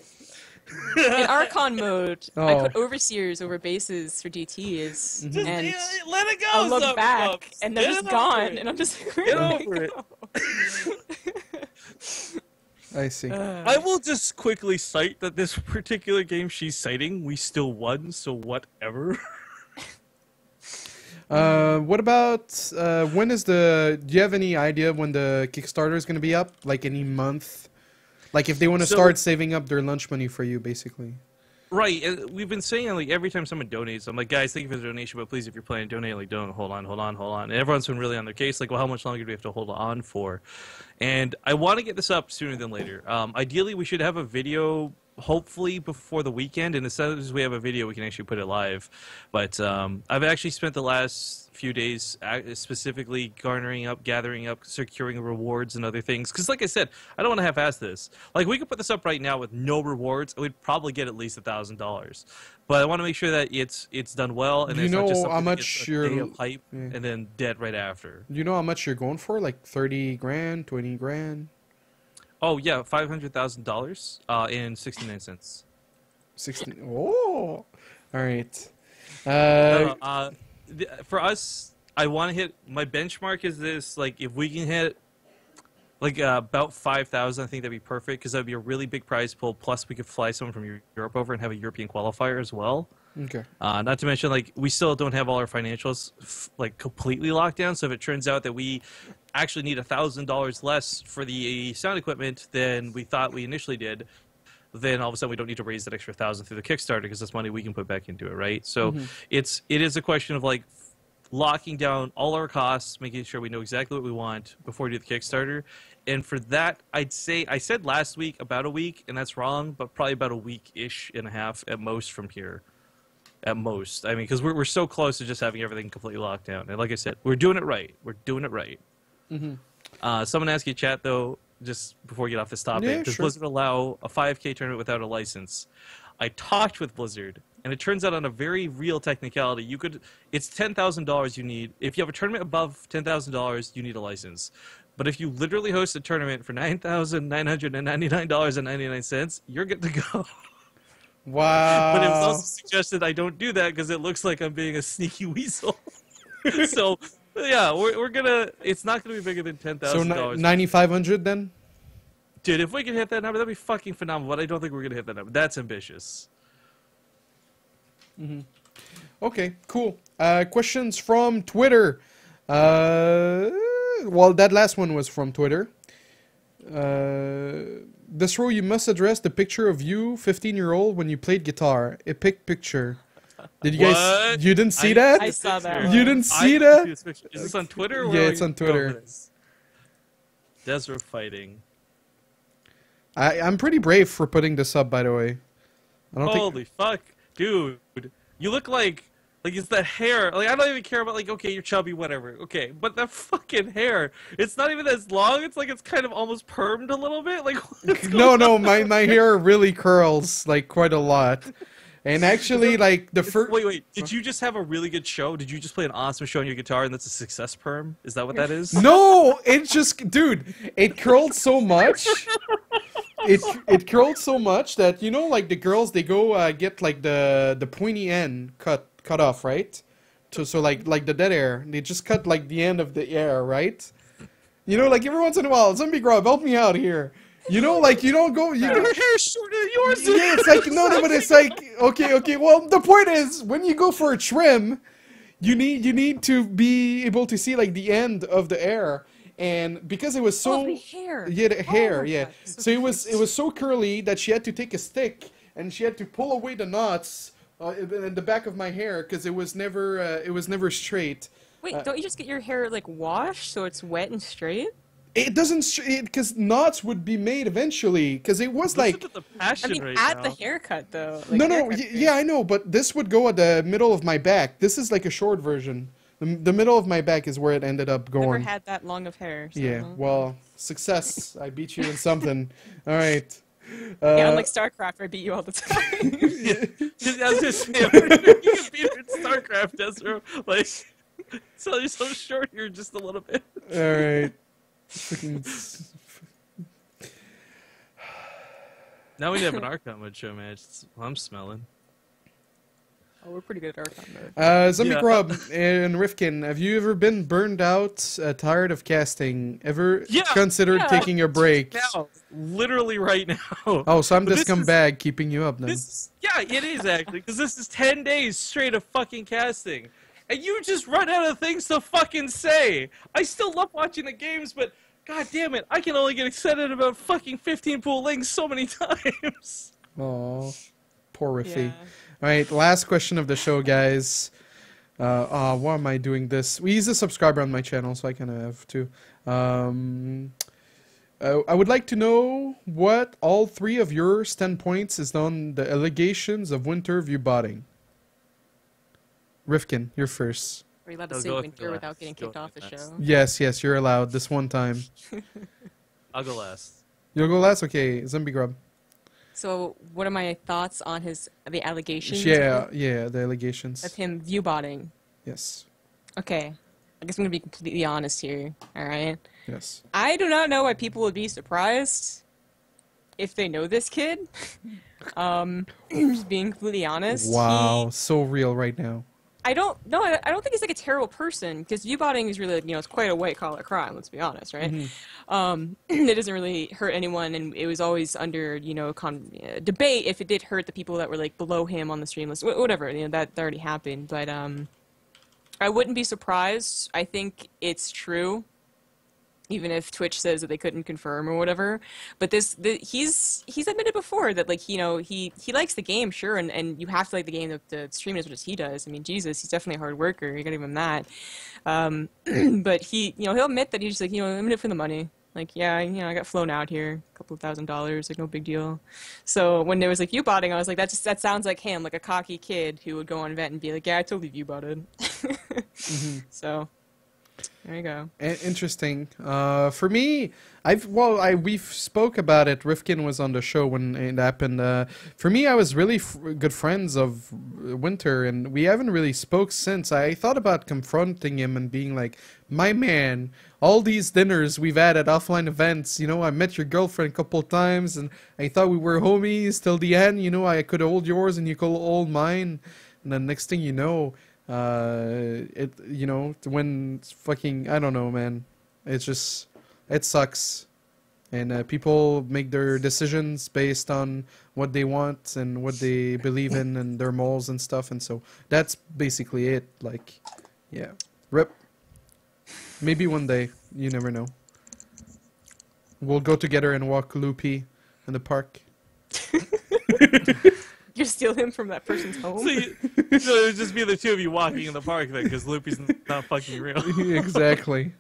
In Archon mode, I Oh. put overseers over bases for DTs, and let it go. I look Zombie back, Grub. and they're Get just over gone, it. and I'm just like, Get where did over they it. go? I see. I will just quickly cite that this particular game she's citing, we still won, so whatever. What about when is the? Do you have any idea when the Kickstarter is going to be up? Like any month? Like if they want to So- start saving up their lunch money for you, basically. Right, and we've been saying like every time someone donates, I'm like, guys, thank you for the donation, but please, if you're planning to donate, like, don't hold on. And everyone's been really on their case, like, well, how much longer do we have to hold on for? And I want to get this up sooner than later. Ideally, we should have a video, hopefully before the weekend, and as soon as we have a video, we can actually put it live. But I've actually spent the last few days specifically gathering up, securing rewards and other things. Because like I said, I don't want to half-ass this. Like, we could put this up right now with no rewards, and we'd probably get at least $1,000. But I want to make sure that it's done well, and Do you it's not know just how something that much gets a you're- day of hype Yeah. and then dead right after. Do you know how much you're going for? Like 30 grand, 20 grand, Oh yeah, $500,000 and 69 cents. 16. Oh, all right. For us, I want to hit my benchmark is this. Like, if we can hit like about 5,000, I think that'd be perfect because that'd be a really big prize pool. Plus, we could fly someone from Europe over and have a European qualifier as well. Okay. Not to mention, like, we still don't have all our financials like completely locked down. So if it turns out that we actually need $1,000 less for the sound equipment than we thought we initially did, then all of a sudden we don't need to raise that extra 1,000 through the Kickstarter because that's money we can put back into it, right? So it is a question of like locking down all our costs, making sure we know exactly what we want before we do the Kickstarter. And for that, I'd say I said last week about a week, and that's wrong, but probably about a week-ish and a half at most from here. At most, I mean, because we're so close to just having everything completely locked down. And like I said, we're doing it right. We're doing it right. Someone asked you, chat, though, just before we get off this topic, Yeah, does sure. Blizzard allow a 5K tournament without a license? I talked with Blizzard, and it turns out on a very real technicality, it's $10,000 you need. If you have a tournament above $10,000, you need a license. But if you literally host a tournament for $9,999.99, you're good to go. Wow. But it was also suggested I don't do that because it looks like I'm being a sneaky weasel. So, yeah, we're gonna. It's not gonna be bigger than so $10,000. 9,500 then. Dude, if we can hit that number, that'd be fucking phenomenal. But I don't think we're gonna hit that number. That's ambitious. Okay, cool. Questions from Twitter. Well, that last one was from Twitter. desRow, you must address the picture of you, 15-year-old, when you played guitar. Epic picture. Did you guys? What? You didn't see that? I saw that. You didn't see that? Is this on Twitter? Or Yeah, where it's are on you going Twitter. with this? desRow fighting. I'm pretty brave for putting this up, by the way. I don't think. Holy fuck, dude! You look like it's that hair. Like, I don't even care about, like, okay, you're chubby, whatever. Okay, but that fucking hair, it's not even as long. It's like it's kind of almost permed a little bit. Like, what's going No, on? my hair really curls like quite a lot. And actually, like the first. Wait. Did you just have a really good show? Did you just play an awesome show on your guitar and that's a success perm? Is that what that is? No, it just, dude, it curled so much. It curled so much that, you know, like the girls, they go get like the pointy end cut off, right? So like the dead air, they just cut like the end of the air, right? You know, like every once in a while, ZombieGrub, help me out here. You know, like you don't go. Your hair's shorter than yours. Yeah, it's like no, but it's like okay. Well, the point is, when you go for a trim, you need to be able to see like the end of the air, and because it was so Oh, the hair. yeah, the hair, Oh, yeah. God, So it was so curly that she had to take a stick and she had to pull away the knots in the back of my hair because it was never straight. Wait, don't you just get your hair like washed so it's wet and straight? It doesn't because knots would be made eventually because it was like. Listen to the passion I mean, right at now. the haircut though. Like, No, haircut yeah, I know, but this would go at the middle of my back. This is like a short version. The middle of my back is where it ended up Never going. had that long of hair. So. Yeah, well, success. I beat you in something. All right. Yeah, unlike StarCraft, where I beat you all the time. I was just saying, you can beat her in StarCraft, desRow. Like, Sell yourself short here just a little bit. All right. Fucking... Now we have an Archon show match. I'm smelling. Oh, we're pretty good at Archon mode. ZombieGrub and Rifkin, have you ever been burned out, tired of casting? Ever considered taking a break? Now, literally right now. Oh, so I'm the scumbag keeping you up then. Yeah, it is actually, because this is 10 days straight of fucking casting. And you just run out of things to fucking say. I still love watching the games, but god damn it, I can only get excited about fucking 15 pool links so many times. Oh, poor Riffy. Yeah. All right, last question of the show, guys. Why am I doing this? He's a subscriber on my channel, so I kind of have to. I would like to know what all 3 of your standpoints is on the allegations of winter view botting. Rifkin, you're first. Are you allowed to say winter without getting kicked off the show? Yes, you're allowed this one time. I'll go last. You'll go last? Okay, ZombieGrub. So, what are my thoughts on the allegations? Yeah, the allegations. Of him view-botting. Yes. Okay. I guess I'm going to be completely honest here, alright? Yes. I do not know why people would be surprised if they know this kid. Just being completely honest. Wow, so real right now. I don't think he's like a terrible person, because view-botting is really, it's quite a white-collar crime, let's be honest, right? It doesn't really hurt anyone, and it was always under, debate if it did hurt the people that were, like, below him on the stream list, whatever, that already happened, but, I wouldn't be surprised. I think it's true, even if Twitch says that they couldn't confirm or whatever. But he's admitted before that, like, he likes the game, sure, and you have to like the game to stream as much as he does. I mean, Jesus, he's definitely a hard worker. You gotta give him that. But he'll admit that he's just like, I'm in it for the money. Like, yeah, I got flown out here, a couple of $1,000s, like, no big deal. So when there was, like, view-botting, I was like, that sounds like him, like a cocky kid who would go on Vent and be like, yeah, I totally view-botted. So, there you go. Interesting. For me, we've spoke about it. Rifkin was on the show when it happened. For me, I was really good friends of Winter, and we haven't really spoke since. I thought about confronting him and being like, my man, all these dinners we've had at offline events, I met your girlfriend a couple times, and I thought we were homies till the end. I could hold yours and you could hold mine, and then next thing you know, when fucking, I don't know, man, it sucks, and people make their decisions based on what they want and what they believe in and their morals and stuff, and so that's basically it. Like, yeah, rip. Maybe one day, you never know. We'll go together and walk loopy in the park. You steal him from that person's home? So it would just be the two of you walking in the park then, because Loopy's not fucking real. Exactly.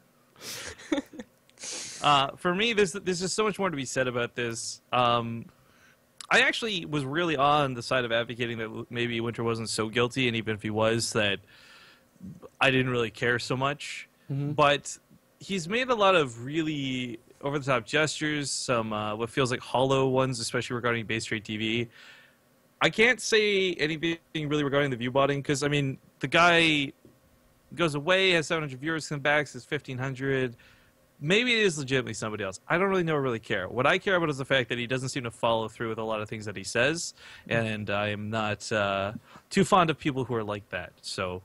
For me, there's just so much more to be said about this. I actually was really on the side of advocating that maybe Winter wasn't so guilty, and even if he was, that I didn't really care so much. But he's made a lot of really over-the-top gestures, some what feels like hollow ones, especially regarding base rate TV. I can't say anything really regarding the view-botting, because, I mean, the guy goes away, has 700 viewers, come back, says 1,500. Maybe it is legitimately somebody else. I don't really know or really care. What I care about is the fact that he doesn't seem to follow through with a lot of things that he says, and I am not too fond of people who are like that. So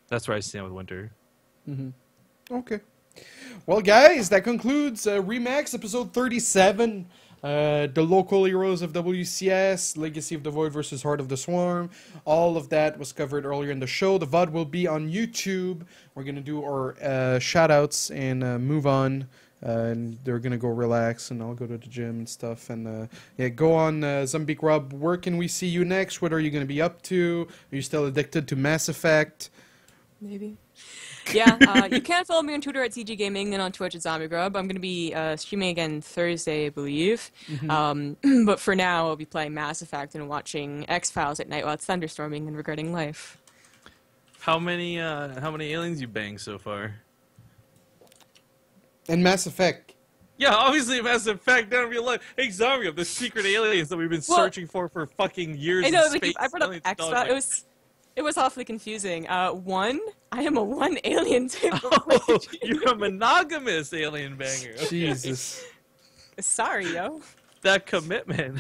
that's where I stand with Winter. Okay. Well, guys, that concludes Remax episode 37. The local heroes of WCS, Legacy of the Void versus Heart of the Swarm. All of that was covered earlier in the show. The VOD will be on YouTube. We're going to do our shout-outs and move on. And they're going to go relax, and I'll go to the gym and stuff. And yeah, go on ZombieGrub. Where can we see you next? What are you going to be up to? Are you still addicted to Mass Effect? Maybe. Yeah, you can follow me on Twitter at CG Gaming and on Twitch at ZombieGrub. I'm going to be streaming again Thursday, I believe. But for now, I'll be playing Mass Effect and watching X-Files at night while it's thunderstorming and regretting life. How many aliens you banged so far? And Mass Effect. Yeah, obviously Mass Effect. Down in real life. Hey, ZombieGrub, the secret aliens that we've been searching for fucking years. I know, in space. I brought up X-Files. It was awfully confusing. One, I am a one alien type of Oh, you're a monogamous alien banger. Okay. Jesus. Sorry, yo. That commitment.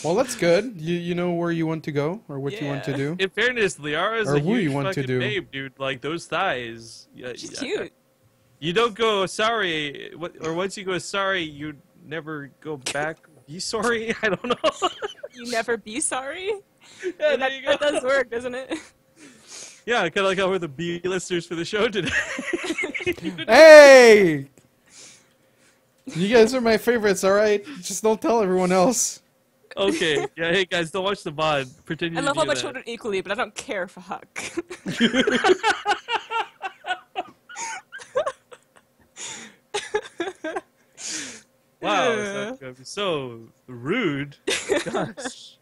Well, that's good. You know where you want to go or what you want to Yeah. do. In fairness, Liara's Or a who you huge want to fucking do. babe, dude. Like, those thighs. She's cute. You don't go sorry, or once you go sorry, you never go back. Be sorry? I don't know. You never be sorry? Yeah, there you go. That does work, doesn't it? Yeah, kind of like how we're the B-listers for the show today. Hey! You guys are my favorites, alright? Just don't tell everyone else. Okay. Yeah, hey guys, don't watch the VOD. Pretend you I love all do my that. children equally, but I don't care for Huck. Wow, that's gonna be so rude. Gosh.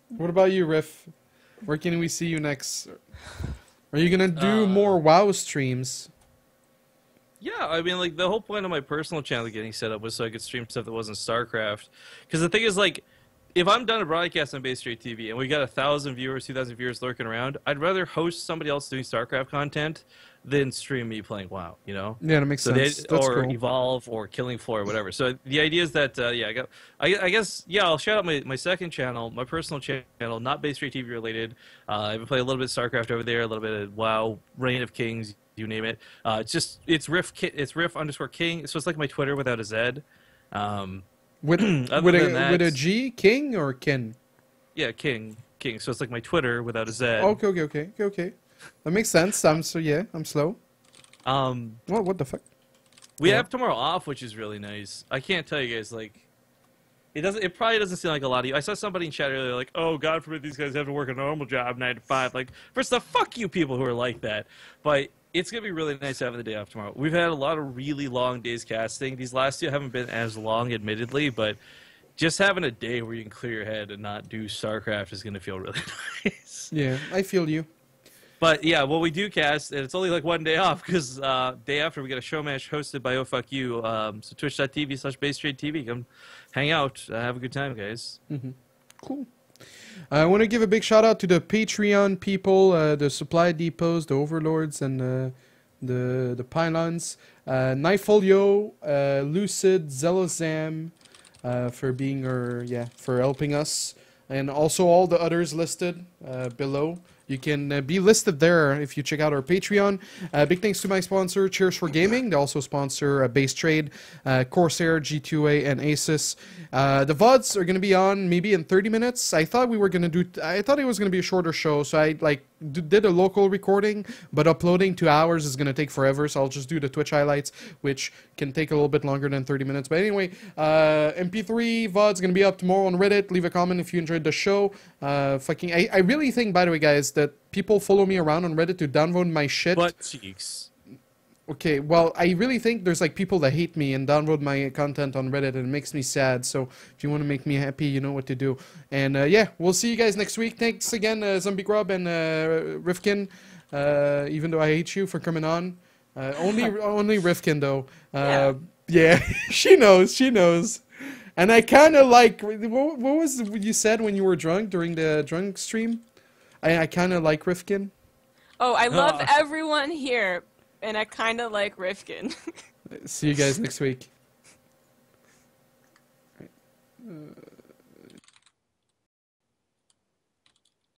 What about you, Riff? Where can we see you next? Are you gonna do more WoW streams? Yeah, I mean, like, the whole point of my personal channel getting set up was so I could stream stuff that wasn't StarCraft. Because the thing is, like, if I'm done a broadcast on Base Straight TV and we got 1,000 viewers, 2,000 viewers lurking around, I'd rather host somebody else doing StarCraft content than stream me playing WoW, you know? Yeah, that makes sense. That's or cool. Evolve or Killing Floor or whatever. So the idea is that, yeah, I guess, yeah, I'll shout out my second channel, my personal channel, not Base Straight TV related. I've been playing a little bit of StarCraft over there, a little bit of WoW, Reign of Kings, you name it. It's Riff_King, so it's like my Twitter without a Z. With a G, King or Kin? Yeah, King. So it's like my Twitter without a Z. Okay. That makes sense. I'm slow. What the fuck? We have tomorrow off, which is really nice. I can't tell you guys, like, it probably doesn't seem like a lot of you. I saw somebody in chat earlier like, oh, God forbid these guys have to work a normal job 9 to 5. Like, first off, fuck you people who are like that. But it's going to be really nice having the day off tomorrow. We've had a lot of really long days casting. These last two haven't been as long, admittedly, but just having a day where you can clear your head and not do StarCraft is going to feel really nice. Yeah, I feel you. But yeah, well, we do cast, and it's only like one day off because day after we got a show match hosted by Oh Fuck You. So twitch.tv/BaseTradeTV. Come hang out, have a good time, guys. Mm-hmm. Cool. I want to give a big shout out to the Patreon people, the supply depots, the overlords, and the pylons. Nightfolio, Lucid, Zelozam, for helping us, and also all the others listed below. You can be listed there if you check out our Patreon. Big thanks to my sponsor, Cheers for Gaming. They also sponsor Base Trade, Corsair, G2A, and Asus. The VODs are going to be on maybe in 30 minutes. I thought it was going to be a shorter show, so I did a local recording, but uploading 2 hours is going to take forever, so I'll just do the Twitch highlights, which can take a little bit longer than 30 minutes. But anyway, MP3 VOD's going to be up tomorrow on Reddit. Leave a comment if you enjoyed the show. I really think, by the way, guys, that people follow me around on Reddit to download my shit. Butt cheeks. Okay, well, I really think there's like people that hate me and download my content on Reddit, and it makes me sad. So if you want to make me happy, you know what to do. And yeah, we'll see you guys next week. Thanks again, ZombieGrub and Rifkin. Even though I hate you for coming on, only Rifkin though. Yeah, she knows. And I kind of like what was it you said when you were drunk during the drunk stream? I kind of like Rifkin. Oh, I love everyone here, and I kind of like Rifkin. See you guys next week.